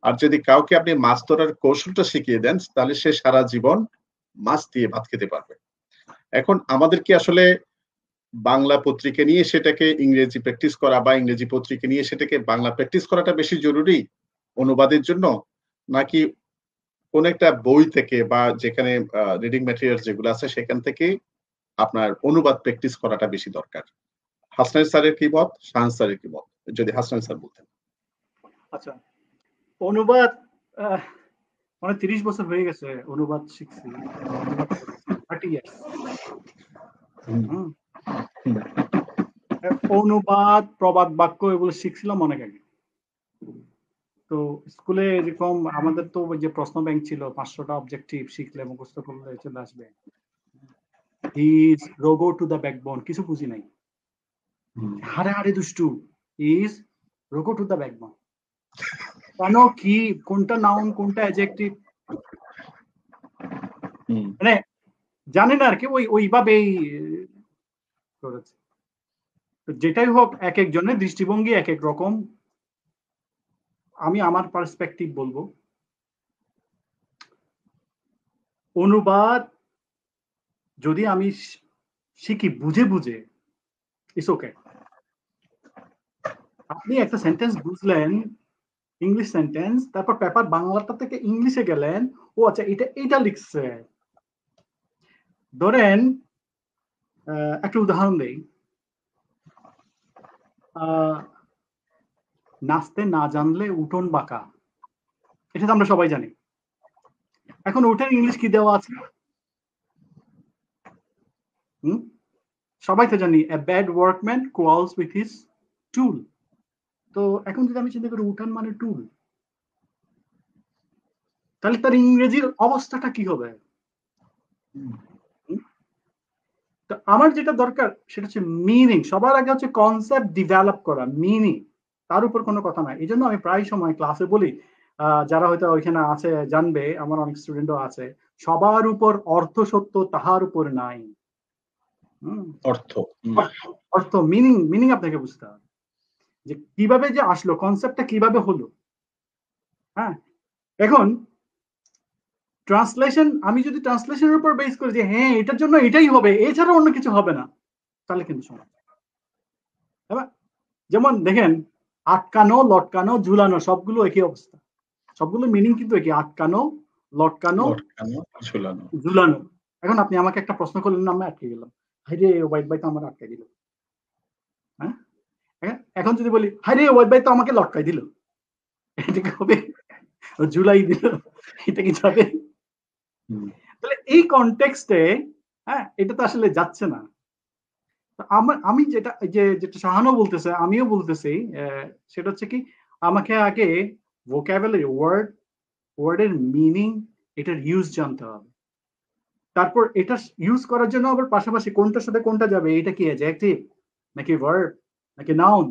আর যদি কাউকে আপনি মাছ ধরার কৌশলটা শিখিয়ে দেন তাহলে সে সারা জীবন মাছ দিয়ে ভাত খেতে পারবে। এখন আমাদের কি আসলে বাংলা পত্রিকা নিয়ে সেটাকে ইংরেজি প্র্যাকটিস করা বা ইংরেজি পত্রিকা নিয়ে সেটাকে বাংলা প্র্যাকটিস করাটা বেশি জরুরি অনুবাদের জন্য, নাকি কোন একটা বই থেকে বা যেখানে রিডিং ম্যাটেরিয়াল যেগুলো আছে সেখান থেকে আপনার অনুবাদ প্র্যাকটিস করাটা বেশি দরকার? হাসনাত স্যারের কি মত, শাহান স্যারের কি মত, যদি হাসনাত স্যার বলতেন। আচ্ছা, অনুবাদ মানে 30 বছর হয়ে গেছে অনুবাদ শিখছি, 30 ইয়ার্স। অনুবাদ, প্রবাদ বাক্য এগুলো শিখছিলাম অনেক আগে। তো স্কুলে এরকম আমাদের তো যে প্রশ্ন ব্যাংক ছিল, 500টা অবজেক্টিভ শিখলে মুখস্থ করলে চলে আসবে। ইজ রোগো টু দ্য ব্যাকবোন, কিছু বুঝি নাই। হারে হারে দুষ্টু, ইজ রোগো টু দ্য ব্যাকবোন, কেন কি কোনটা নাউন কোনটা অ্যাডজেক্টিভ মানে জানেন আর কি, ওইভাবেই করেছে। যেটাই হোক এক একজনের দৃষ্টিভঙ্গি এক এক রকম। আমি আমার পার্সপেক্টিভ বলবো, অনুবাদ যদি আমি শিখি বুঝে বুঝে, ইটস ওকে। আপনি একটা সেন্টেন্স বুঝলেন, ইংলিশ সেন্টেন্স, তারপর পেপার বাংলাটা থেকে ইংলিশে গেলেন, ও আচ্ছা এটা লিখছে। ধরেন একটা উদাহরণ দেই, নাচতে না জানলে উঠোন বাঁকা, এটা তো আমরা সবাই জানি। এখন ওটার ইংলিশ কি দেওয়া আছে? সবাই তো জানি, a bad workman quarrels with his টুল। তো এখন যদি আমি চিন্তা করি উঠান মানে টুল, তাহলে তার ইংরেজির অবস্থাটা কি হবে? তো আমার যেটা দরকার সেটা হচ্ছে মিনিং। সবার আগে হচ্ছে কনসেপ্ট ডেভেলপ করা, মিনিং, তার উপর কোনো কথা নাই। এই জন্য আমি প্রায় সময় ক্লাসে বলি, যারা হয়তো ওইখানে আছে জানবে, আমার অনেক স্টুডেন্টও আছে, সবার উপর অর্থ সত্য, তাহার উপর নাই। অর্থ অর্থ, মিনিং, মিনিং আপনাকে বুঝতে হবে যে কিভাবে যে আসলো, কনসেপ্টটা কিভাবে হলো। হ্যাঁ, এখন ট্রান্সলেশন, আমি যদি ট্রান্সলেশনের উপর বেস করি যে হ্যাঁ এটার জন্য এটাই হবে, এছাড়া অন্য কিছু হবে না, তাহলে কিন্তু সমস্যা। যেমন দেখেন, আটকানো, লটকানো, ঝুলানো সবগুলো একই অবস্থা, সবগুলো মিনিং কিন্তু একই, আটকানো, লটকানো, ঝুলানো। এখন আপনি আমাকে একটা প্রশ্ন করলেন, আমি আটকে গেলাম, হাই রে ওয়াইট ভাই তো আমার আটকে দিল। হ্যাঁ, এখন যদি বলি হাই রে ওয়াইট ভাই তো আমাকে লটকাই দিল, এটা কি হবে? ঝুলাই দিল, এটা কি যাবে? তাহলে এই কনটেক্সটে হ্যাঁ এটা তো আসলে যাচ্ছে না। আমি যেটা শাহানো বলতেছে, আমিও বলতেছি, সেটা হচ্ছে কি, আমাকে আগে ভোকাবুলারি, ওয়ার্ডের মিনিং, এটার ইউজ জানতে হবে। তারপর এটা ইউজ করার জন্য আবার পাশাপাশি কোনটার সাথে কোনটা যাবে, এটা কি অ্যাডজেক্টিভ নাকি ভার্ব নাকি নাউন।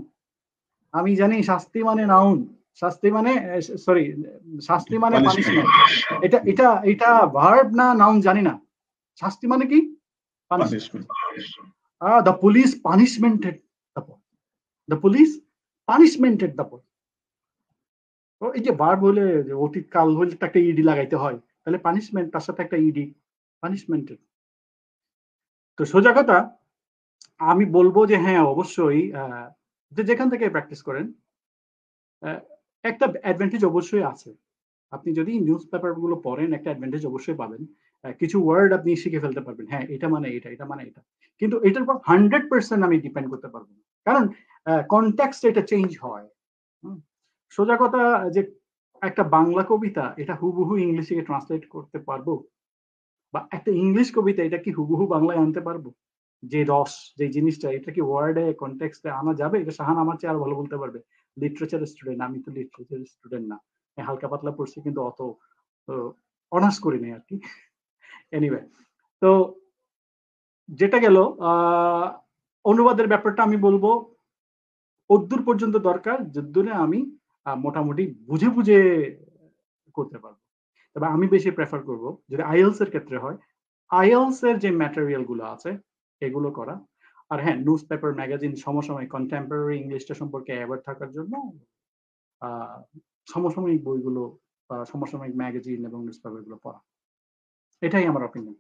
আমি জানি শাস্তি মানে নাউন, শাস্তি মানে সরি শাস্তি মানে পানিশমেন্ট, এটা এটা এটা ভার্ব না নাউন জানি না। শাস্তি মানে কি? Punishment. The police punishmented the boy. The police punishmented the boy. এই যে ভার্ব হলে, অতীত কাল হলে একটা ইডি লাগাইতে হয়, তাহলে পানিশমেন্ট তার সাথে একটা ইডি, পানিশমেন্টেড। তো সোজা কথা আমি বলবো যে হ্যাঁ অবশ্যই যেখান থেকে প্র্যাকটিস করেন একটা অ্যাডভান্টেজ অবশ্যই আছে। আপনি যদি নিউজ পেপার গুলো পড়েন একটা অ্যাডভান্টেজ অবশ্যই পাবেন, কিছু ওয়ার্ড আপনি শিখে ফেলতে পারবেন, হ্যাঁ এটা মানে এটা, এটা মানে এটা। কিন্তু এটার উপর 100% আমি ডিপেন্ড করতে পারবো না, কারণ কনটেক্সট এটা চেঞ্জ হয়। সোজা কথা যে একটা বাংলা কবিতা এটা হুবহু ইংলিশে ট্রান্সলেট করতে পারবো, বা একটা ইংলিশ কবিতা এটা কি হুবহু বাংলায় আনতে পারবো? যে রস, যে জিনিসটা, এটা কি ওয়ার্ডে কনটেক্সটে আনা যাবে? এটা শাহান আমার চেয়ে আরো ভালো বলতে পারবে, লিটারেচার স্টুডেন্ট, আমি তো লিটারেচার স্টুডেন্ট না, হালকা পাতলা পড়ছি কিন্তু অত অনার্স করি নাই আর কি। এনিওয়ে, তো যেটা গেল অনুবাদের ব্যাপারটা আমি বলবো অদ্দূর পর্যন্ত দরকার যদ্দূরে আমি মোটামুটি বুঝে বুঝে করতে পারবো। তবে আমি বেশি প্রেফার করব যদি আইএলস এর ক্ষেত্রে হয়, আইএলস এর যে ম্যাটেরিয়াল গুলো আছে এগুলো করা। আর হ্যাঁ, নিউজ পেপার, ম্যাগাজিন, সমসাময়িক কন্টেম্পোরারি ইংলিশটা সম্পর্কে অ্যাওয়্যার থাকার জন্য সমসাময়িক বইগুলো, সমসাময়িক ম্যাগাজিন এবং নিউজ পেপার গুলো পড়া, এটাই আমার অপিনিয়ন।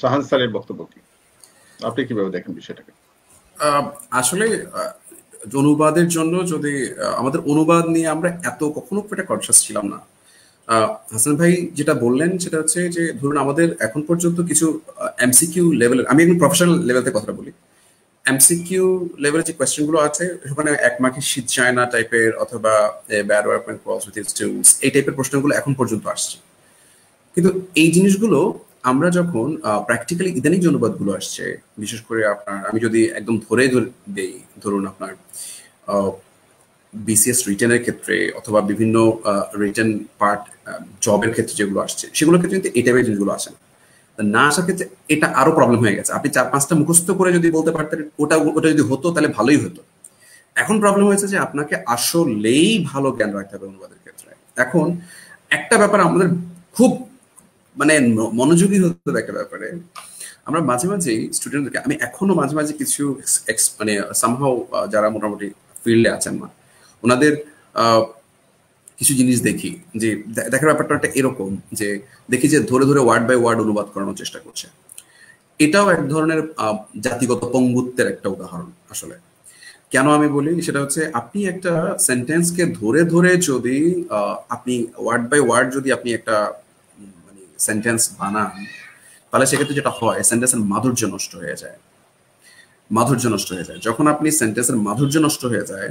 শাহান স্যারের বক্তব্য কি, আপনি কিভাবে দেখেন বিষয়টাকে? আসলে অনুবাদের জন্য যদি আমাদের অনুবাদ নিয়ে আমরা এত কখনো এটা কনসাস ছিলাম না। হাসান ভাই যেটা বললেন সেটা হচ্ছে যে ধরুন আমাদের এখন পর্যন্ত কিছু এমসিকিউ লেভেলের, আমি একদম প্রফেশনাল লেভেলতে কথা বলি, এমসিকিউ লেভেলের যে কোয়েশ্চেন গুলো আছে ওখানে এক মাখি শীত চায় না টাইপের অথবা bad workman cross with his tools, এই টাইপের প্রশ্নগুলো এখন পর্যন্ত আসছে। কিন্তু এই জিনিসগুলো আমরা যখন প্র্যাকটিক্যালি ইদানিং যে অনুবাদগুলো আসছে, বিশেষ করে আপনার আমি যদি একদম ধরে দেই, ধরুন আপনার বিসিএস রিটেনের ক্ষেত্রে অথবা বিভিন্ন রিটেন পার্ট জবের ক্ষেত্রে যেগুলো আসছে সেগুলোর ক্ষেত্রে কিন্তু এই টাইপের জিনিসগুলো আসে না আসার ক্ষেত্রে এটা আরো প্রবলেম হয়ে গেছে। আপনি 4-5টা মুখস্থ করে যদি বলতে পারতেন ওটা যদি হতো তাহলে ভালোই হতো। এখন প্রবলেম হয়েছে যে আপনাকে আসলেই ভালো জ্ঞান রাখতে হবে অনুবাদের ক্ষেত্রে। এখন একটা ব্যাপার আমাদের খুব মানে মনোযোগী হতে হবে একটা ব্যাপারে, আমরা মাঝে মাঝে স্টুডেন্টদেরকে, আমি এখনো মাঝে মাঝে কিছু মানে সামহাও যারা মোটামুটি ফিল্ডে আছেন না ওনাদের কিছু জিনিস দেখি যে দেখার ব্যাপারটা এরকম যে দেখি যে ধরে ধরে ওয়ার্ড বাই ওয়ার্ড অনুবাদ করানোর চেষ্টা করছে। এটাও এক ধরনের জাতিগত পঙ্গুত্বের একটা উদাহরণ। আসলে কেন আমি বলি সেটা হচ্ছে আপনি একটা সেন্টেন্সকে ধরে ধরে যদি আপনি ওয়ার্ড বাই ওয়ার্ড যদি আপনি একটা মানে সেন্টেন্স বানান তাহলে সেক্ষেত্রে যেটা হয় সেন্টেন্সের মাধুর্য নষ্ট হয়ে যায়। যখন আপনি সেন্টেন্সের মাধুর্য নষ্ট হয়ে যায়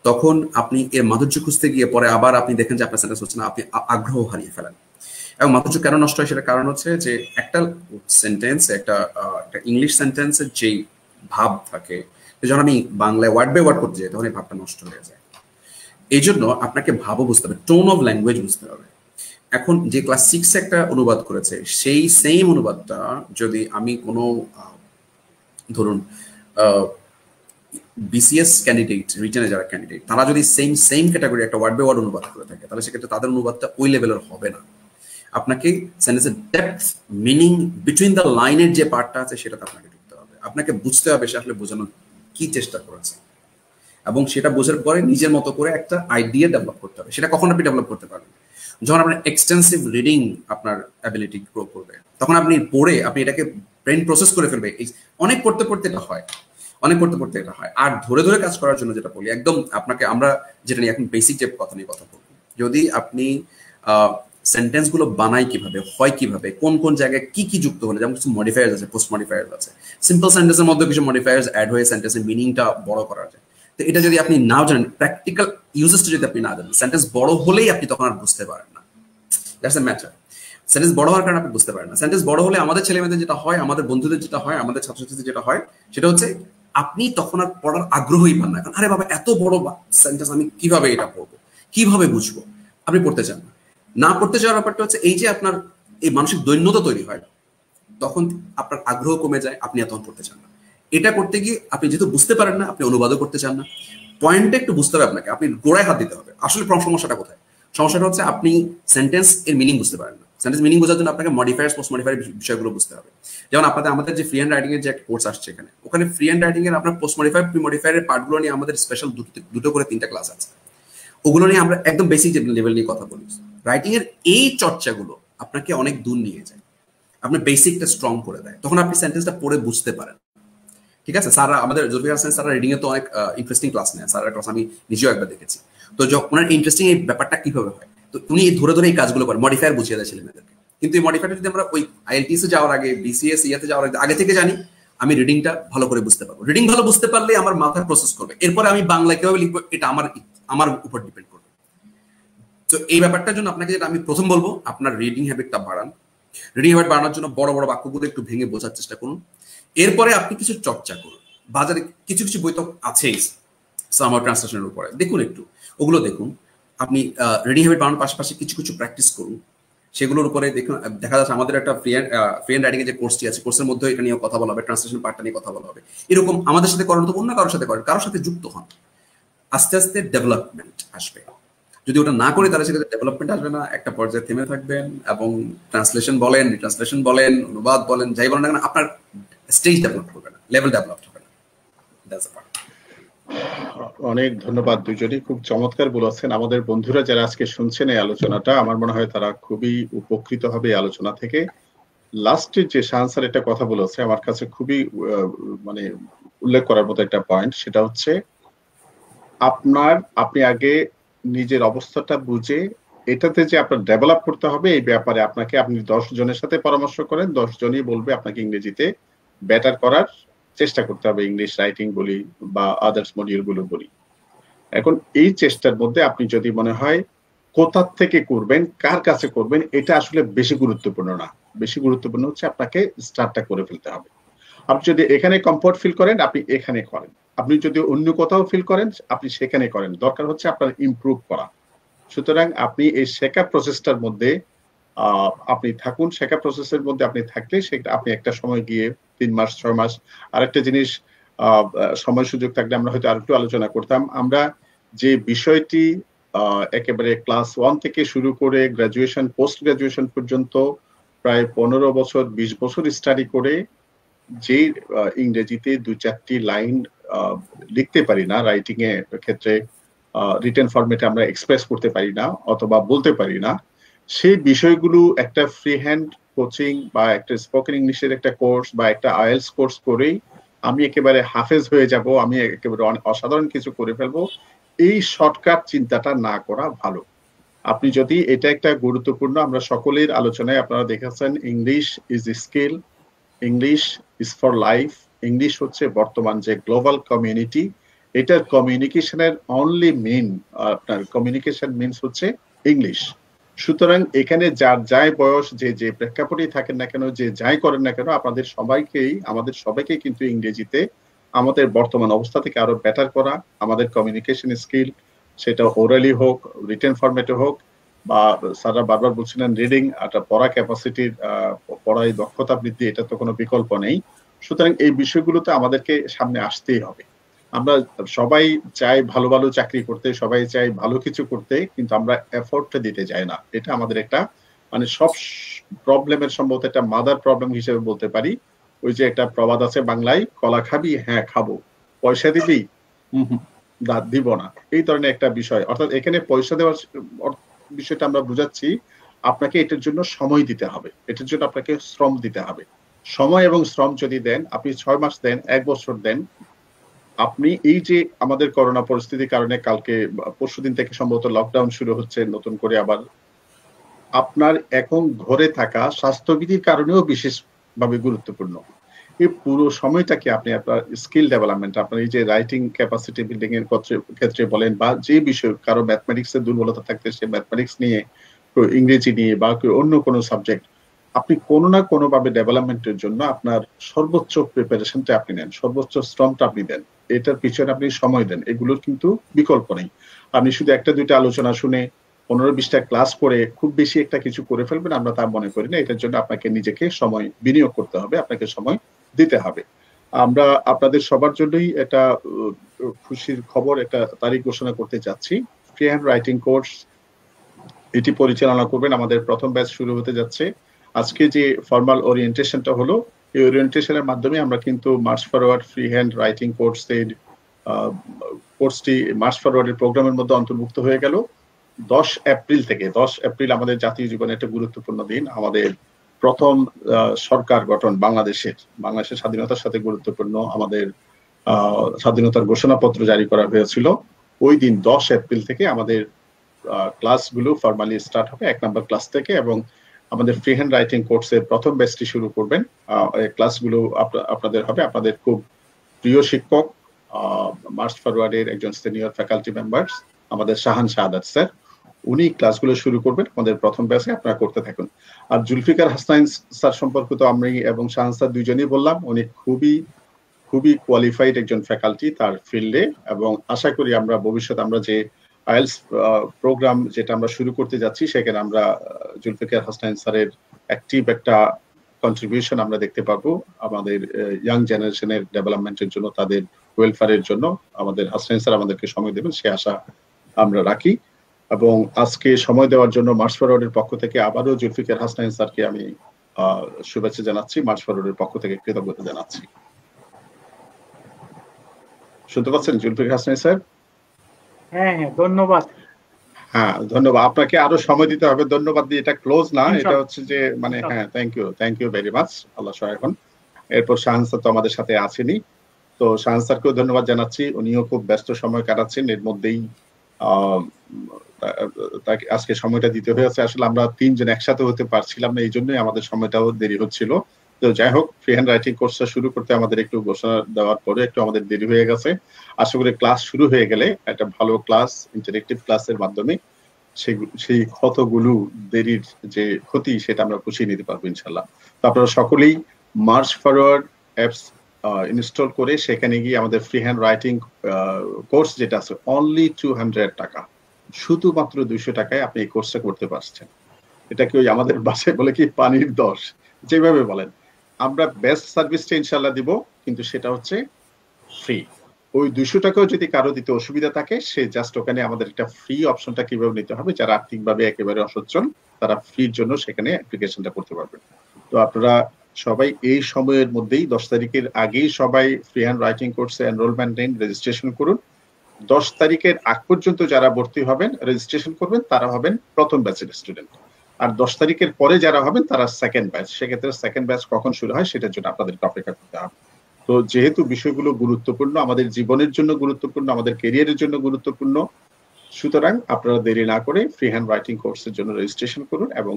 তখন আপনি এর মাধুর্য খুঁজতে গিয়ে পরে আবার আপনি দেখেন যে আপনার সেন্টেন্স হচ্ছে না, আপনি আগ্রহ হারিয়ে ফেলেন। এবং মাথাচুর কেন নষ্ট হয় সেটা কারণ হচ্ছে যে একটা সেন্টেন্স, একটা ইংলিশ সেন্টেন্সের যেই ভাব থাকে, যখন আমি বাংলায় ওয়ার্ড বাই ওয়ার্ড করতে যাই তখন এই ভাবটা নষ্ট হয়ে যায়। এই জন্য আপনাকে ভাবও বুঝতে হবে, টোন অফ ল্যাঙ্গুয়েজ বুঝতে হবে। এখন যে ক্লাস 6 একটা অনুবাদ করেছে, সেই সেম অনুবাদটা যদি আমি কোনো ধরুন বিসিএস ক্যান্ডিডেট, রিটেনে যারা ক্যান্ডিডেট, তারা যদি সেম ক্যাটাগরি একটা ওয়ার্ড বাই ওয়ার্ড অনুবাদ করে থাকে, তাহলে সেক্ষেত্রে তাদের অনুবাদটা ওই লেভেলের হবে না। আপনাকে সেন্টেন্সের ডেপথ, মিনিং, বিটুইন দ্য লাইনের যে পার্টটা আছে সেটাতে আপনাকে ঢুকতে হবে। আপনাকে বুঝতে হবে সে আসলে বোঝানোর কি চেষ্টা করেছে, এবং সেটা বোঝার পরে নিজের মতো করে একটা আইডিয়া ডেভেলপ করতে হবে। সেটা কখন আপনি ডেভেলপ করতে পারবেন? যখন আপনার এক্সটেন্সিভ রিডিং আপনার অ্যাবিলিটি গ্রো করবে, তখন আপনি পড়ে আপনি এটাকে ব্রেন প্রসেস করে ফেলবে। অনেক পড়তে পড়তে এটা হয়, আর ধরে ধরে কাজ করার জন্য যেটা বলি, একদম আপনাকে আমরা যেটা নিয়ে এখন বেসিক যে কথা নিয়ে কথা বলবো, যদি আপনি সেন্টেন্স গুলো বানাই কিভাবে, হয় কিভাবে, কোন কোন জায়গায় কি কি যুক্ত হলে, যেমন কিছু মডিফায়ার্স আছে, পোস্ট মডিফায়ার্স আছে, সিম্পল সেন্টেন্সের মধ্যে কিছু মডিফায়ার্স অ্যাড হয়ে সেন্টেন্সের মিনিংটা বড় করা যায়। তো এটা যদি আপনি নাও জানেন, প্র্যাকটিক্যাল ইউজেসটা যদি আপনি না জানেন, সেন্টেন্স বড় হলেই আপনি তখন আর বুঝতে পারেন না। That's a matter. সেন্টেন্স বড় হওয়ার কারণে আপনি বুঝতে পারেন না। সেন্টেন্স বড় হলে আমাদের ছেলেমেয়েদের যেটা হয়, আমাদের বন্ধুদের যেটা হয়, আমাদের ছাত্রছাত্রীদের যেটা হয়, সেটা হচ্ছে আপনি তখন আর পড়ার আগ্রহই পান না। কারণ আরে বাবা, এত বড় সেন্টেন্স আমি কিভাবে এটা পড়বো, কিভাবে বুঝবো, আপনি পড়তে চান না। না পড়তে চাওয়ার ব্যাপারটা হচ্ছে এই যে আপনার এই মানসিক দৈন্যতা তৈরি হয়, তখন আপনার আগ্রহ কমে যায়, আপনি আর তখন পড়তে চান না। এটা করতে গিয়ে আপনি যেহেতু বুঝতে পারেন না, আপনি অনুবাদও করতে চান না। পয়েন্টটা একটু বুঝতে হবে আপনাকে, আপনি গোড়ায় হাত দিতে হবে। আসলে সমস্যাটা কোথায়? সমস্যাটা হচ্ছে আপনি সেন্টেন্স এর মিনিং বুঝতে পারেন না। সেন্টেন্স মিনিং বোঝার জন্য আপনাকে মডিফায়ার্স, পোস্ট মডিফায়ার বিষয়গুলো বুঝতে হবে। যেমন আমাদের যে ফ্রি হ্যান্ড রাইটিং এর যে একটা কোর্স আসছে এখানে, ওখানে ফ্রি হ্যান্ড রাইটিং এর আপনার পোস্ট মডিফায়ার, প্রি মডিফায়ারের পার্টগুলো নিয়ে আমাদের স্পেশাল দুটো করে 3টা ক্লাস আছে। ওগুলো নিয়ে আমরা একদম বেসিক লেভেল নিয়ে কথা বলি। রাইটিং এর এই চর্চাগুলো আপনাকে অনেক দূর নিয়ে যায়, আপনার বেসিকটা স্ট্রং করে দেয়, তখন আপনি সেন্টেন্সটা পড়ে বুঝতে পারেন। ঠিক আছে, স্যার আমাদের Zulfikar Hasan sir reading a তো অনেক ইন্টারেস্টিং ক্লাস নেয়, স্যারের ক্লাস আমি নিজেও একবার দেখেছি। তো ওনার ইন্টারেস্টিং এই ব্যাপারটা কিভাবে হয়, তো উনি ধরে ধরে এই কাজগুলো করেন, মডিফায়ার বুঝিয়ে দেয় ছেলেমেয়েদেরকে। কিন্তু এই মডিফায়ার যদি আমরা ওই আইএলটিএস এ যাওয়ার আগে, বিসিএস ইয়াতে যাওয়ার আগে থেকে জানি, আমি রিডিংটা ভালো করে বুঝতে পারবো। রিডিং ভালো বুঝতে পারলে আমার মাথায় প্রসেস করবে, এরপরে আমি বাংলা কিভাবে লিখবো এটা আমার উপর ডিপেন্ড করবে। তো এই ব্যাপারটার জন্য আপনাকে যেটা আমি প্রথম বলবো, আপনার রিডিং হ্যাবিটটা বাড়ান। রিডিং হ্যাবিট বাড়ানোর জন্য বড় বড় বাক্যগুলো একটু ভেঙে বোঝার চেষ্টা করুন। এরপরে আপনি কিছু চর্চা করুন। বাজারে কিছু কিছু বই তো আছেই সামার ট্রান্সলেশনের উপরে, দেখুন একটু, ওগুলো দেখুন। আপনি রিডিং হ্যাবিট বাড়ানোর পাশাপাশি কিছু কিছু প্র্যাকটিস করুন, সেগুলোর উপরে দেখুন। দেখা যাচ্ছে আমাদের একটা ফ্রি হ্যান্ড রাইটিং এর যে কোর্সটি আছে, কোর্সের মধ্যে এটা নিয়ে কথা বলা হবে, ট্রান্সলেশন পার্টটা নিয়ে কথা বলা হবে। এরকম আমাদের সাথে করেন তো অন্য কারোর সাথে করেন, কারোর সাথে যুক্ত হন, আস্তে আস্তে ডেভেলপমেন্ট আসবে। যদি ওটা না করে তাহলে সেক্ষেত্রে ডেভেলপমেন্ট আসবে না, একটা পর্যায়ে থেমে থাকবেন, এবং ট্রান্সলেশন বলেন, রিট্রান্সলেশন বলেন, অনুবাদ বলেন, যাই বলেন না কেন, আপনার স্টেজ ডেভেলপ করবে না, লেভেল ডেভেলপ হবে না। অনেক ধন্যবাদ দুজনই, খুব চমৎকার বলেছেন। আমাদের বন্ধুরা যারা আজকে শুনছেন এই আলোচনাটা, আমার মনে হয় তারা খুবই উপকৃত হবে এই আলোচনা থেকে। লাস্টে যে শাহান স্যার একটা কথা বলেছে, আমার কাছে খুবই মানে উল্লেখ করার মতো একটা পয়েন্ট, সেটা হচ্ছে আপনি আগে নিজের অবস্থাটা বুঝে এটাতে যে আপনার ডেভেলপ করতে হবে, এই ব্যাপারে আপনি 10 জনের সাথে পরামর্শ করেন, 10 জনই বলবে আপনাকে ইংরেজিতে বেটার করার চেষ্টা করতে হবে, ইংলিশ রাইটিং বলি বা আদার্স মডিউল গুলো বলি। এখন এই চেষ্টার মধ্যে আপনি যদি মনে হয় কোথা থেকে করবেন, কার কাছে করবেন, এটা আসলে বেশি গুরুত্বপূর্ণ না। বেশি গুরুত্বপূর্ণ হচ্ছে আপনাকে স্টার্টটা করে ফেলতে হবে। আপনি যদি এখানে কমফোর্ট ফিল করেন, আপনি এখানে করেন। আপনি যদি অন্য কোথাও ফিল করেন, আপনি সেখানে করেন। দরকার হচ্ছে আপনার ইমপ্রুভ করা। সুতরাং আপনি এই শেখা প্রসেসটার মধ্যে আপনি থাকুন। শেখা প্রসেসের মধ্যে আপনি থাকলে সেটা আপনি একটা সময় গিয়ে 3 মাস 6 মাস, আরেকটা জিনিস সময় সুযোগ থাকলে আমরা হয়তো আরেকটু আলোচনা করতাম। আমরা যে বিষয়টি একেবারে ক্লাস 1 থেকে শুরু করে গ্রাজুয়েশন, পোস্ট গ্রাজুয়েশন পর্যন্ত প্রায় 15 বছর 20 বছর স্টাডি করে যে ইংরেজিতে 2-4টি লাইন লিখতে পারি না, রাইটিং এর ক্ষেত্রে রিটেন ফরম্যাটে আমরা এক্সপ্রেস করতে পারি না অথবা বলতে পারি না, সেই বিষয়গুলো একটা ফ্রি হ্যান্ড কোচিং বা একটা স্পোকেন ইংলিশের একটা কোর্স বা একটা আইএলটিএস কোর্স করেই আমি একেবারে হাফেজ হয়ে যাব, আমি একেবারে অসাধারণ কিছু করে ফেলবো, এই শর্টকাট চিন্তাটা না করা ভালো। আপনি যদি, এটা একটা গুরুত্বপূর্ণ, আমরা সকলের আলোচনায় আপনারা দেখেছেন, English is skill, English is for life. English হচ্ছে বর্তমান যে গ্লোবাল কমিউনিটি, এটার কমিউনিকেশনের অনলি আপনার কমিউনিকেশন মিনস হচ্ছে ইংলিশ। সুতরাং এখানে যার যাই বয়স, যে যে প্রেক্ষাপটেই থাকেন না কেন, যে যাই করেন না কেন, আমাদের সবাইকেই কিন্তু ইংরেজিতে আমাদের বর্তমান অবস্থা থেকে আরো বেটার করা, আমাদের কমিউনিকেশন স্কিল, সেটা ওরালি হোক, রিটেন ফরম্যাটে হোক, বা স্যাররা বারবার বলছিলেন রিডিং, একটা পড়া ক্যাপাসিটির, পড়ায় দক্ষতা বৃদ্ধি, এটা তো কোনো বিকল্প নেই। সুতরাং এই বিষয়গুলোতে আমাদেরকে সামনে আসতেই হবে। আমরা সবাই চাই ভালো ভালো চাকরি করতে, সবাই চাই ভালো কিছু করতে, কিন্তু আমরা এফোর্টটা দিতে চাই না। এটা আমাদের একটা মানে সব প্রবলেমের সম্ভবত একটা মাদার প্রবলেম হিসেবে বলতে পারি। ওই যে একটা প্রবাদ আছে বাংলায়, কলা খাবি, হ্যাঁ খাবো, পয়সা দিবি, দিব না, এই ধরনের একটা বিষয়। অর্থাৎ এখানে পয়সা দেওয়ার বিষয়টা আমরা বুঝাচ্ছি, আপনাকে এটার জন্য সময় দিতে হবে, এটার জন্য আপনাকে শ্রম দিতে হবে। সময় এবং শ্রম যদি দেন, আপনি 6 মাস দেন, 1 বছর দেন, আপনি এই যে আমাদের করোনা পরিস্থিতির কারণে কালকে পরশুদিন থেকে সম্ভবত লকডাউন শুরু হচ্ছে নতুন করে আবার, আপনার এখন ঘরে থাকা স্বাস্থ্যবিধির কারণেও বিশেষভাবে গুরুত্বপূর্ণ। এই পুরো সময়টাকে আপনি আপনার স্কিল ডেভেলপমেন্ট, আপনার এই যে রাইটিং ক্যাপাসিটি বিল্ডিং এর ক্ষেত্রে বলেন, বা যে বিষয়, কারো ম্যাথমেটিক্স এর দুর্বলতা থাকতে সে ম্যাথমেটিক্স নিয়ে, ইংরেজি নিয়ে, বা অন্য কোনো সাবজেক্ট, আপনি কোনো না কোনো ভাবে ডেভেলপমেন্টের জন্য আপনার সর্বোচ্চ প্রিপারেশনটা আপনি নেন, সর্বোচ্চ শ্রমটা আপনি দেন, এটার পিছনে আপনি সময় দেন। এগুলোর কিন্তু বিকল্প নেই। আপনি শুধু একটা দুইটা আলোচনা শুনে 15-20টা ক্লাস করে খুব বেশি একটা কিছু করে ফেলবেন, আমরা তা মনে করি না। এটার জন্য আপনাকে নিজেকে সময় বিনিয়োগ করতে হবে, আপনাকে সময় দিতে হবে। আমরা আপনাদের সবার জন্যই একটা খুশির খবর, একটা তারিখ ঘোষণা করতে যাচ্ছি। ফ্রি হ্যান্ড রাইটিং কোর্স, এটি পরিচালনা করবেন, আমাদের প্রথম ব্যাচ শুরু হতে যাচ্ছে। আজকে যে ফর্মাল ওরিয়েন্টেশনটা হলো, এই ওরিয়েন্টেশনের মাধ্যমে আমরা কিন্তু March forward free hand writing কোর্সটি মার্চ ফরওয়ার্ডের প্রোগ্রামের মধ্যে অন্তর্ভুক্ত হয়ে গেল। 10 এপ্রিল আমাদের জাতীয় জীবনে একটা গুরুত্বপূর্ণ দিন। আমাদের প্রথম সরকার গঠন বাংলাদেশের স্বাধীনতার সাথে গুরুত্বপূর্ণ, আমাদের স্বাধীনতার ঘোষণাপত্র জারি করা হয়েছিল। ওই দিন 10 এপ্রিল থেকে আমাদের ক্লাসগুলো ফর্মালি স্টার্ট হবে, 1 নম্বর ক্লাস থেকে, এবং আমাদের ফ্রি হ্যান্ড রাইটিং কোর্সের প্রথম ব্যাচটি শুরু করবেন। ক্লাসগুলো আপনাদের হবে, আপনাদের খুব প্রিয় শিক্ষক, মার্চ ফরওয়ার্ডের একজন সিনিয়র ফ্যাকাল্টি মেম্বার্স, আমাদের শাহান শাহাদাত স্যার, উনি ক্লাসগুলো শুরু করবেন আমাদের প্রথম ব্যাচে। আপনারা করতে থাকুন। আর জুলফিকার হাসানাইন স্যার সম্পর্কে তো আমি এবং শাহান স্যার দুইজনই বললাম, উনি খুবই কোয়ালিফাইড একজন ফ্যাকাল্টি তার ফিল্ডে, এবং আশা করি আমরা ভবিষ্যতে আমরা যে আইএলস প্রোগ্রাম যেটা আমরা শুরু করতে যাচ্ছি, সেখানে আমরা জুলফিকার হাসানাইন স্যারের অ্যাক্টিভ একটা কন্ট্রিবিউশন আমরা দেখতে পাবো আমাদের ইয়াং জেনারেশনের ডেভেলপমেন্টের জন্য, তাদের ওয়েলফেয়ারের জন্য আমাদের হাসানাইন স্যার আমাদেরকে সময় দেবেন, সে আশা আমরা রাখি। এবং আজকে সময় দেওয়ার জন্য মার্চ ফরওয়ার্ডের পক্ষ থেকে আবারও জুলফিকার হাসানাইন স্যারকে আমি শুভেচ্ছা জানাচ্ছি, মার্চ ফরওয়ার্ডের পক্ষ থেকে কৃতজ্ঞতা জানাচ্ছি। শুনতে পাচ্ছেন জুলফিকার হাসানাইন স্যার? হ্যাঁ, ধন্যবাদ। হ্যাঁ, ধন্যবাদ। আপনাকে আরো সময় দিতে হবে, ধন্যবাদ দিয়ে এটা ক্লোজ না, এটা হচ্ছে যে মানে হ্যাঁ, থ্যাংক ইউ ভেরি মাচ, আল্লাহ সহায় হন। এরপর শাহান স্যার তো আমাদের সাথে আছেনই, তো শাহান স্যারকেও ধন্যবাদ জানাচ্ছি, উনিও খুব ব্যস্ত সময় কাটাচ্ছেন, এর মধ্যেই তাকে আজকে সময়টা দিতে হয়েছে। আসলে আমরা 3 জন একসাথে হতে পারছিলাম না, এই জন্যই আমাদের সময়টাও দেরি হচ্ছিল। তো যাই হোক, ফ্রি হ্যান্ড রাইটিং কোর্সটা শুরু করতে আমাদের একটু ঘোষণা দেওয়ার পরে একটু আমাদের দেরি হয়ে গেছে। আশা করি ক্লাস শুরু হয়ে গেলে একটা ভালো ক্লাস, ইন্টারেক্টিভ ক্লাসের মাধ্যমে সেই ক্ষতগুলো, দেরির যে ক্ষতি, সেটা আমরা পুষিয়ে নিতে পারবো ইনশাল্লাহ। তো আপনারা সকলেই মার্চ ফরওয়ার্ড অ্যাপস ইনস্টল করে সেখানে গিয়ে আমাদের ফ্রি হ্যান্ড রাইটিং কোর্স যেটা আছে, অনলি 200 টাকা, শুধুমাত্র 200 টাকায় আপনি এই কোর্সটা করতে পারছেন। এটা কি ওই আমাদের বাসায় বলে কি পানির দশ, যেভাবে বলেন, আমরা বেস্ট সার্ভিসটা ইনশাল্লাহ দিব, কিন্তু সেটা হচ্ছে ফ্রি। ওই 200 টাকাও যদি কারো দিতে অসুবিধা থাকে, সে জাস্ট ওখানে আমাদের একটা ফ্রি অপশনটা কিভাবে নিতে হবে, যারা আর্থিকভাবে একেবারে অসচ্ছল তারা ফ্রির জন্য সেখানে অ্যাপ্লিকেশনটা করতে পারবেন। তো আপনারা সবাই এই সময়ের মধ্যেই 10 তারিখের আগেই সবাই ফ্রি হ্যান্ড রাইটিং কোর্সে এনরোলমেন্ট নিন, রেজিস্ট্রেশন করুন। 10 তারিখের আগ পর্যন্ত যারা ভর্তি হবেন, রেজিস্ট্রেশন করবেন, তারা হবেন প্রথম ব্যাচের স্টুডেন্ট। আর 10 তারিখের পরে যারা হবেন তারা সেকেন্ড ব্যাচ। সেক্ষেত্রে সেকেন্ড ব্যাচ কখন শুরু হয় সেটার জন্য আপনাদেরকে অপেক্ষা করতে হবে। তো যেহেতু বিষয়গুলো গুরুত্বপূর্ণ, আমাদের জীবনের জন্য গুরুত্বপূর্ণ, আমাদের ক্যারিয়ারের জন্য গুরুত্বপূর্ণ, সুতরাং আপনারা দেরি না করে ফ্রি হ্যান্ড রাইটিং কোর্সের জন্য রেজিস্ট্রেশন করুন এবং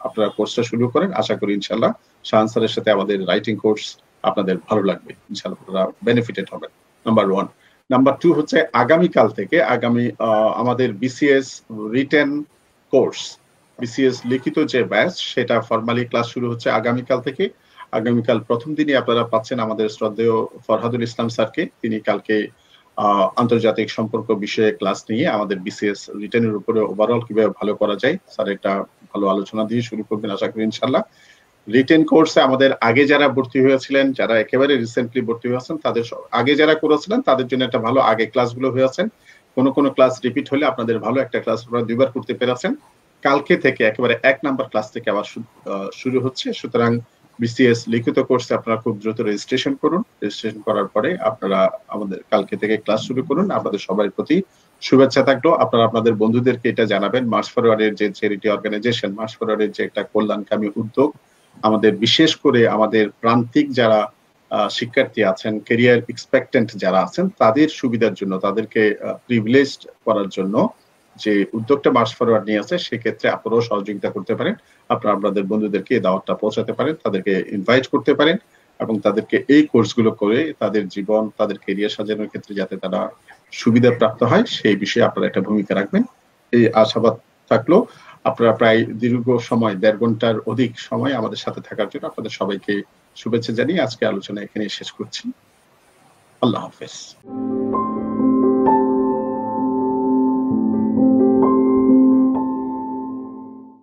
আপনারা কোর্সটা শুরু করেন। আশা করি ইনশাল্লাহ শাহান স্যারের সাথে আমাদের রাইটিং কোর্স আপনাদের ভালো লাগবে, ইনশাল্লাহ আপনারা বেনিফিটেড হবেন। নাম্বার 1। নাম্বার 2 হচ্ছে আগামীকাল থেকে আমাদের বিসিএস রিটেন কোর্স, বিসিএস লিখিত যে ব্যাচ, সেটা ফরমালি ক্লাস শুরু হচ্ছে আগামীকাল থেকে। আগামীকাল প্রথম দিনই আপনারা পাচ্ছেন আমাদের শ্রদ্ধেয় ফরহাদুল ইসলাম স্যারকে। তিনি কালকে আন্তর্জাতিক সম্পর্ক বিষয়ে ক্লাস নিয়ে আমাদের বিসিএস রিটেনের উপরে ওভারঅল কিভাবে ভালো করা যায় স্যার একটা ভালো আলোচনা দিয়ে শুরু করবেন আশা করি ইনশাল্লাহ। রিটেন কোর্সে আমাদের আগে যারা ভর্তি হয়েছিলেন, যারা একেবারে রিসেন্টলি ভর্তি হয়েছেন, তাদের আগে যারা করেছিলেন তাদের জন্য একটা ভালো আগে ক্লাসগুলো হয়েছেন। কোন ক্লাস রিপিট হলে আপনাদের ভালো একটা ক্লাস আপনারা 2বার করতে পেরেছেন। কালকে থেকে একেবারে 1 নাম্বার ক্লাস থেকে আবার শুরু হচ্ছে। সুতরাং বিসিএস লিখিত কোর্সে আপনারা খুব দ্রুত রেজিস্ট্রেশন করুন। রেজিস্ট্রেশন করার পরে আপনারা আমাদের কালকে থেকে ক্লাস শুরু করুন। আপনাদের সবার প্রতি শুভেচ্ছা থাকলো। আপনারা আপনাদের বন্ধুদেরকে এটা জানাবেন, মার্চ ফরওয়ার্ডের যে চ্যারিটি অর্গানাইজেশন, মার্চ ফরওয়ার্ডের যে একটা কল্যাণকামী উদ্যোগ, আমাদের বিশেষ করে আমাদের প্রান্তিক যারা শিক্ষার্থী আছেন, ক্যারিয়ার এক্সপেক্টেন্ট যারা আছেন, তাদের সুবিধার জন্য, তাদেরকে প্রিভিলেজড করার জন্য যে উদ্যোগটা মার্চ ফরওয়ার্ড নিয়ে আছে, সেক্ষেত্রে আপনারাও সহযোগিতা করতে পারেন। আপনারা আপনাদের বন্ধুদেরকে এই দাওয়াতটা পৌঁছাতে পারেন, তাদেরকে ইনভাইট করতে পারেন এবং তাদেরকে এই কোর্সগুলো করে তাদের জীবন, তাদের ক্যারিয়ার সাজানোর ক্ষেত্রে যাতে তারা সুবিধা প্রাপ্ত হয় সেই বিষয়ে আপনারা একটা ভূমিকা রাখবেন, এই আশাবাদ থাকলো। আপনারা প্রায় দীর্ঘ সময় 1.5 ঘন্টার অধিক সময় আমাদের সাথে থাকার জন্য আপনাদের সবাইকে শুভেচ্ছা জানিয়ে আজকে আলোচনা এখানে শেষ করছি। আল্লাহ হাফেজ।